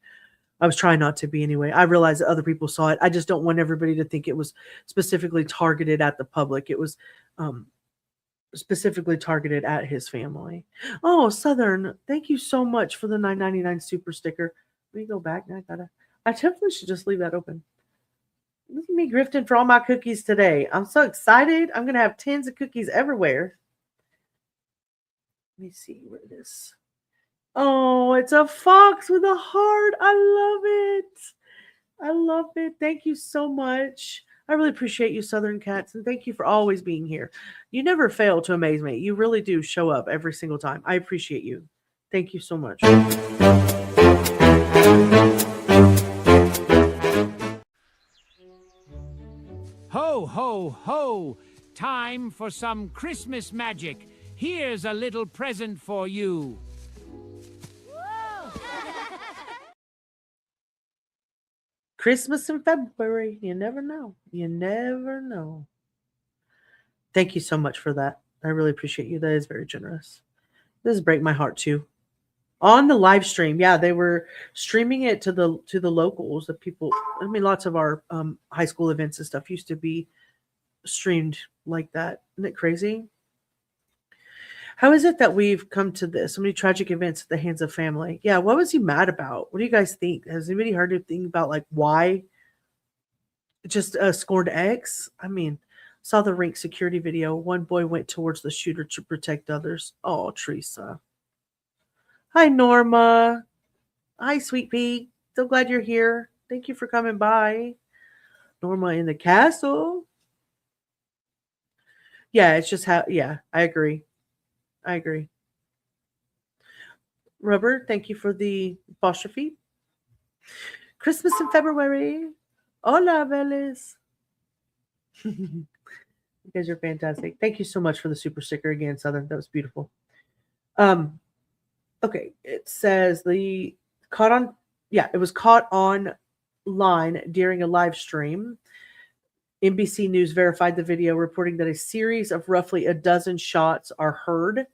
I was trying not to be anyway. I realized that other people saw it. I just don't want everybody to think it was specifically targeted at the public. It was specifically targeted at his family. Oh, Southern, thank you so much for the $9.99 super sticker. Let me go back now. I definitely should just leave that open. Look at me grifting for all my cookies today. I'm so excited. I'm going to have tins of cookies everywhere. Let me see where it is. Oh, it's a fox with a heart. I love it. Thank you so much. I really appreciate you, Southern Cats, and thank you for always being here. You never fail to amaze me. You really do show up every single time. I appreciate you. Thank you so much. Ho, ho, ho! Time for some Christmas magic. Here's a little present for you. Christmas in February. You never know. You never know. Thank you so much for that. I really appreciate you. That is very generous. This break my heart too. On the live stream, yeah, they were streaming it to the locals, the people. I mean, lots of our high school events and stuff used to be streamed like that. Isn't it crazy? How is it that we've come to this? So many tragic events at the hands of family. Yeah, what was he mad about? What do you guys think? Has anybody heard anything about like why? Just a scorned ex? I mean, saw the rink security video. One boy went towards the shooter to protect others. Oh, Teresa. Hi, Norma. Hi, Sweet Pea. So glad you're here. Thank you for coming by. Norma in the castle. Yeah, it's just how, yeah, I agree. Rubber, thank you for the apostrophe. Christmas in February. Hola, Veles. You guys are fantastic. Thank you so much for the super sticker again, Southern. That was beautiful. Okay, it says it was caught online during a live stream. NBC News verified the video, reporting that a series of roughly a dozen shots are heard.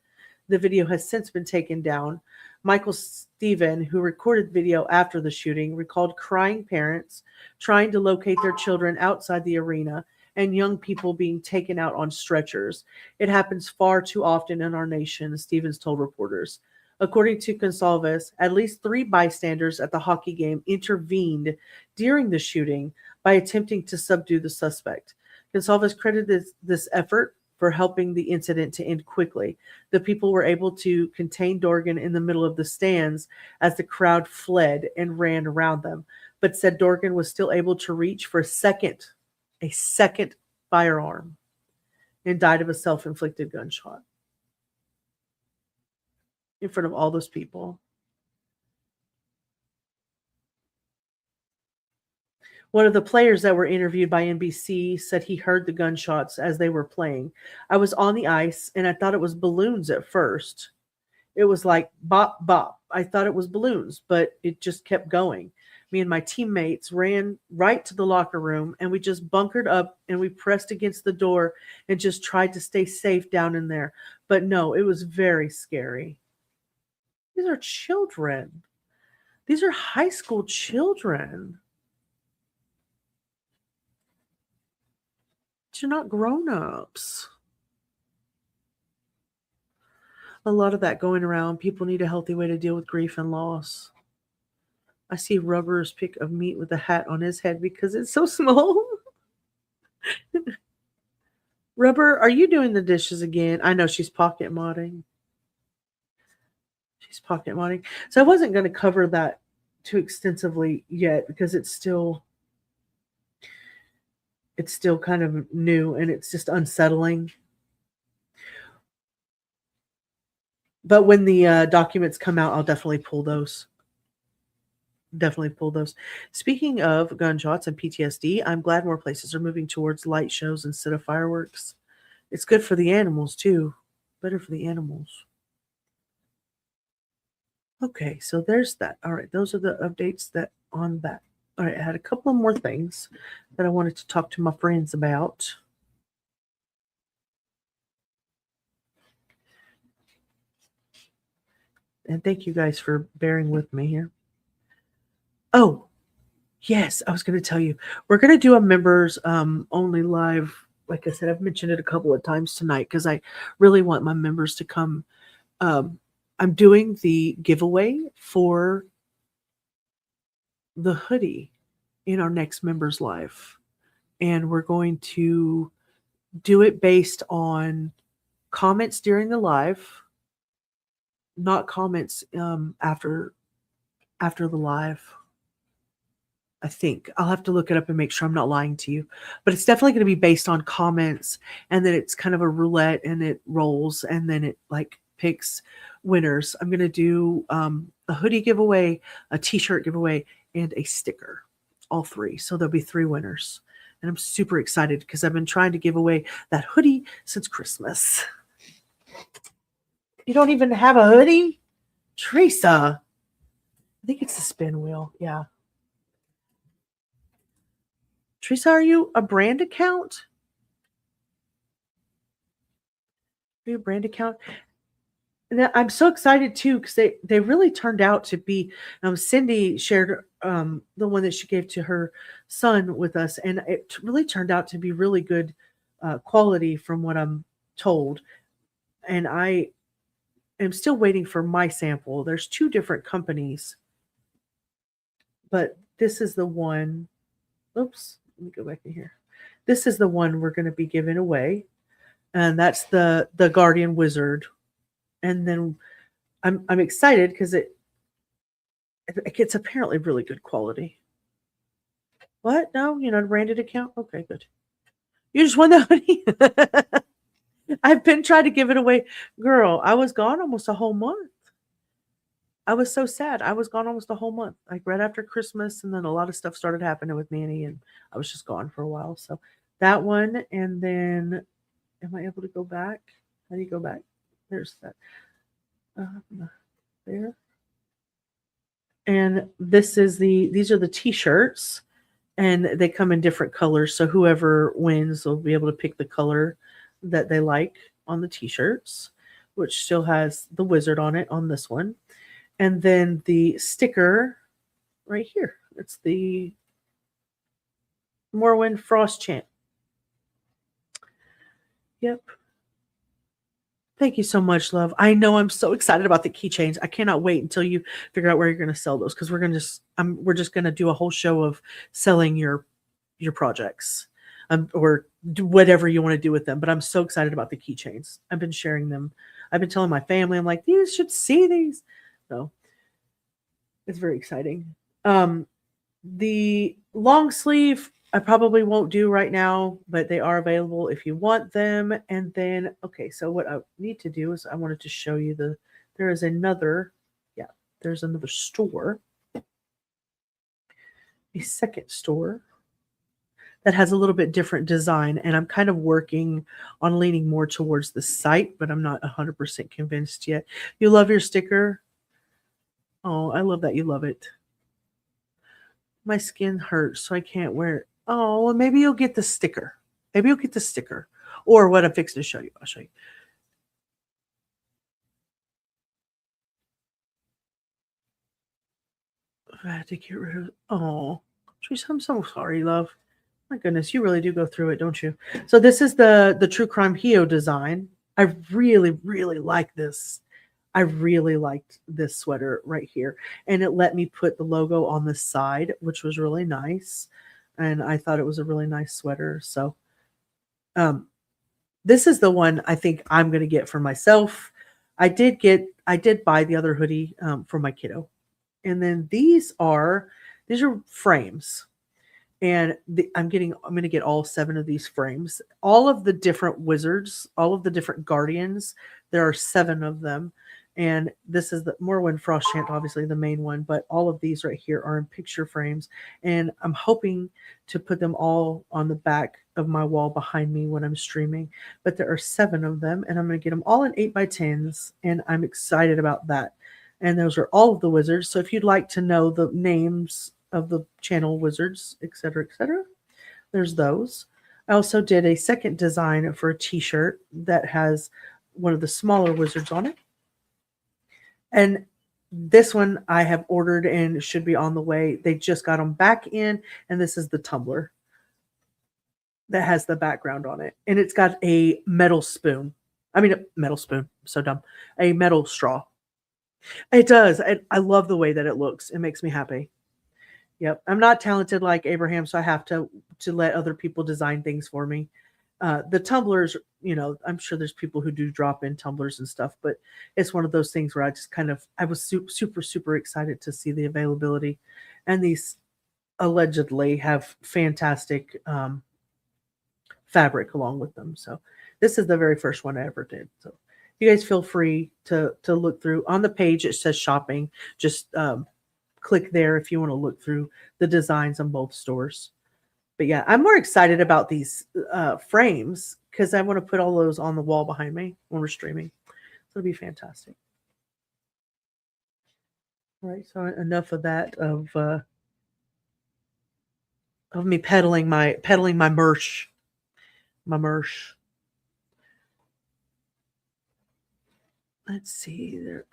The video has since been taken down. Michael Stephen, who recorded the video after the shooting, recalled crying parents trying to locate their children outside the arena and young people being taken out on stretchers. It happens far too often in our nation, Stevens told reporters. According to Gonsalves, at least 3 bystanders at the hockey game intervened during the shooting by attempting to subdue the suspect. Gonsalves credited this effort for helping the incident to end quickly. The people were able to contain Dorgan in the middle of the stands as the crowd fled and ran around them, but said Dorgan was still able to reach for a second firearm and died of a self-inflicted gunshot in front of all those people. One of the players that were interviewed by NBC said he heard the gunshots as they were playing. I was on the ice and I thought it was balloons at first. It was like bop, bop. I thought it was balloons, but it just kept going. Me and my teammates ran right to the locker room and we just bunkered up and we pressed against the door and just tried to stay safe down in there. But no, it was very scary. These are children. These are high school children. You're not grown-ups. A lot of that going around. People need a healthy way to deal with grief and loss. I see Rubber's pic of meat with a hat on his head because it's so small. Rubber, are you doing the dishes again? I know she's pocket modding. She's pocket modding. So I wasn't going to cover that too extensively yet because it's still kind of new and it's just unsettling. But when the documents come out, I'll definitely pull those. Speaking of gunshots and PTSD, I'm glad more places are moving towards light shows instead of fireworks. It's good for the animals too. Better for the animals. Okay, so there's that. All right, those are the updates that on that. All right, I had a couple of more things that I wanted to talk to my friends about. And thank you guys for bearing with me here. Oh, yes, I was going to tell you. We're going to do a members only live. Like I said, I've mentioned it a couple of times tonight because I really want my members to come. I'm doing the giveaway for the hoodie in our next members live, and we're going to do it based on comments during the live, not comments after the live. I think I'll have to look it up and make sure I'm not lying to you, but it's definitely going to be based on comments, and then it's kind of a roulette and it rolls and then it like picks winners. I'm going to do a hoodie giveaway, a t-shirt giveaway, and a sticker, all 3. So there'll be 3 winners. And I'm super excited because I've been trying to give away that hoodie since Christmas. You don't even have a hoodie? Teresa. I think it's the spin wheel. Yeah. Teresa, are you a brand account? Are you a brand account? And I'm so excited too because they really turned out to be. Cindy shared the one that she gave to her son with us, and it really turned out to be really good quality from what I'm told. And I am still waiting for my sample. There's 2 different companies, but this is the one. Oops, let me go back in here. This is the one we're going to be giving away, and that's the Guardian Wizard. And then I'm excited because it's apparently really good quality. What? No, you're not a branded account? Okay, good. You just won the hoodie. I've been trying to give it away. Girl, I was gone almost a whole month. I was so sad. I was gone almost a whole month. Like right after Christmas, and then a lot of stuff started happening with Manny, and I was just gone for a while. So that one, and then Am I able to go back? How do you go back? There's that. There. And these are the t-shirts, and they come in different colors. So whoever wins will be able to pick the color that they like on the t-shirts, which still has the wizard on it on this one. And then the sticker right here. It's the Morrowind Frost Chant. Yep. Thank you so much, love. I know I'm so excited about the keychains. I cannot wait until you figure out where you're going to sell those, because we're just going to do a whole show of selling your projects, or do whatever you want to do with them. But I'm so excited about the keychains. I've been sharing them. I've been telling my family, I'm like, you should see these. So it's very exciting. The long sleeve I probably won't do right now, but they are available if you want them. And then, okay, so what I need to do is I wanted to show you there's another store, a second store that has a little bit different design. And I'm kind of working on leaning more towards the site, but I'm not 100% convinced yet. You love your sticker? Oh, I love that you love it. My skin hurts, so I can't wear it. Oh, well, maybe you'll get the sticker. Maybe you'll get the sticker. Or what I'm fixing to show you. I'll show you. I had to get rid of. Oh, Teresa, I'm so sorry, love. My goodness, you really do go through it, don't you? So this is the True Crime Heo design. I really, really like this. I really liked this sweater right here. And it let me put the logo on the side, which was really nice. And I thought it was a really nice sweater. So this is the one I think I'm going to get for myself. I did buy the other hoodie for my kiddo. And then these are frames. And I'm going to get all 7 of these frames. All of the different wizards, all of the different guardians, there are 7 of them. And this is the Morrowind Frost Chant, obviously the main one, but all of these right here are in picture frames. And I'm hoping to put them all on the back of my wall behind me when I'm streaming. But there are 7 of them, and I'm going to get them all in 8x10s, and I'm excited about that. And those are all of the wizards. So if you'd like to know the names of the channel wizards, etc., there's those. I also did a second design for a t-shirt that has one of the smaller wizards on it. And this one I have ordered and should be on the way. They just got them back in, and this is the tumbler that has the background on it. And it's got a metal spoon. I mean, a metal spoon. So dumb. A metal straw. It does. I love the way that it looks. It makes me happy. Yep. I'm not talented like Abraham, so I have to let other people design things for me. The tumblers, I'm sure there's people who do drop in tumblers and stuff, but it's one of those things where I was super, super excited to see the availability. And these allegedly have fantastic fabric along with them. So this is the very first one I ever did. So you guys feel free to look through. On the page, it says shopping. Just click there if you want to look through the designs on both stores. But yeah, I'm more excited about these frames because I want to put all those on the wall behind me when we're streaming. So it'll be fantastic. All right, so enough of that of me peddling my merch. Let's see there.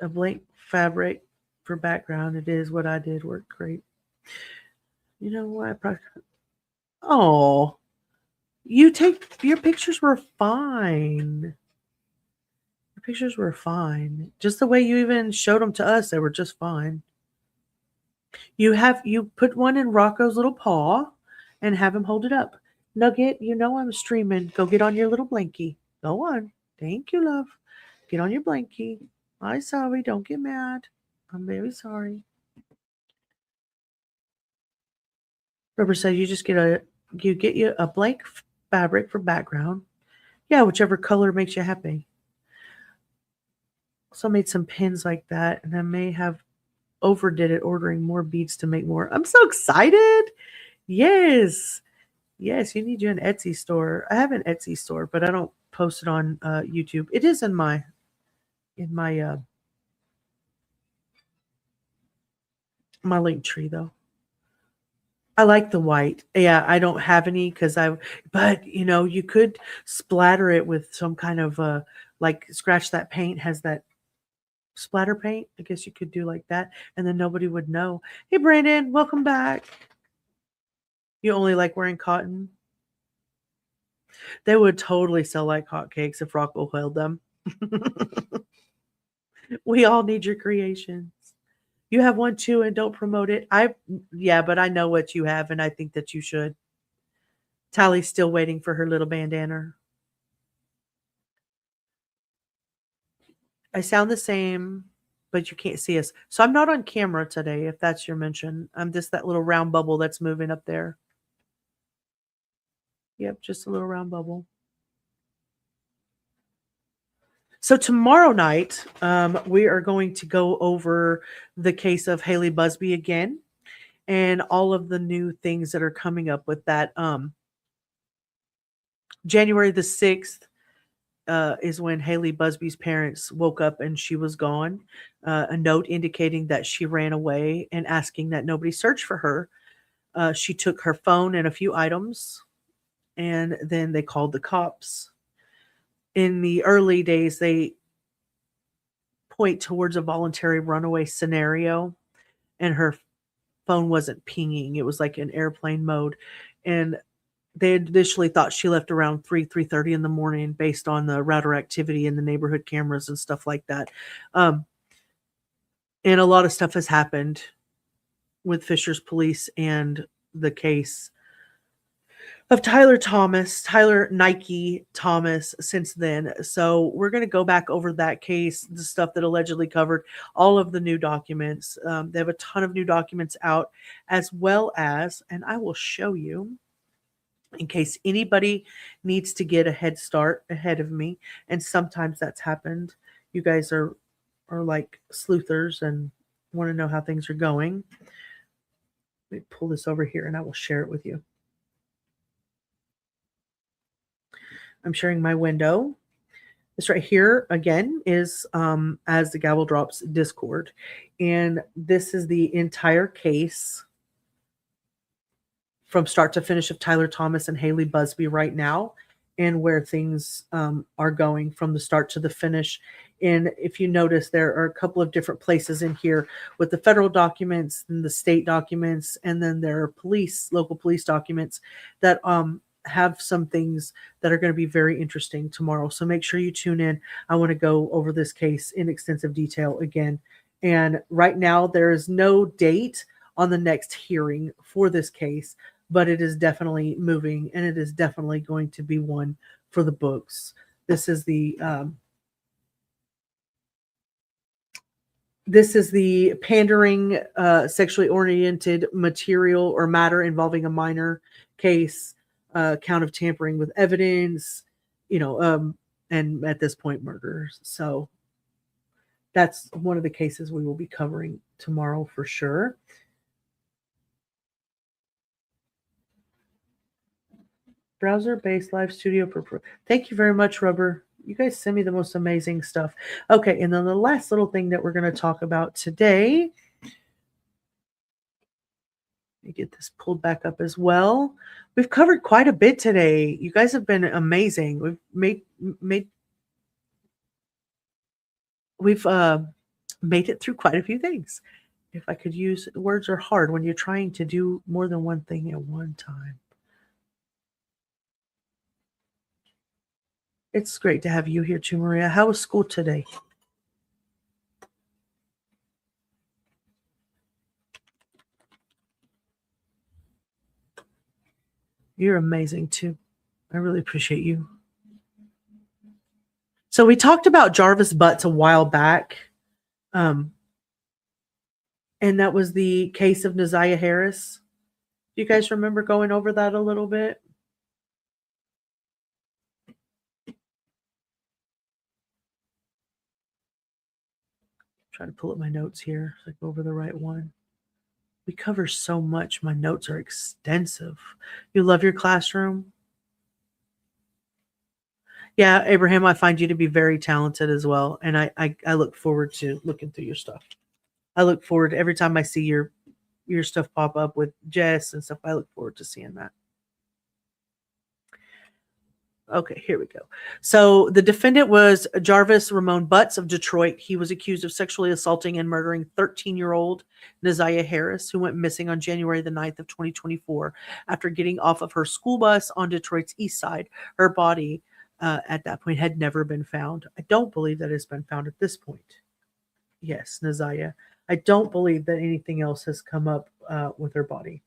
A blank fabric for background. It is what I did. Worked great. You know what? Oh, your pictures were fine. Your pictures were fine. Just the way you even showed them to us, they were just fine. You put one in Rocco's little paw and have him hold it up. Nugget, I'm streaming. Go get on your little blankie. Go on. Thank you, love. Get on your blankie. I'm sorry. Don't get mad. I'm very sorry. Rubber says you just get you a blank fabric for background. Yeah, whichever color makes you happy. Also made some pins like that, and I may have overdid it ordering more beads to make more. I'm so excited. Yes. Yes, you need you an Etsy store. I have an Etsy store, but I don't post it on YouTube. It is in my my link tree though. I like the white. Yeah, I don't have any but you could splatter it with some kind of like scratch that paint has that splatter paint. I guess you could do like that and then nobody would know. Hey Brandon, welcome back. You only like wearing cotton? They would totally sell like hotcakes if Rockwell held them. We all need your creations. You have one too and don't promote it. Yeah, but I know what you have and I think that you should. Tally's still waiting for her little bandana. I sound the same, but you can't see us. So I'm not on camera today, if that's your mention. I'm just that little round bubble that's moving up there. Yep, just a little round bubble. So tomorrow night, we are going to go over the case of Haley Busby again and all of the new things that are coming up with that. January the 6th is when Haley Busby's parents woke up and she was gone. A note indicating that she ran away and asking that nobody search for her. She took her phone and a few items, and then they called the cops. In the early days, they point towards a voluntary runaway scenario, and her phone wasn't pinging. It was like in airplane mode. And they initially thought she left around 3:30 in the morning based on the router activity in the neighborhood cameras and stuff like that. And a lot of stuff has happened with Fisher's police and the case of Tyler Nike Thomas since then. So we're going to go back over that case, the stuff that allegedly covered all of the new documents. They have a ton of new documents out, as well as, and I will show you in case anybody needs to get a head start ahead of me. And sometimes that's happened. You guys are like sleuthers and want to know how things are going. Let me pull this over here and I will share it with you. I'm sharing my window. This right here, again, is As the Gavel Drops Discord. And this is the entire case from start to finish of Tyler Thomas and Haley Busby right now, and where things are going from the start to the finish. And if you notice, there are a couple of different places in here with the federal documents and the state documents, and then there are local police documents that have some things that are going to be very interesting tomorrow. So make sure you tune in. I want to go over this case in extensive detail again. And right now there is no date on the next hearing for this case, but it is definitely moving and it is definitely going to be one for the books. This is the pandering, sexually oriented material or matter involving a minor case. Count of tampering with evidence, and at this point, murder. So that's one of the cases we will be covering tomorrow for sure. Browser-based live studio for Thank you very much, Rubber. You guys send me the most amazing stuff. Okay, and then the last little thing that we're going to talk about today. Let me get this pulled back up as well. We've covered quite a bit today. You guys have been amazing. We've made it through quite a few things. If I could use, words are hard when you're trying to do more than one thing at one time. It's great to have you here too, Maria. How was school today? You're amazing too. I really appreciate you. So we talked about Jarvis Butts a while back. And that was the case of Naziah Harris. Do you guys remember going over that a little bit? Try to pull up my notes here so I go over the right one. We cover so much. My notes are extensive. You love your classroom? Yeah, Abraham, I find you to be very talented as well. And I look forward to looking through your stuff. I look forward every time I see your stuff pop up with Jess and stuff. I look forward to seeing that. Okay, here we go. So the defendant was Jarvis Ramon Butts of Detroit. He was accused of sexually assaulting and murdering 13-year-old Neziah Harris, who went missing on January the 9th of 2024 after getting off of her school bus on Detroit's east side. Her body at that point had never been found. I don't believe that it's been found at this point. Yes, Neziah. I don't believe that anything else has come up with her body.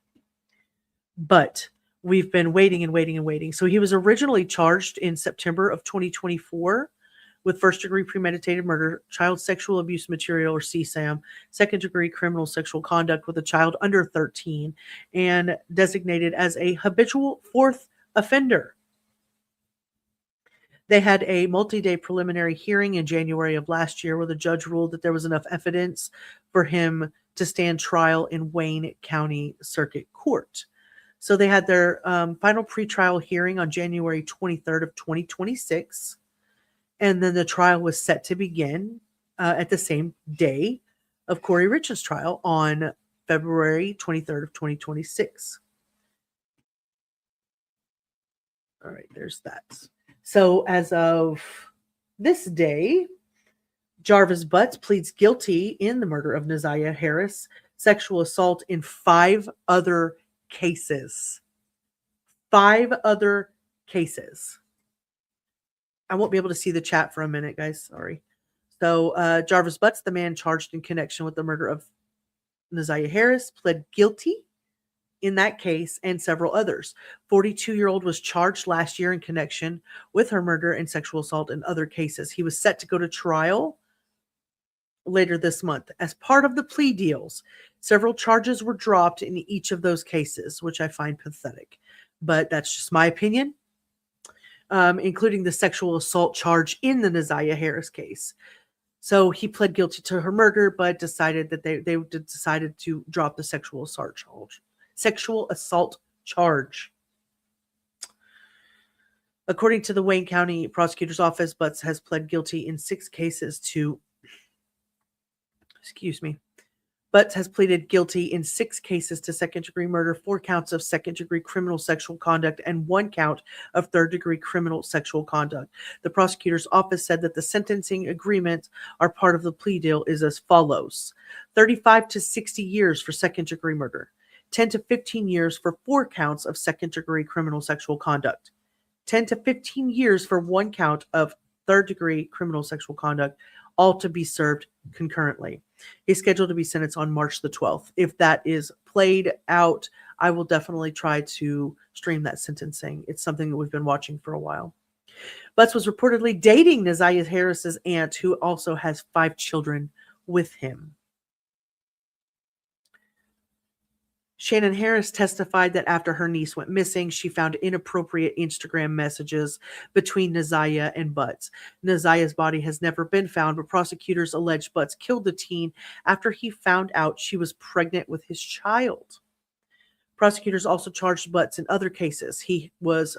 But we've been waiting and waiting and waiting. So he was originally charged in September of 2024 with first-degree premeditated murder, child sexual abuse material, or CSAM, second-degree criminal sexual conduct with a child under 13, and designated as a habitual fourth offender. They had a multi-day preliminary hearing in January of last year where the judge ruled that there was enough evidence for him to stand trial in Wayne County Circuit Court. So they had their final pretrial hearing on January 23rd of 2026, and then the trial was set to begin at the same day of Kouri Richins' trial on February 23rd of 2026. All right, there's that. So as of this day, Jarvis Butts pleads guilty in the murder of Neziah Harris, sexual assault in 5 other cases. 5 other cases. I won't be able to see the chat for a minute, guys. Sorry. So Jarvis Butts, the man charged in connection with the murder of Neziah Harris, pled guilty in that case and several others. 42-year-old was charged last year in connection with her murder and sexual assault in other cases. He was set to go to trial later this month. As part of the plea deals, several charges were dropped in each of those cases, which I find pathetic. But that's just my opinion, including the sexual assault charge in the Neziah Harris case. So he pled guilty to her murder, but decided that they decided to drop the sexual assault charge. According to the Wayne County Prosecutor's Office, Butts has pled guilty in 6 cases to Butts has pleaded guilty in 6 cases to second-degree murder, 4 counts of second-degree criminal sexual conduct, and 1 count of third-degree criminal sexual conduct. The prosecutor's office said that the sentencing agreement are part of the plea deal is as follows: 35 to 60 years for second-degree murder, 10 to 15 years for 4 counts of second-degree criminal sexual conduct, 10 to 15 years for 1 count of third-degree criminal sexual conduct, all to be served concurrently. He's scheduled to be sentenced on March the 12th. If that is played out, I will definitely try to stream that sentencing. It's something that we've been watching for a while. Butts was reportedly dating Neziah Harris's aunt, who also has 5 children with him. Shannon Harris testified that after her niece went missing, she found inappropriate Instagram messages between Neziah and Butts. Neziah's body has never been found, but prosecutors allege Butts killed the teen after he found out she was pregnant with his child. Prosecutors also charged Butts in other cases. He was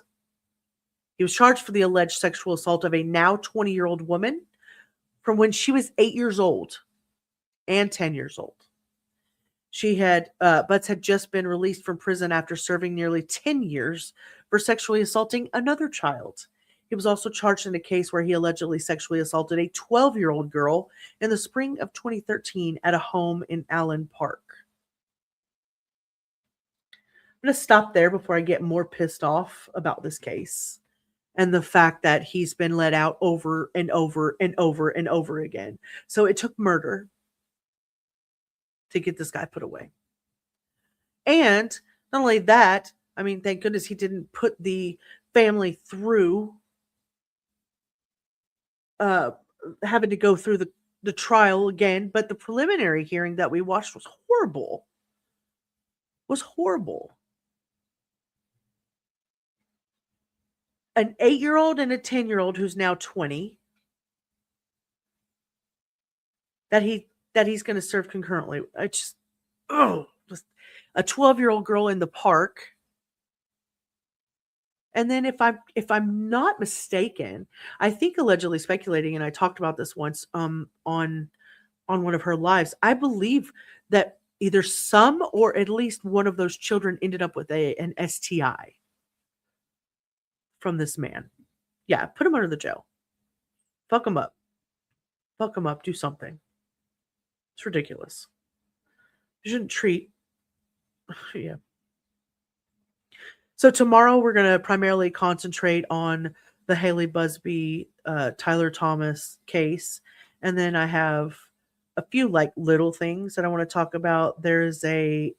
charged for the alleged sexual assault of a now 20-year-old woman from when she was 8 years old and 10 years old. Butts had just been released from prison after serving nearly 10 years for sexually assaulting another child. He was also charged in a case where he allegedly sexually assaulted a 12-year-old girl in the spring of 2013 at a home in Allen Park. I'm going to stop there before I get more pissed off about this case and the fact that he's been let out over and over and over and over again. So it took murder to get this guy put away. And not only that, I mean, thank goodness he didn't put the family through having to go through the trial again, but the preliminary hearing that we watched was horrible. An 8-year-old and a 10-year-old who's now 20 that he's going to serve concurrently. a 12-year-old girl in the park. And then if I'm not mistaken, I think allegedly speculating, and I talked about this once on one of her lives, I believe that either some or at least one of those children ended up with an STI from this man. Yeah, put him under the jail. Fuck him up. Fuck him up. Do something. It's ridiculous. You shouldn't treat. Yeah. So tomorrow we're going to primarily concentrate on the Haley Busby, Tyler Thomas case. And then I have a few like little things that I want to talk about. There's a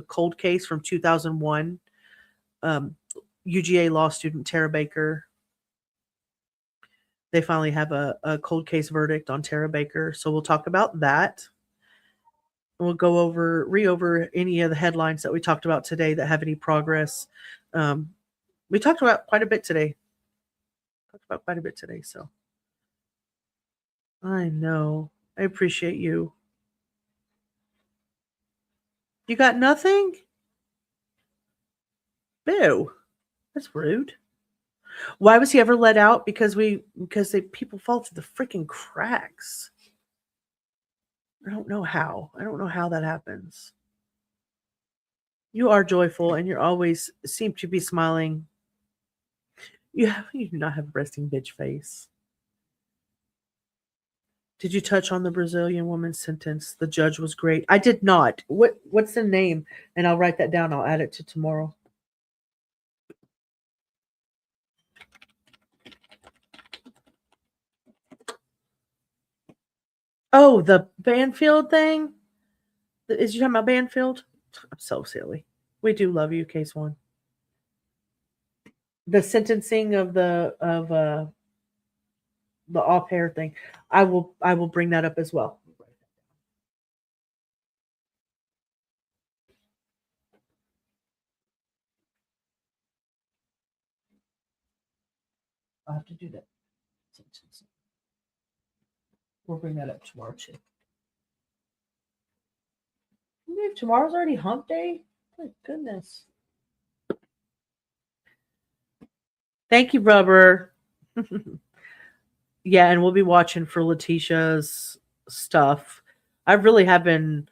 cold case from 2001. UGA law student Tara Baker. They finally have a cold case verdict on Tara Baker. So we'll talk about that. We'll go over any of the headlines that we talked about today that have any progress. We talked about quite a bit today. So I know. I appreciate you. You got nothing? Boo. That's rude. Why was he ever let out? Because people fall through the freaking cracks. I don't know how that happens. You are joyful and you always seem to be smiling. You do not have a resting bitch face. Did you touch on the Brazilian woman's sentence? The judge was great. I did not. What's the name? And I'll write that down. I'll add it to tomorrow. Oh, the Banfield thing? Is you talking about Banfield? I'm so silly. We do love you, Case One. The sentencing of the off-air thing. I will bring that up as well. I'll have to do that. We'll bring that up tomorrow too. Tomorrow's already hump day? My goodness. Thank you, Rubber. Yeah, and we'll be watching for Letitia's stuff. I really have been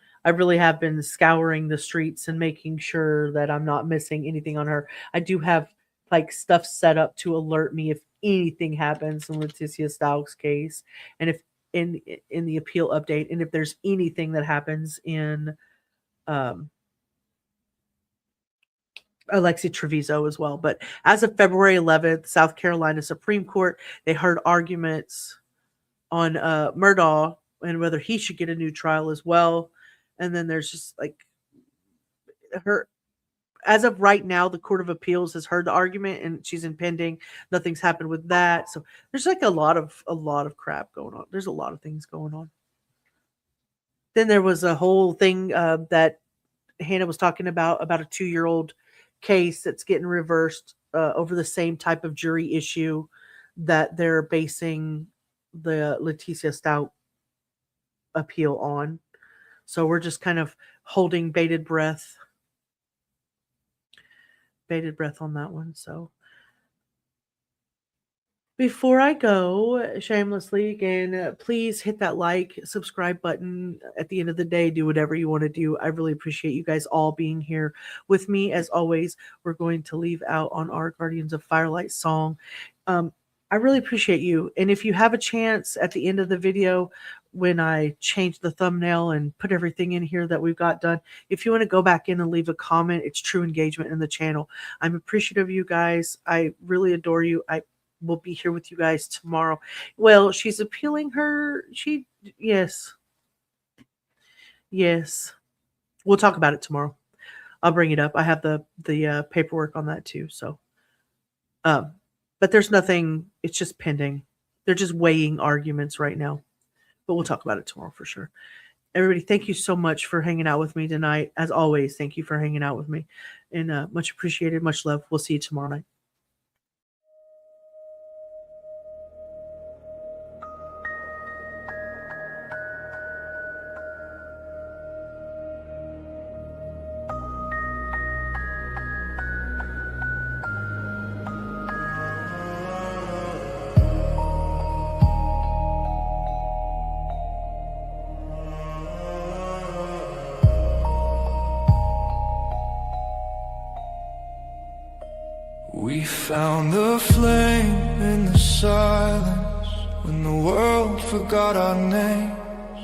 scouring the streets and making sure that I'm not missing anything on her. I do have like stuff set up to alert me if anything happens in Letitia Stauch's case, and if in the appeal update, and if there's anything that happens in Alexi Treviso as well. But as of February 11th, South Carolina Supreme Court, they heard arguments on Murdaugh and whether he should get a new trial as well. And then there's just like her. As of right now, the Court of Appeals has heard the argument and she's impending. Nothing's happened with that. So there's like a lot of crap going on. There's a lot of things going on. Then there was a whole thing that Hannah was talking about a 2-year-old case that's getting reversed over the same type of jury issue that they're basing the Letitia Stauch appeal on. So we're just kind of holding bated breath on that one. So before I go shamelessly again, please hit that like, subscribe button. At the end of the day, do whatever you want to do. I really appreciate you guys all being here with me. As always, we're going to leave out on our Guardians of Firelight song. I really appreciate you. And if you have a chance at the end of the video, when I change the thumbnail and put everything in here that we've got done, if you want to go back in and leave a comment, it's true engagement in the channel. I'm appreciative of you guys. I really adore you. I will be here with you guys tomorrow. Well, she's appealing her. Yes. We'll talk about it tomorrow. I'll bring it up. I have the paperwork on that too. So, but there's nothing. It's just pending. They're just weighing arguments right now. But we'll talk about it tomorrow for sure. Everybody, thank you so much for hanging out with me tonight. As always, thank you for hanging out with me. And much appreciated. Much love. We'll see you tomorrow night. We found the flame in the silence when the world forgot our names.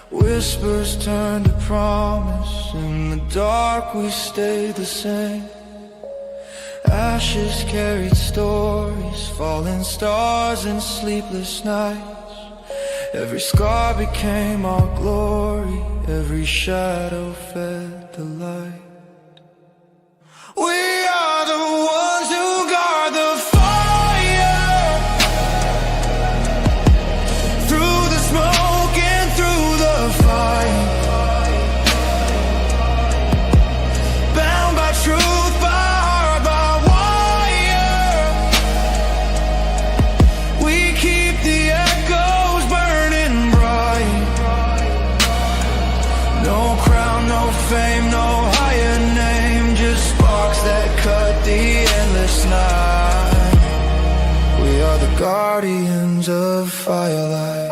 Whispers turned to promise. In the dark we stayed the same. Ashes carried stories, falling stars and sleepless nights. Every scar became our glory, every shadow fed the light. We are the ones who guard the fire, through the smoke and through the fight, bound by truth, by heart, by wire. We keep the echoes burning bright. No crown, no fame, no higher name, just sparks that cut the endless night. We are the guardians of firelight.